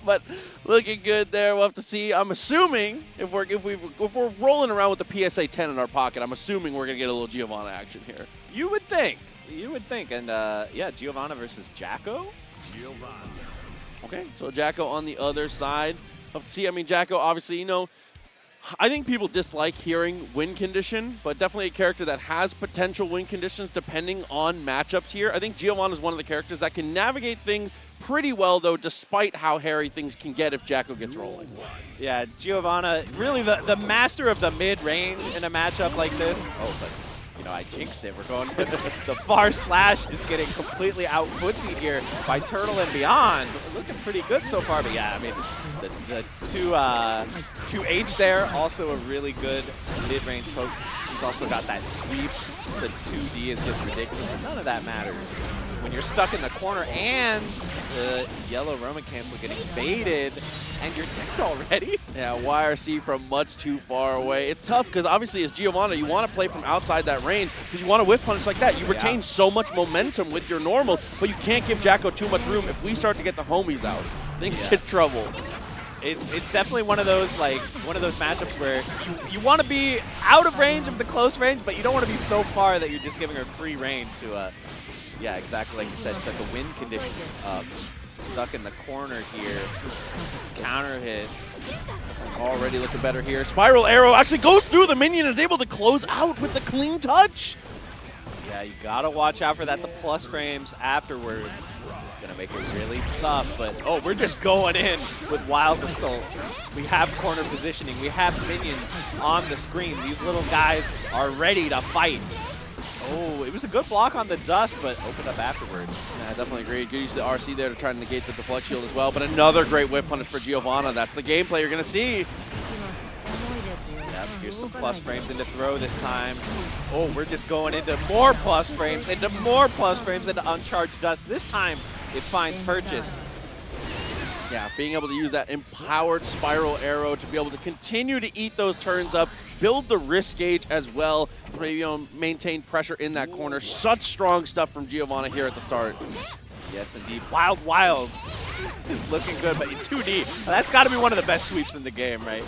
but looking good there. We'll have to see. I'm assuming if we're rolling around with the PSA 10 in our pocket, I'm assuming we're gonna get a little Giovanna action here. You would think. You would think. And yeah, Giovanna versus Jacko. Okay, so Jacko on the other side. We'll have to see. I mean, Jacko obviously, you know, I think people dislike hearing win condition, but definitely a character that has potential win conditions depending on matchups here. I think Giovanna is one of the characters that can navigate things pretty well, though, despite how hairy things can get if Jacko gets rolling. Yeah, Giovanna, really the master of the mid-range in a matchup like this. Oh, but, you know, I jinxed it. We're going for the far slash, just getting completely out-footsied here by Turtle and Beyond. Looking pretty good so far, but yeah, I mean, the 2H there, also a really good mid-range poke. He's also got that sweep. The 2D is just ridiculous, but none of that matters. When you're stuck in the corner and the yellow Roman cancel getting baited, and you're dead already. Yeah, YRC from much too far away. It's tough because obviously as Giovanna, you want to play from outside that range because you want to whiff punish like that. You retain so much momentum with your normal, but you can't give Jacko too much room. If we start to get the homies out, things get trouble. It's definitely one of those matchups where you want to be out of range of the close range, but you don't want to be so far that you're just giving her free reign to yeah, exactly like you said, set the win conditions up. Stuck in the corner here. Counter hit. Already looking better here. Spiral arrow actually goes through the minion and is able to close out with the clean touch. Yeah, you gotta watch out for that. The plus frames afterwards. Gonna make it really tough, but oh, we're just going in with Wild Assault. We have corner positioning. We have minions on the screen. These little guys are ready to fight. Oh, it was a good block on the dust, but opened up afterwards. Yeah, I definitely agree. Good use of the RC there to try to negate the deflect shield as well, but another great whip punish for Giovanna. That's the gameplay you're going to see. Yep, here's some plus frames into throw this time. Oh, we're just going into more plus frames, into uncharged dust. This time, it finds purchase. Yeah, being able to use that empowered spiral arrow to be able to continue to eat those turns up, build the risk gauge as well, to, you know, maintain pressure in that corner. Such strong stuff from Giovanna here at the start. Yes, indeed. Wild is looking good, but in 2D, that's got to be one of the best sweeps in the game, right?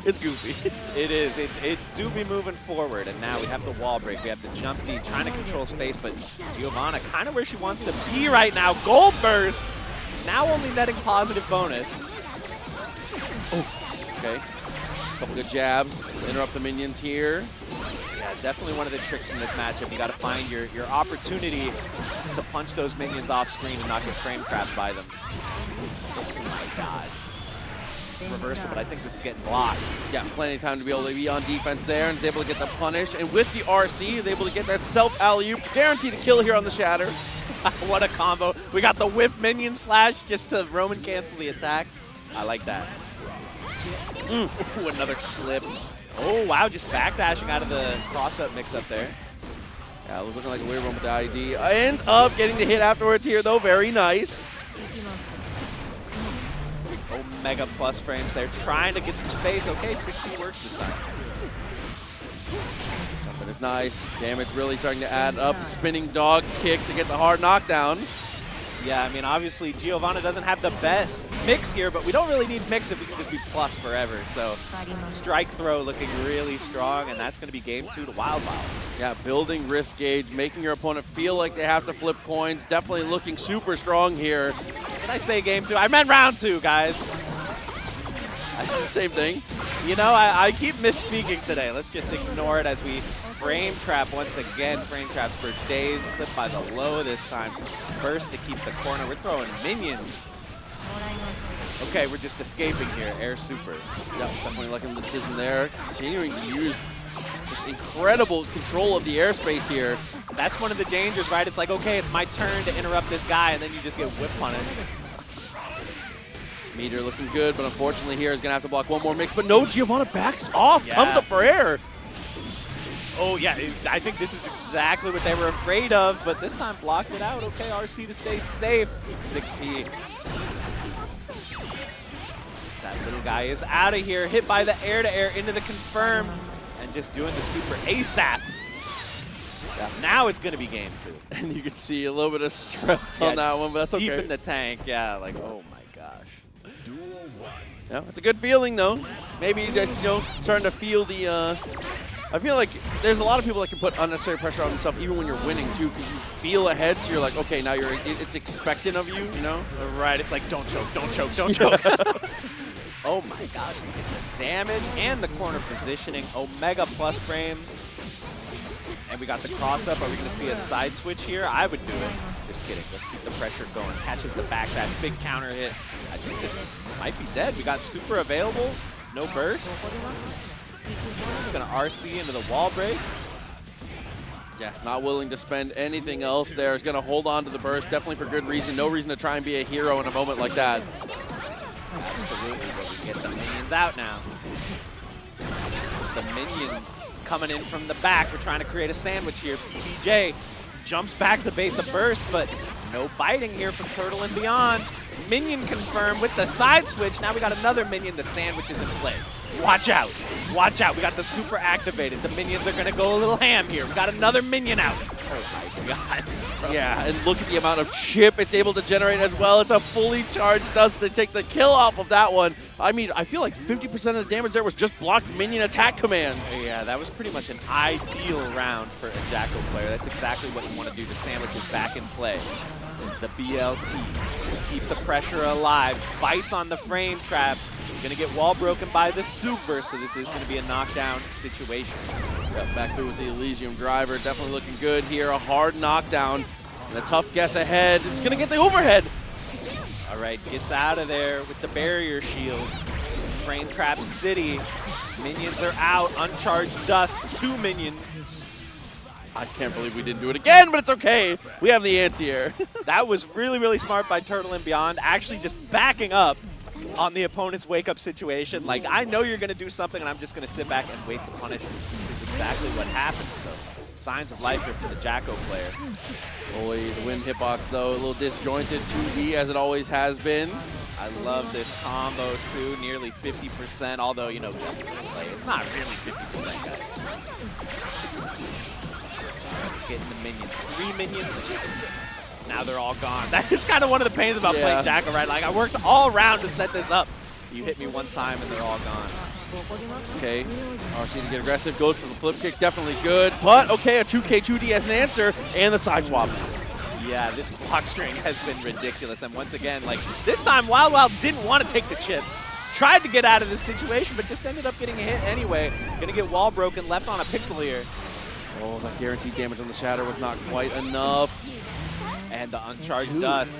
It's goofy. It is. It do be moving forward, and now we have the wall break. We have the jump D trying to control space, but Giovanna kind of where she wants to be right now. Gold burst. Now only netting positive bonus. Oh, okay. Couple good jabs. Interrupt the minions here. Yeah, definitely one of the tricks in this matchup. You got to find your opportunity to punch those minions off screen and not get frame trapped by them. Oh my god. Reversal, but I think this is getting blocked. Yeah, plenty of time to be able to be on defense there, and is able to get the punish. And with the RC, is able to get that self alley-oop to guarantee the kill here on the Shatter. What a combo. We got the whip minion slash just to Roman cancel the attack. I like that. Ooh, another clip. Oh, wow, just backdashing out of the cross-up mix-up there. Yeah, it was looking like a weird one with the ID. Ends up getting the hit afterwards here, though. Very nice. Oh, mega plus frames there. Trying to get some space. Okay, 60 works this time. Jumping is nice. Damage really starting to add up. Spinning dog kick to get the hard knockdown. Yeah, I mean, obviously, Giovanna doesn't have the best mix here, but we don't really need mix if we can just be plus forever. So, strike throw looking really strong, and that's going to be game 2 to Wild. Yeah, building risk gauge, making your opponent feel like they have to flip coins. Definitely looking super strong here. Did I say game 2? I meant round 2, guys. Same thing. You know, I keep misspeaking today. Let's just ignore it as we frame trap once again. Frame traps for days. Clipped by the low this time. First to keep the corner. We're throwing minions. Okay, we're just escaping here. Air super. Yeah, definitely liking the decision there. Continuing to use just incredible control of the airspace here. That's one of the dangers, right? It's like, okay, it's my turn to interrupt this guy, and then you just get whip punished. Meter looking good, but unfortunately here is going to have to block one more mix. But no, Giovanna backs off, Yeah. comes up for air. Oh, yeah, I think this is exactly what they were afraid of, but this time blocked it out. Okay, RC to stay safe. 6P. That little guy is out of here, hit by the air-to-air into the confirm, and just doing the super ASAP. Yeah, now it's going to be game 2. And you can see a little bit of stress Yeah, on that one, but that's okay. Deep in the tank, yeah, like, oh my gosh. Yeah, it's a good feeling though. Maybe just, you know, starting to feel the, I feel like there's a lot of people that can put unnecessary pressure on themselves even when you're winning too, because you feel ahead, so you're like, okay, now it's expected of you, you know? Right, it's like, don't choke, don't choke, don't choke. Oh my gosh, look at the damage and the corner positioning. Omega plus frames. And we got the cross up. Are we going to see a side switch here? I would do it. Just kidding. Let's keep the pressure going. Catches the back, that big counter hit. I think this might be dead. We got super available. No burst. Just going to RC into the wall break. Yeah, not willing to spend anything else there. Is going to hold on to the burst, definitely for good reason. No reason to try and be a hero in a moment like that. Absolutely, but we get the minions out now. The minions coming in from the back. We're trying to create a sandwich here. PBJ jumps back to bait the burst, but no biting here from Turtle and Beyond. Minion confirmed with the side switch. Now we got another minion. The sandwich is in play. Watch out. Watch out. We got the super activated. The minions are going to go a little ham here. We got another minion out. Oh my god. Yeah, and look at the amount of chip it's able to generate as well. It's a fully charged dust to take the kill off of that one. I mean, I feel like 50% of the damage there was just blocked minion attack command. Yeah, that was pretty much an ideal round for a Jacko player. That's exactly what you want to do. The sandwich is back in play. The BLT, keep the pressure alive. Bites on the frame trap. Going to get wall broken by the super, so this is going to be a knockdown situation. Yep, back through with the Elysium driver. Definitely looking good here. A hard knockdown. And a tough guess ahead. It's going to get the overhead. All right, gets out of there with the barrier shield. Frame trap city. Minions are out. Uncharged dust. 2 minions. I can't believe we didn't do it again, but it's okay. We have the anti-air. That was really, really smart by Turtle and Beyond. Actually just backing up on the opponent's wake-up situation. Like, I know you're going to do something, and I'm just going to sit back and wait to punish. This is exactly what happened. So, signs of life here for the Jacko player. Boy, the wind hitbox, though, a little disjointed 2D, as it always has been. I love this combo, too. Nearly 50%, although, you know, it's not really 50%, guys. Getting the minions. 3 minions. Now they're all gone. That is kind of one of the pains about playing Jacko, right? Like, I worked all around to set this up. You hit me one time and they're all gone. Okay, RC to get aggressive, goes for the flip kick, definitely good. But, okay, a 2K 2D as an answer, and the side swap. Yeah, this block string has been ridiculous. And once again, like, this time Wild didn't want to take the chip. Tried to get out of this situation, but just ended up getting a hit anyway. Gonna get wall broken, left on a pixel here. Oh, that guaranteed damage on the Shatter was not quite enough. And the uncharged dust.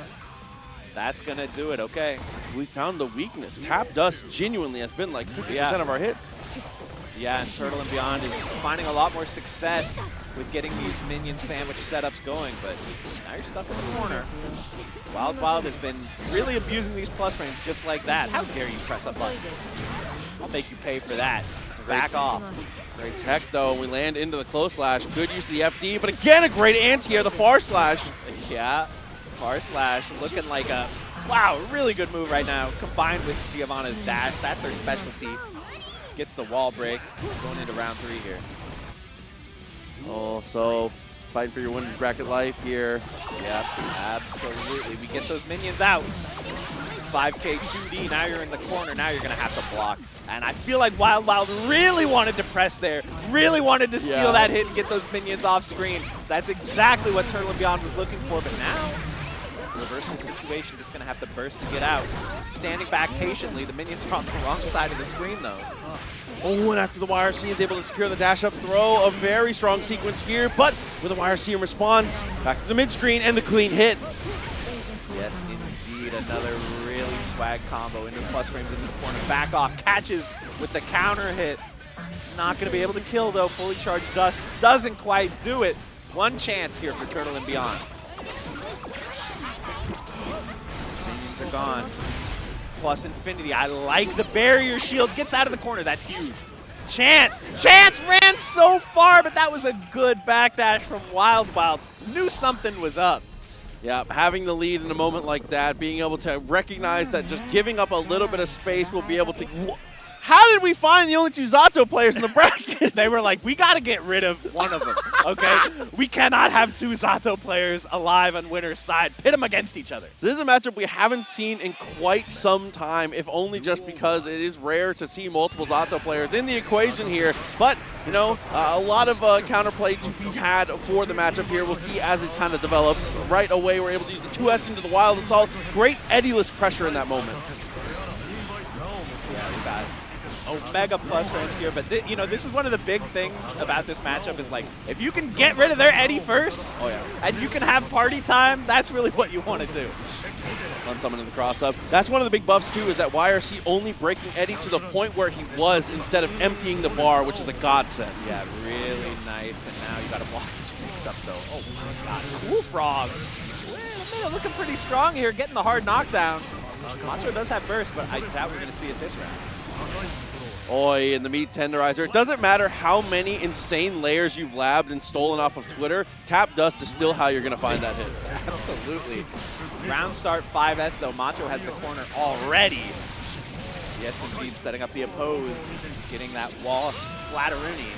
That's going to do it, okay. We found the weakness. Tap dust genuinely has been like 50% of our hits. Yeah, and Turtle and Beyond is finding a lot more success with getting these minion sandwich setups going, but now you're stuck in the corner. Wild has been really abusing these plus frames just like that. How dare you press a button? I'll make you pay for that. Back off. Great tech, though. We land into the close slash. Good use of the FD, but again, a great anti-air, the far slash. Yeah, far slash looking like a, wow, really good move right now, combined with Giovanna's dash. That's her specialty. Gets the wall break, going into round 3 here. Oh, so fighting for your winner's bracket life here. Yep, absolutely. We get those minions out. 5K 2D, now you're in the corner, now you're going to have to block. And I feel like Wild really wanted to press there, really wanted to steal that hit and get those minions off screen. That's exactly what Turtle and Beyond was looking for, but now, reversal situation, just going to have to burst to get out. Standing back patiently, the minions are on the wrong side of the screen though. Oh, and after the YRC is able to secure the dash up throw, a very strong sequence here, but with a YRC in response, back to the mid screen and the clean hit. Yes, indeed, another really swag combo into plus frames into the corner. Back off, catches with the counter hit. Not going to be able to kill though. Fully charged dust doesn't quite do it. One chance here for Turtle and Beyond. Minions are gone. plus infinity. I like the barrier shield. Gets out of the corner. That's huge. Chance! Chance ran so far, but that was a good backdash from Wild. Knew something was up. Yeah, having the lead in a moment like that, being able to recognize that just giving up a little bit of space will be able to... How did we find the only 2 Zato players in the bracket? They were like, we got to get rid of one of them, okay? We cannot have 2 Zato players alive on winner's side. Pit them against each other. This is a matchup we haven't seen in quite some time, if only just because it is rare to see multiple Zato players in the equation here. But, you know, a lot of counterplay to be had for the matchup here. We'll see as it kind of develops. Right away, we're able to use the 2S into the Wild Assault. Great Eddie-less pressure in that moment. Yeah, we got Omega plus frames here, but you know, this is one of the big things about this matchup is like, if you can get rid of their Eddie first, and you can have party time, that's really what you want to do. On someone in the cross-up. That's one of the big buffs, too, is that YRC only breaking Eddie to the point where he was instead of emptying the bar, which is a godsend. Yeah, really nice, and now you got to block this mix-up, though. Oh, my God. Cool Frog. Wait a minute, looking pretty strong here, getting the hard knockdown. Macho does have burst, but I doubt we're going to see it this round. Oi, in the meat tenderizer. It doesn't matter how many insane layers you've labbed and stolen off of Twitter, tap dust is still how you're going to find that hit. Absolutely. Round start 5S, though. Macho has the corner already. Yes, indeed, setting up the oppose, getting that wall splatteroonie.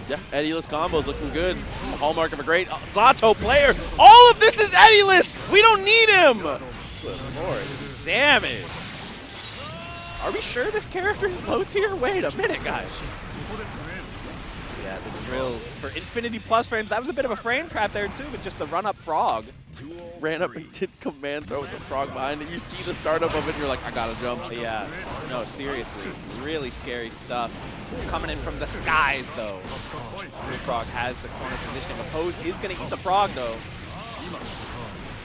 Yeah, Eddie-less combos looking good. The hallmark of a great Zato player. All of this is Eddie-less! We don't need him! Good Lord. Damage. Are we sure this character is low tier? Wait a minute, guys. Yeah, the drills for infinity plus frames. That was a bit of a frame trap there, too, but just the run-up frog. Ran up and did command throw with the frog behind it. You see the startup of it, and you're like, I gotta jump. Yeah, no, seriously. Really scary stuff. Coming in from the skies, though. Blue Frog has the corner positioning. Opposed is going to eat the frog, though.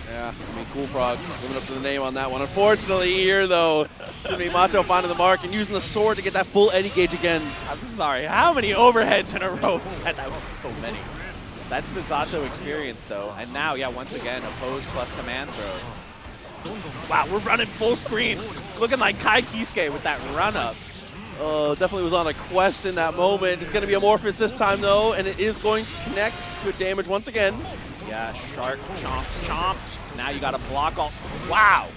Yeah, I mean, Cool Frog living up to the name on that one. Unfortunately here, though, it's going to be Macho finding the mark and using the sword to get that full Eddie gauge again. I'm sorry, how many overheads in a row was that? That was so many. That's the Zato experience, though. And now, yeah, once again, oppose plus command throw. Wow, we're running full screen. Looking like Kiske with that run-up. Definitely was on a quest in that moment. It's going to be Amorphous this time, though, and it is going to connect. Good damage once again. Yeah, shark, chomp, chomp. Now you got to block all. Wow.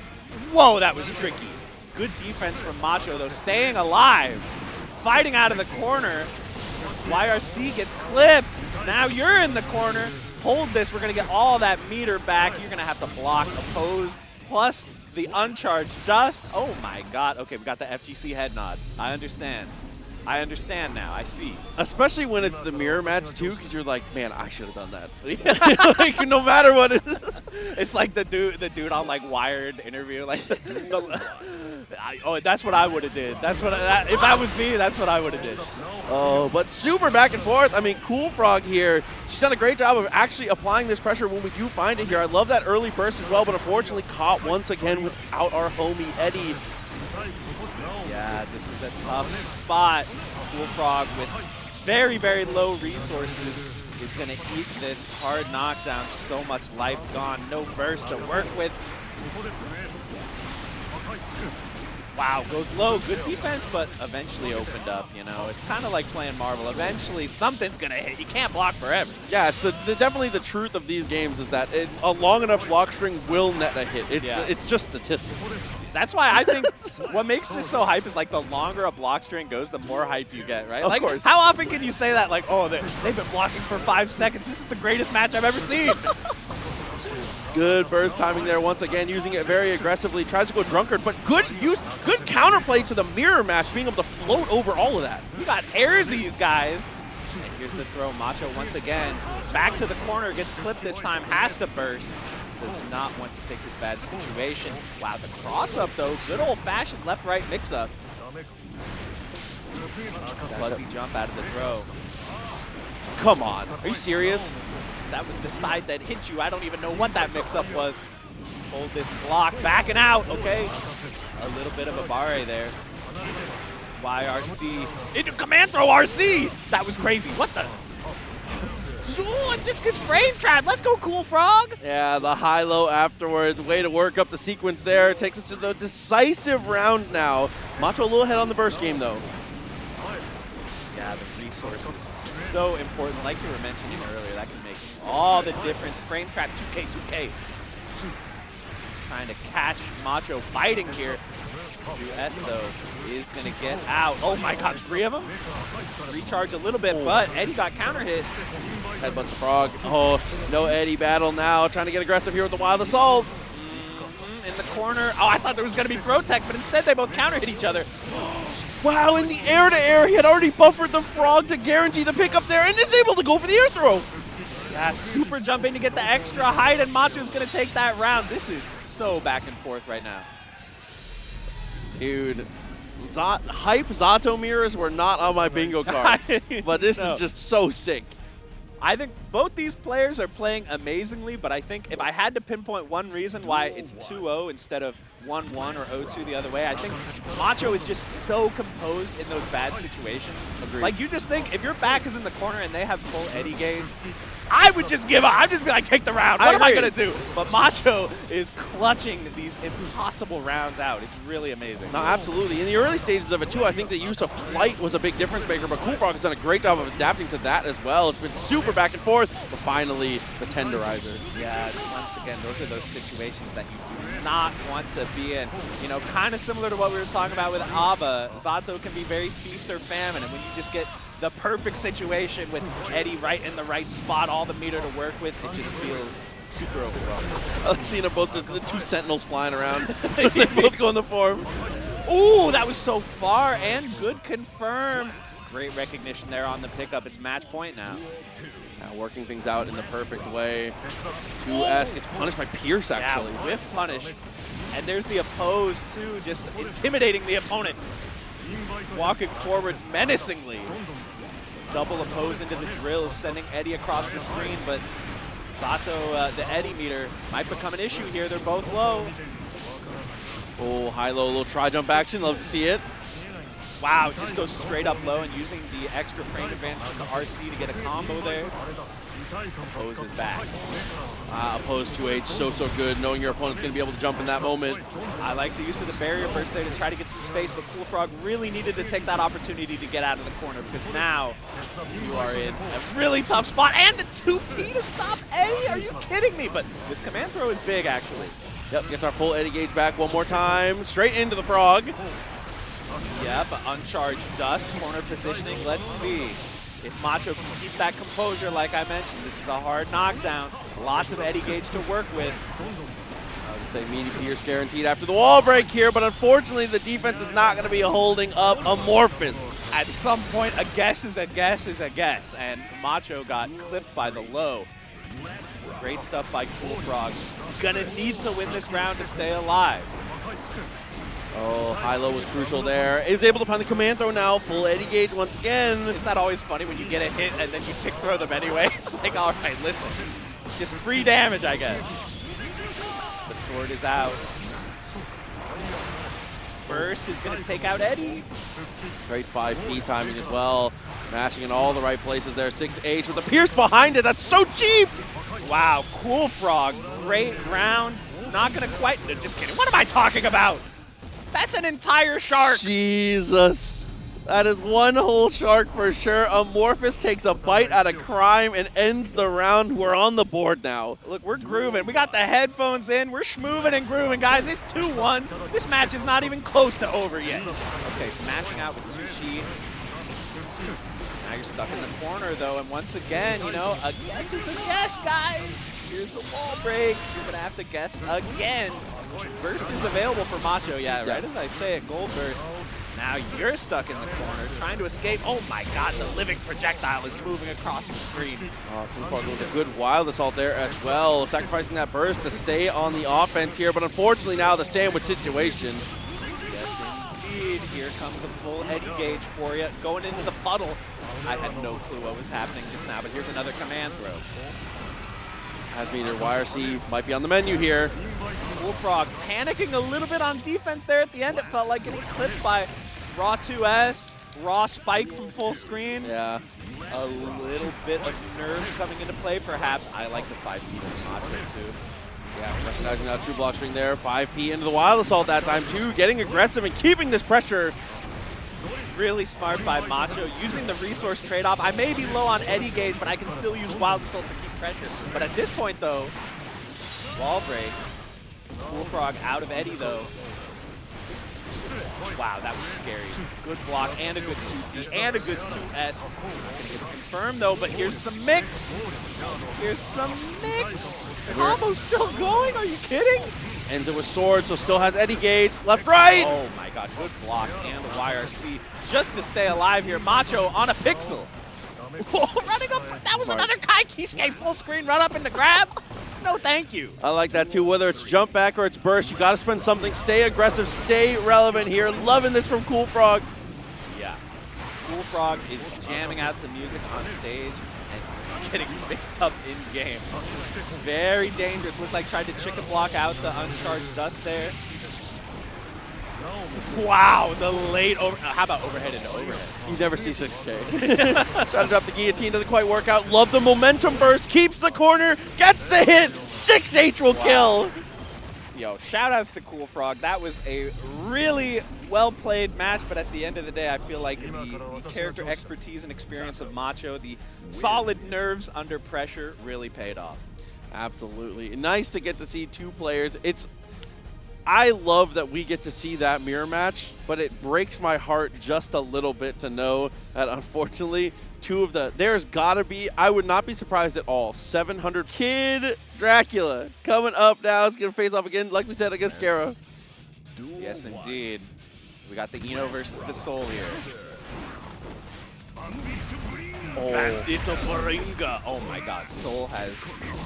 Whoa, that was tricky. Good defense from Macho, though. Staying alive. Fighting out of the corner. YRC gets clipped. Now you're in the corner. Hold this. We're going to get all that meter back. You're going to have to block, oppose, plus the uncharged dust. Oh, my God. Okay, we got the FGC head nod. I understand. I understand now. I see. Especially when it's the mirror match, too, because you're like, man, I should have done that. Like, no matter what it is. It's like the dude on, like, Wired interview. Like, oh, that's what I would have did. That's what if that was me, that's what I would have did. Oh, but super back and forth. I mean, Cool Frog here. She's done a great job of actually applying this pressure when we do find it here. I love that early burst as well, but unfortunately caught once again without our homie Eddie. Yeah, this is a tough spot. Cool Frog with very, very low resources is going to eat this hard knockdown. So much life gone. No burst to work with. Wow, goes low. Good defense, but eventually opened up, you know. It's kind of like playing Marvel. Eventually, something's going to hit. You can't block forever. Yeah, it's definitely the truth of these games is that a long enough block string will net a hit. It's just statistics. That's why I think what makes this so hype is like the longer a block string goes, the more hype you get, right? Of course. How often can you say that? Like, oh, they've been blocking for 5 seconds. This is the greatest match I've ever seen. Good burst timing there once again, using it very aggressively. Tries to go drunkard, but good counterplay to the mirror match, being able to float over all of that. You got airsies, guys. And here's the throw. Macho once again. Back to the corner, gets clipped this time, has to burst. Does not want to take this bad situation. Wow, the cross-up, though. Good old-fashioned left-right mix-up. Fuzzy jump out of the throw. Come on. Are you serious? That was the side that hit you. I don't even know what that mix-up was. Hold this block. Backing out, okay? A little bit of a barre there. YRC. Into command throw RC! That was crazy. What the? Ooh, it just gets frame trapped. Let's go, Cool Frog. Yeah, the high-low afterwards. Way to work up the sequence there. It takes us to the decisive round now. Macho a little ahead on the burst game, though. Yeah, the resources so important. Like you were mentioning earlier, that can make all the difference. Frame trap, 2K. He's trying to catch Macho biting here. 2S, though, is going to get out. Oh my god, 3 of them? Recharge a little bit, but Eddie got counter hit. Headbutts the frog. Oh, no Eddie battle now. Trying to get aggressive here with the Wild Assault. In the corner. Oh, I thought there was going to be throw tech, but instead they both counter hit each other. Wow, in the air-to-air, he had already buffered the frog to guarantee the pickup there and is able to go for the air throw. Yeah, super jumping to get the extra height, and Macho's going to take that round. This is so back and forth right now. Dude, hype Zato mirrors were not on my bingo card, but this is just so sick. I think both these players are playing amazingly, but I think if I had to pinpoint one reason why it's 2-0 instead of 1-1 or 0-2 the other way, I think Macho is just so composed in those bad situations. Agreed. Like, you just think if your back is in the corner and they have full Eddie gauge, I would just give up. I'd just be like, take the round. What am I going to do? But Macho is clutching these impossible rounds out. It's really amazing. No, absolutely. In the early stages of it, too, I think the use of flight was a big difference maker, but Cool Frog has done a great job of adapting to that as well. It's been super back and forth, but finally, the tenderizer. Yeah, once again, those are those situations that you do not want to be in. You know, kind of similar to what we were talking about with A.B.A. Zato can be very feast or famine, and when you just get the perfect situation with Eddie right in the right spot, all the meter to work with, it just feels super overwhelming. I like seeing them both, the 2 sentinels flying around. They both go in the form. Ooh, that was so far, and good confirm. Great recognition there on the pickup. It's match point now. Now working things out in the perfect way. 2S gets punished by Pierce, actually. Yeah, whiff punish. And there's the oppose, too, just intimidating the opponent. Walking forward menacingly. Double oppose into the drills, sending Eddie across the screen, but Zato, the Eddie meter, might become an issue here. They're both low. Oh, high-low, little try-jump action. Love to see it. Wow, just goes straight up low and using the extra frame advantage from the RC to get a combo there. Oppose is back. Oppose 2H, so good, knowing your opponent's going to be able to jump in that moment. I like the use of the barrier burst there to try to get some space, but Cool Frog really needed to take that opportunity to get out of the corner, because now you are in a really tough spot. And the 2P to stop Eddie? Are you kidding me? But this command throw is big, actually. Yep, gets our full Eddie gauge back one more time. Straight into the frog. Yeah, but uncharged dust, corner positioning. Let's see if Macho can keep that composure like I mentioned. This is a hard knockdown. Lots of Eddie gauge to work with. I would say meaty Pierce guaranteed after the wall break here, but unfortunately the defense is not going to be holding up Amorphous. At some point, a guess is a guess is a guess, and Macho got clipped by the low. Great stuff by Cool Frog. Gonna need to win this round to stay alive. Oh, high-low was crucial there. Is able to find the command throw now. Full Eddie gauge once again. Isn't that always funny when you get a hit and then you tick throw them anyway? It's like, all right, listen. It's just free damage, I guess. The sword is out. Burst is going to take out Eddie. Great 5P timing as well. Mashing in all the right places there. 6H with the Pierce behind it. That's so cheap! Wow, Cool Frog. Great round. Not going to quite... No, just kidding. What am I talking about? That's an entire shark. Jesus. That is one whole shark for sure. Amorphous takes a bite out of crime and ends the round. We're on the board now. Look, we're grooving. We got the headphones in. We're schmooving and grooving, guys. It's 2-1. This match is not even close to over yet. Okay, so matching out with Sushi. Now you're stuck in the corner, though, and once again, you know, a guess is a guess, guys. Here's the wall break. You're going to have to guess again. Burst is available for Macho, yeah, right as I say it, gold burst. Now you're stuck in the corner, trying to escape. Oh my god, the living projectile is moving across the screen. With a good wild assault there as well, sacrificing that burst to stay on the offense here, but unfortunately now the sandwich situation. Yes, indeed. Here comes a full Eddie gauge for you, going into the puddle. I had no clue what was happening just now, but here's another command throw. As meter, YRC might be on the menu here. Cool Frog panicking a little bit on defense there at the end. It felt like getting clipped by Raw 2S, raw spike from full screen. Yeah. A little bit of nerves coming into play, perhaps. I like the 5P with Macho too. Yeah, recognizing that true block string there. 5P into the Wild Assault that time too, getting aggressive and keeping this pressure. Really smart by Macho, using the resource trade-off. I may be low on Eddy gauge, but I can still use Wild Assault to keep pressure. But at this point though, wall break. Bullfrog out of Eddy though. Wow, that was scary. Good block and a good 2P and a good 2S. Not gonna get it confirmed though, but here's some mix. Here's some mix. Combo's still going, are you kidding? Ends it with sword, so still has Eddy gauge. Left, right! Oh my god, good block and the YRC just to stay alive here. Macho on a pixel. Running up, that was another Kai Kiske full screen run up into grab. No, thank you. I like that too. Whether it's jump back or it's burst, you got to spend something. Stay aggressive, stay relevant here. Loving this from Cool Frog. Yeah. Cool Frog is jamming out to music on stage and getting mixed up in game. Very dangerous. Looked like tried to chicken block out the uncharged dust there. Wow, the late over. How about overhead into overhead? You never see 6K. Trying to drop the guillotine, doesn't quite work out. Love the momentum burst, keeps the corner, gets the hit. 6H will kill. Yo, shout outs to Cool Frog. That was a really well played match, but at the end of the day, I feel like the character expertise and experience of Macho, the solid nerves under pressure, really paid off. Absolutely. Nice to get to see two players. I love that we get to see that mirror match, but it breaks my heart just a little bit to know that unfortunately there's gotta be, I would not be surprised at all, 700 Kid Dracula coming up now. It's gonna face off again, like we said, against Scarah. Yes, indeed. We got the Eno versus the Soul here. Oh my god, Soul has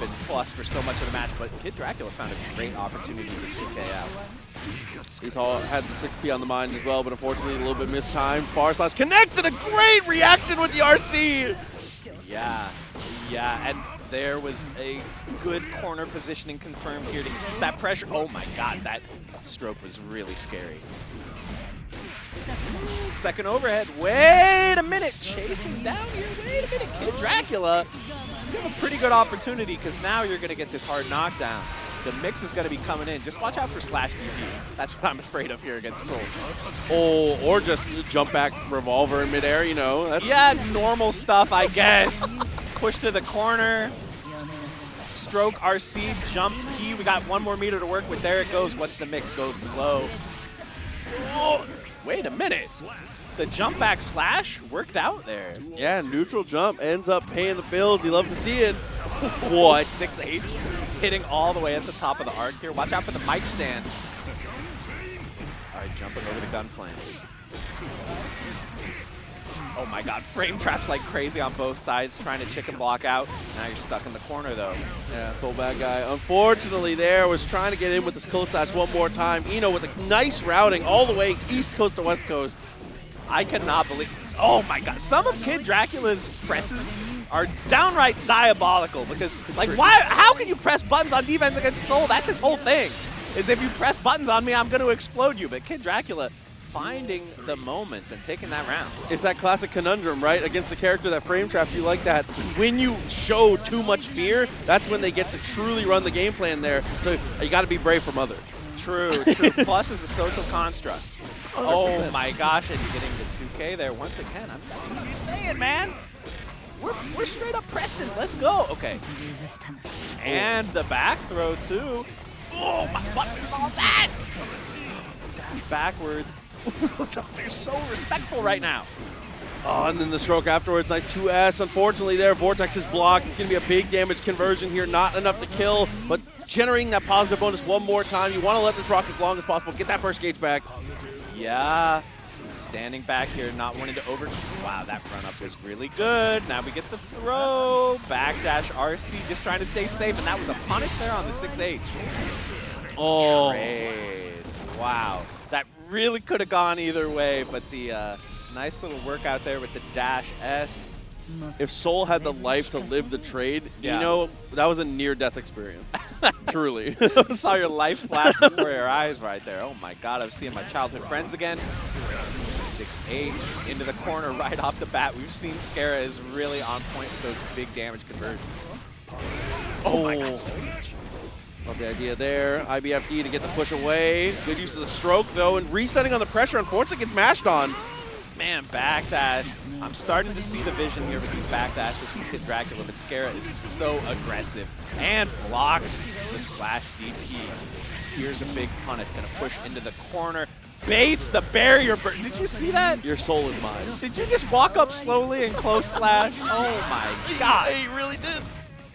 been plus for so much of the match, but Kid Dracula found a great opportunity to 2K out. He's all had the 6P on the mind as well, but unfortunately a little bit mistimed. Far slash connects and a great reaction with the RC! Yeah, and there was a good corner positioning confirmed here to keep that pressure. Oh my god, that stroke was really scary. Second overhead. Wait a minute. Chasing down here. Wait a minute. Kid Dracula, you have a pretty good opportunity because now you're going to get this hard knockdown. The mix is going to be coming in. Just watch out for slash DP. That's what I'm afraid of here against Soul. Oh, or just jump back revolver in midair, you know. That's yeah, normal stuff, I guess. Push to the corner. Stroke, RC, jump, P. We got one more meter to work with. There it goes. What's the mix? Goes low. Oh, wait a minute. The jump back slash worked out there. Yeah, neutral jump ends up paying the bills. You love to see it. What? 6H hitting all the way at the top of the arc here. Watch out for the mic stand. All right, jumping over the gun flange. Oh my god, frame traps like crazy on both sides, trying to chicken block out. Now you're stuck in the corner though. Yeah, Soul Badguy. Unfortunately there, was trying to get in with this coast slash one more time. Eno with a nice routing all the way east coast to west coast. I cannot believe, oh my god, some of Kid Dracula's presses are downright diabolical because like how can you press buttons on defense against Soul? That's his whole thing, is if you press buttons on me, I'm going to explode you. But Kid Dracula finding the moments and taking that round. It's that classic conundrum, right? Against a character that frame traps you like that. When you show too much fear, that's when they get to truly run the game plan there. So you got to be brave for Mother. True. Plus is a social construct. 100%. Oh my gosh, and getting the 2K there once again. That's what I'm saying, man. We're straight up pressing. Let's go. Okay. And the back throw too. Oh my, what is all that? Dash backwards. They're so respectful right now. Oh, and then the stroke afterwards. Nice 2S. Unfortunately there, Vortex is blocked. It's going to be a big damage conversion here. Not enough to kill, but generating that positive bonus one more time. You want to let this rock as long as possible. Get that burst gauge back. Yeah. Standing back here, not wanting to over. Wow, that run up was really good. Now we get the throw. Backdash RC, just trying to stay safe, and that was a punish there on the 6H. Oh. Trade. Wow. That really could have gone either way, but the nice little workout there with the dash S. If Soul had the life to live the trade, yeah. You know, that was a near-death experience. Truly. Saw your life flash before your eyes right there. Oh my god, I'm seeing my childhood friends again. 6H into the corner right off the bat. We've seen Scarah is really on point with those big damage conversions. Oh my god, 6H. Love the idea there. IBFD to get the push away. Good use of the stroke, though, and resetting on the pressure. Unfortunately, gets mashed on. Man, backdash. I'm starting to see the vision here with these backdashes from Kid Dracula, but Scarah is so aggressive and blocks the slash DP. Here's a big punish, gonna push into the corner. Baits the barrier. Did you see that? Your soul is mine. Did you just walk up slowly and close slash? Oh my god. He really did.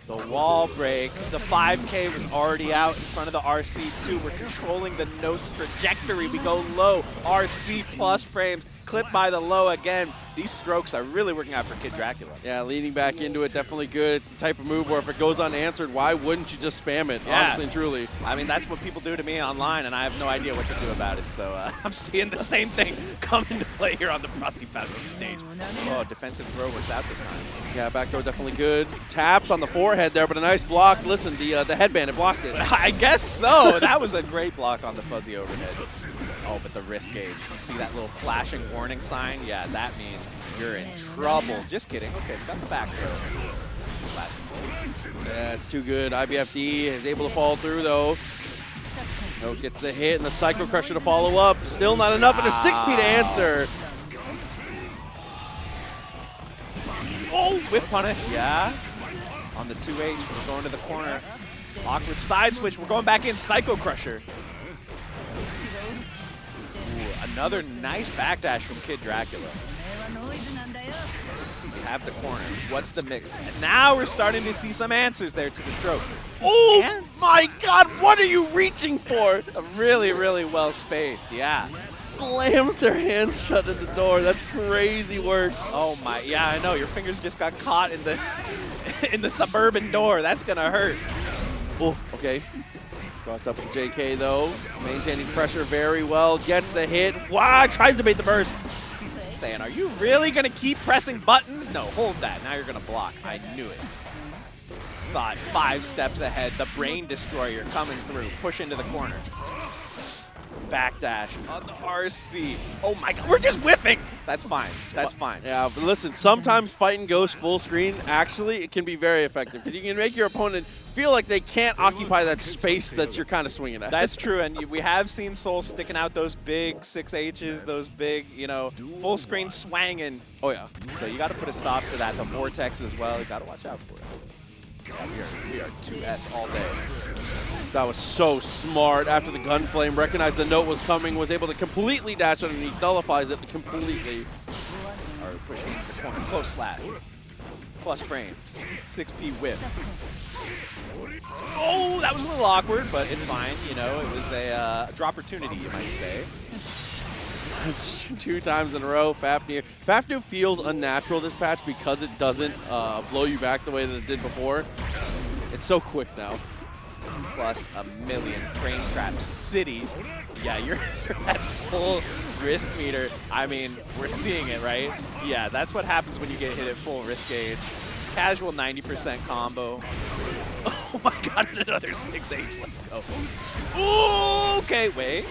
The wall break. The 5K was already out in front of the RC2. We're controlling the note's trajectory. We go low. RC plus frames. Clip by the low again. These strokes are really working out for Kid Dracula. Yeah, leaning back into it, definitely good. It's the type of move where if it goes unanswered, why wouldn't you just spam it, Yeah. honestly and truly? I mean, that's what people do to me online, and I have no idea what to do about it. So I'm seeing the same thing come into play here on the Frosty Faustings stage. Oh, defensive throw works out this time. Yeah, back throw definitely good. Taps on the forehead there, but a nice block. Listen, the headband, it blocked it. I guess so. That was a great block on the fuzzy overhead. Oh, but the wrist gauge. You see that little flashing warning sign? Yeah, that means you're in trouble. Just kidding. Okay, got the back throw. Slash. Yeah, it's too good. IBFD is able to follow through, though. Note gets the hit and the Psycho Crusher to follow up. Still not enough, and a 6P to answer. Oh, whip punish. Yeah. On the 2H, we're going to the corner. Awkward side switch. We're going back in. Psycho Crusher. Ooh, another nice backdash from Kid Dracula. We have the corner. What's the mix? And now we're starting to see some answers there to the stroke. Oh my god, what are you reaching for? Really, really well spaced. Yeah. Slams their hands shut at the door. That's crazy work. Oh my, yeah, I know. Your fingers just got caught in the in the suburban door. That's gonna hurt. Oh, okay. Crossed up with JK though. Maintaining pressure very well. Gets the hit. Wow, tries to bait the burst. Saying, are you really gonna keep pressing buttons? No, hold that. Now you're gonna block. I knew it. Saw it 5 steps ahead. The Brain Destroyer coming through. Push into the corner. Backdash on the RC. Oh my god, we're just whiffing. That's fine. That's fine. Yeah, but listen, sometimes fighting Ghost full screen, actually, it can be very effective. Because you can make your opponent feel like they can't occupy that space that you're kind of swinging at. That's true, and we have seen Soul sticking out those big 6Hs, those big, you know, full screen swanging. Oh, yeah. So you got to put a stop to that. The Vortex as well, you got to watch out for it. Yeah, we are 2S all day. That was so smart. After the Gunflame recognized the note was coming, was able to completely dash underneath, nullifies it completely. All right, pushing into the corner, close slap. Plus frames, 6P whip. Oh, that was a little awkward, but it's fine. You know, it was a drop-opportunity, you might say. 2 times in a row, Fafnir. Fafnir feels unnatural this patch because it doesn't blow you back the way that it did before. It's so quick now. Plus a million frame trap city. Yeah, you're at full risk meter. I mean, we're seeing it, right? Yeah, that's what happens when you get hit at full risk gauge. Casual 90% combo. Oh my god, another 6H, let's go. Ooh, okay, wait.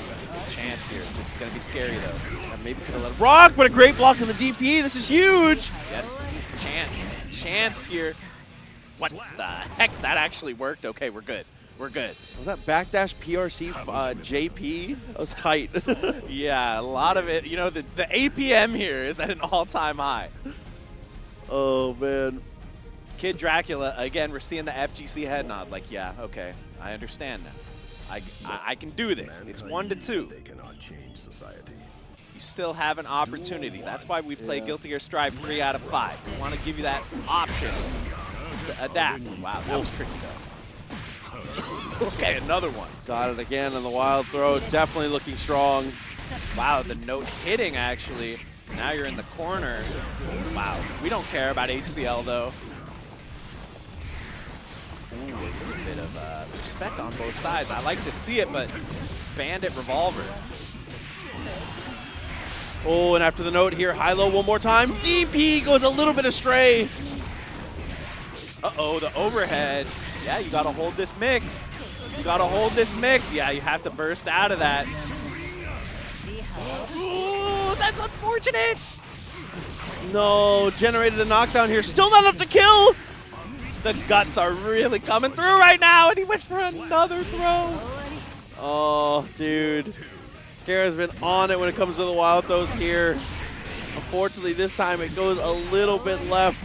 Chance here. This is going to be scary, though. Yeah, maybe could have let it rock, but a great block on the DP. This is huge. Yes, chance. Chance here. What the heck? That actually worked. Okay, we're good. We're good. Was that backdash PRC JP? That was tight. Yeah, a lot of it. You know, the APM here is at an all-time high. Oh, man. Kid Dracula, again, we're seeing the FGC head nod. Like, yeah, okay, I understand now. I can do this. It's 1-2. They cannot change society. You still have an opportunity. That's why we play Guilty Gear Strive 3 out of 5. We want to give you that option to adapt. Wow, that was tricky, though. Okay, another one. Got it again on the wild throw. Definitely looking strong. Wow, the note hitting, actually. Now you're in the corner. Wow, we don't care about HCL, though. Ooh, a bit of respect on both sides. I like to see it, but Bandit Revolver. Oh, and after the note here, high-low one more time. DP goes a little bit astray. Uh-oh, the overhead. Yeah, you got to hold this mix. You got to hold this mix. Yeah, you have to burst out of that. Ooh, Oh, that's unfortunate. No, generated a knockdown here. Still not enough to kill. The guts are really coming through right now, and he went for another throw. Oh, dude. Scarah's been on it when it comes to the wild throws here. Unfortunately, this time it goes a little bit left.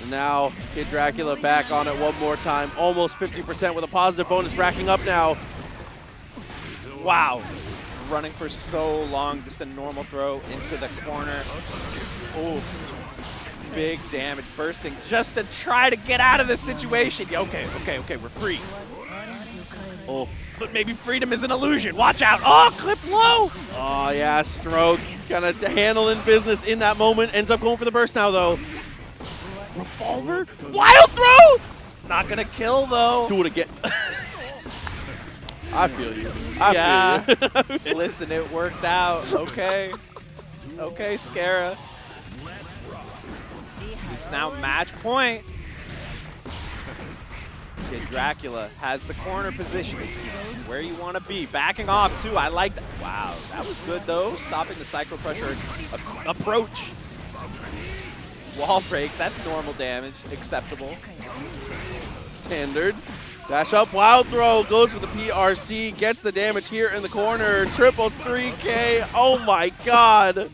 Now, Kid Dracula back on it one more time. Almost 50% with a positive bonus racking up now. Wow. Running for so long, just a normal throw into the corner. Oof. Big damage, bursting just to try to get out of this situation. Yeah, okay, we're free. Oh, but maybe freedom is an illusion. Watch out. Oh, clip low. Oh, yeah, stroke. Kind of handling business in that moment. Ends up going for the burst now, though. Revolver. Wild throw! Not going to kill, though. Do it again. I feel you. I feel you. Listen, it worked out. Okay. Okay, Scarah. It's now match point. Kid Dracula has the corner position where you want to be. Backing off, too. I like that. Wow, that was good, though. Stopping the Psycho Pressure approach. Wall break, that's normal damage. Acceptable. Standard. Dash up, wild throw, goes for the PRC, gets the damage here in the corner. Triple 3K. Oh, my God.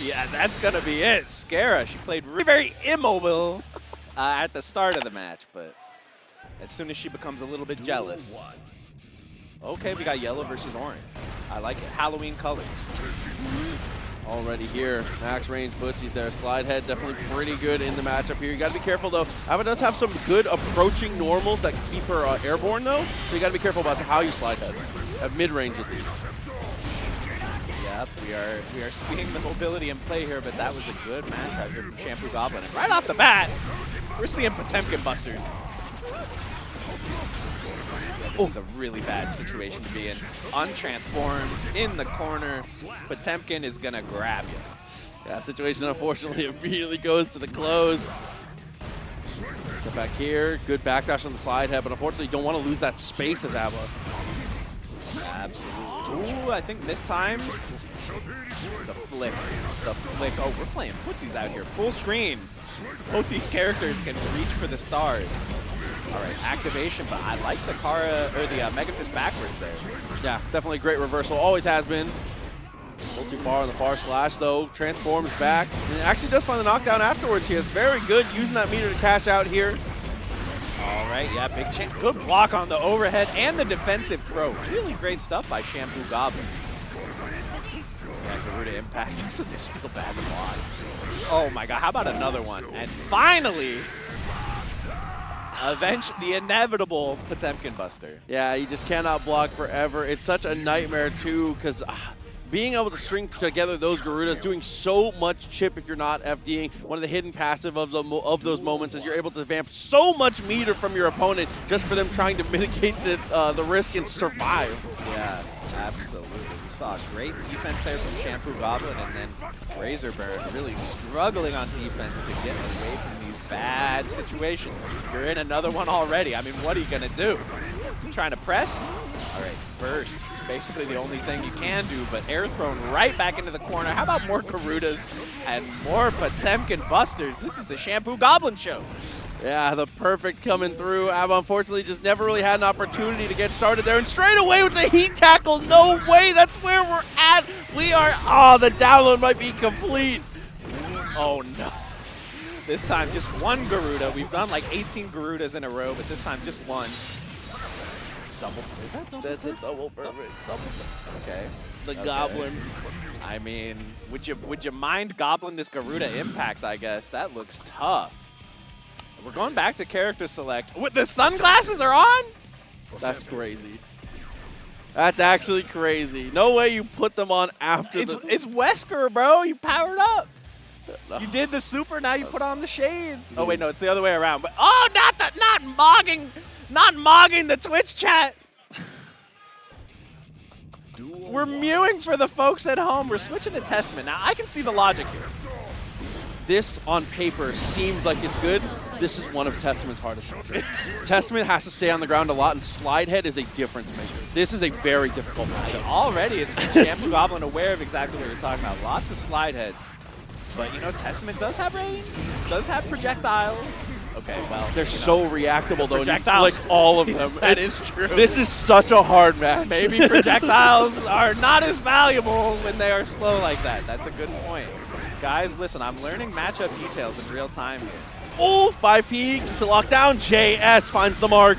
Yeah, that's going to be it. Scarah, she played very immobile at the start of the match, but as soon as she becomes a little bit jealous. Okay, we got yellow versus orange. I like it. Halloween colors. Already here, max range footsies there. Slide head definitely pretty good in the matchup here. You got to be careful though. A.B.A does have some good approaching normals that keep her airborne though, so you got to be careful about how you slide head at mid range at least. Yep, we are seeing the mobility in play here, but that was a good match right here from Shampoo Goblin. And right off the bat, we're seeing Potemkin busters. This is a really bad situation to be in. Untransformed, in the corner. Potemkin is going to grab you. Yeah, situation unfortunately immediately goes to the close. Step back here, good backdash on the slide head, but unfortunately you don't want to lose that space as A.B.A. Absolutely. Ooh, I think this time, the flick. Oh, we're playing footsies out here. Full screen. Both these characters can reach for the stars. All right, activation, but I like the Mega Fist backwards there. Yeah, definitely great reversal. Always has been. A little too far on the far slash, though. Transforms back. And actually does find the knockdown afterwards here. It's very good using that meter to cash out here. All right, yeah, big chance. Good block on the overhead and the defensive throw. Really great stuff by Shampoo Goblin. Yeah, Garuda impact. Doesn't this feel bad to block? Oh my god, how about another one? And finally, the inevitable Potemkin buster. Yeah, you just cannot block forever. It's such a nightmare, too, because being able to string together those Garudas, doing so much chip if you're not FDing, one of the hidden passive of those moments is you're able to vamp so much meter from your opponent just for them trying to mitigate the risk and survive. Yeah, absolutely. We saw great defense there from Shampoo Goblin, and then Razorburn really struggling on defense to get away from these bad situations. You're in another one already. I mean, what are you going to do? Trying to press? All right, burst. Basically the only thing you can do, but air thrown right back into the corner. How about more Garudas and more Potemkin busters? This is the Shampoo Goblin show. Yeah, the perfect coming through. A.B.A unfortunately just never really had an opportunity to get started there. And straight away with the heat tackle. No way, that's where we're at. The download might be complete. Oh no. This time just one Garuda. We've done like 18 Garudas in a row, but this time just one. Double. Is that double? That's a double perfect. Okay. The Goblin. I mean, would you mind Goblin this Garuda impact, I guess? That looks tough. We're going back to character select. What, the sunglasses are on? That's crazy. That's actually crazy. No way you put them on after It's Wesker, bro. You powered up. You did the super, now you put on the shades. Oh wait, no, it's the other way around. But oh, not mogging the Twitch chat. We're mewing for the folks at home. We're switching to Testament. Now I can see the logic here. this on paper seems like it's good. This is one of Testament's hardest structures. Testament has to stay on the ground a lot, and slide head is a difference maker. This is a very difficult matchup. Already, it's Shampoo Goblin aware of exactly what you're talking about. Lots of slide heads. But, you know, Testament does have range, does have projectiles. Okay, well, they're so reactable, though. Projectiles. You flick all of them. That is true. This is such a hard match. Maybe projectiles are not as valuable when they are slow like that. That's a good point. Guys, listen, I'm learning matchup details in real time here. Oh, 5P keeps it locked down. JS finds the mark.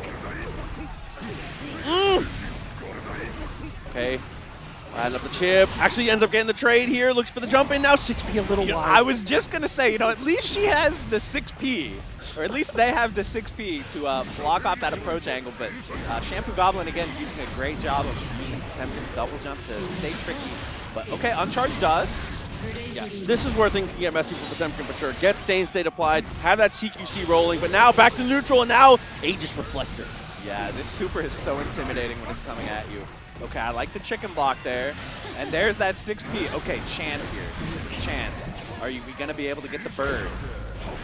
Okay. Adding up the chip. Actually ends up getting the trade here. Looks for the jump in now. 6P a little wide. I was just going to say, you know, at least she has the 6P. Or at least they have the 6P to block off that approach angle. But Shampoo Goblin, again, using a great job of using Potemkin's double jump to stay tricky. But, okay, uncharged dust. Yeah, this is where things can get messy for Potemkin for sure. Get Stain State applied, have that CQC rolling, but now back to neutral, and now Aegis Reflector. Yeah, this super is so intimidating when it's coming at you. Okay, I like the chicken block there. And there's that 6P. Okay, chance here. Chance. Are we going to be able to get the bird?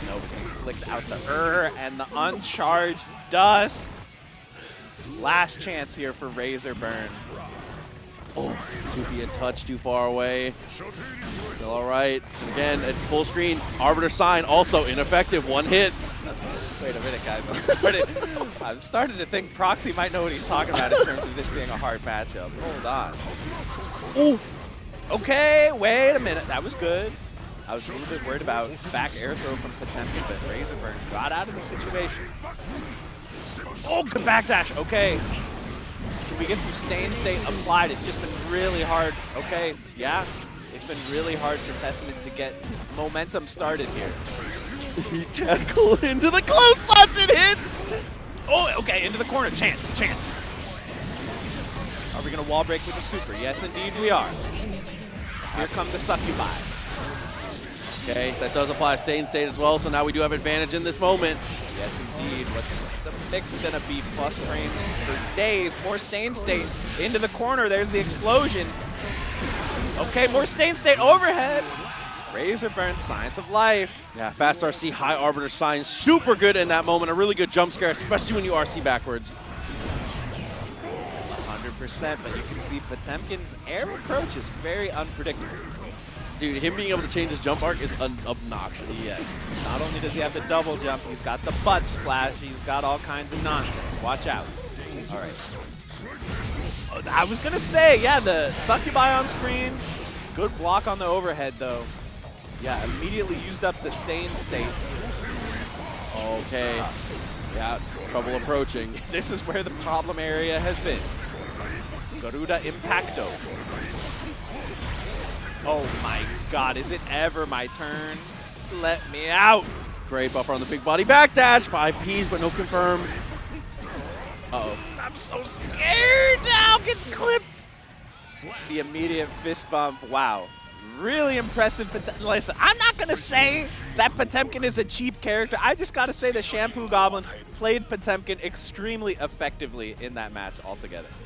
No, we flicked out the and the uncharged dust. Last chance here for Razor Burn. Oh, 2P a touch too far away. Still all right. And again, at full screen, Arbiter Sign also ineffective. One hit. Wait a minute, guys. I'm starting to think Proxy might know what he's talking about in terms of this being a hard matchup. Hold on. Oh, okay, wait a minute. That was good. I was a little bit worried about back air throw from Potemkin, but Razor Burn got out of the situation. Oh, good backdash. Okay. Can we get some Stain State applied? It's just been really hard. Okay, yeah. It's been really hard for Testament to get momentum started here. He tackled into the close slots, it hits! Oh, okay, into the corner. Chance. Are we going to wall break with the super? Yes, indeed we are. Here come the Succubi. Okay, that does apply to Stain State as well, so now we do have advantage in this moment. Yes, indeed. What's the mix going to be? Plus frames for days. More Stain State into the corner. There's the explosion. Okay, more Stain State overhead. Razor Burn, Science of Life. Yeah, fast RC, high Arbiter Sign, super good in that moment. A really good jump scare, especially when you RC backwards. 100%, but you can see Potemkin's air approach is very unpredictable. Dude, him being able to change his jump arc is obnoxious. Yes. Not only does he have the double jump, he's got the butt splash, he's got all kinds of nonsense. Watch out. All right. I was going to say, yeah, the Succubi on screen. Good block on the overhead, though. Yeah, immediately used up the Stain State. Okay. Yeah, trouble approaching. This is where the problem area has been. Garuda Impacto. Oh my god, is it ever my turn? Let me out. Great buffer on the big body backdash. 5 Ps, but no confirm. Uh-oh. I'm so scared now. Gets clipped. The immediate fist bump. Wow. Really impressive. Listen, I'm not going to say that Potemkin is a cheap character. I just got to say the Shampoo Goblin played Potemkin extremely effectively in that match altogether.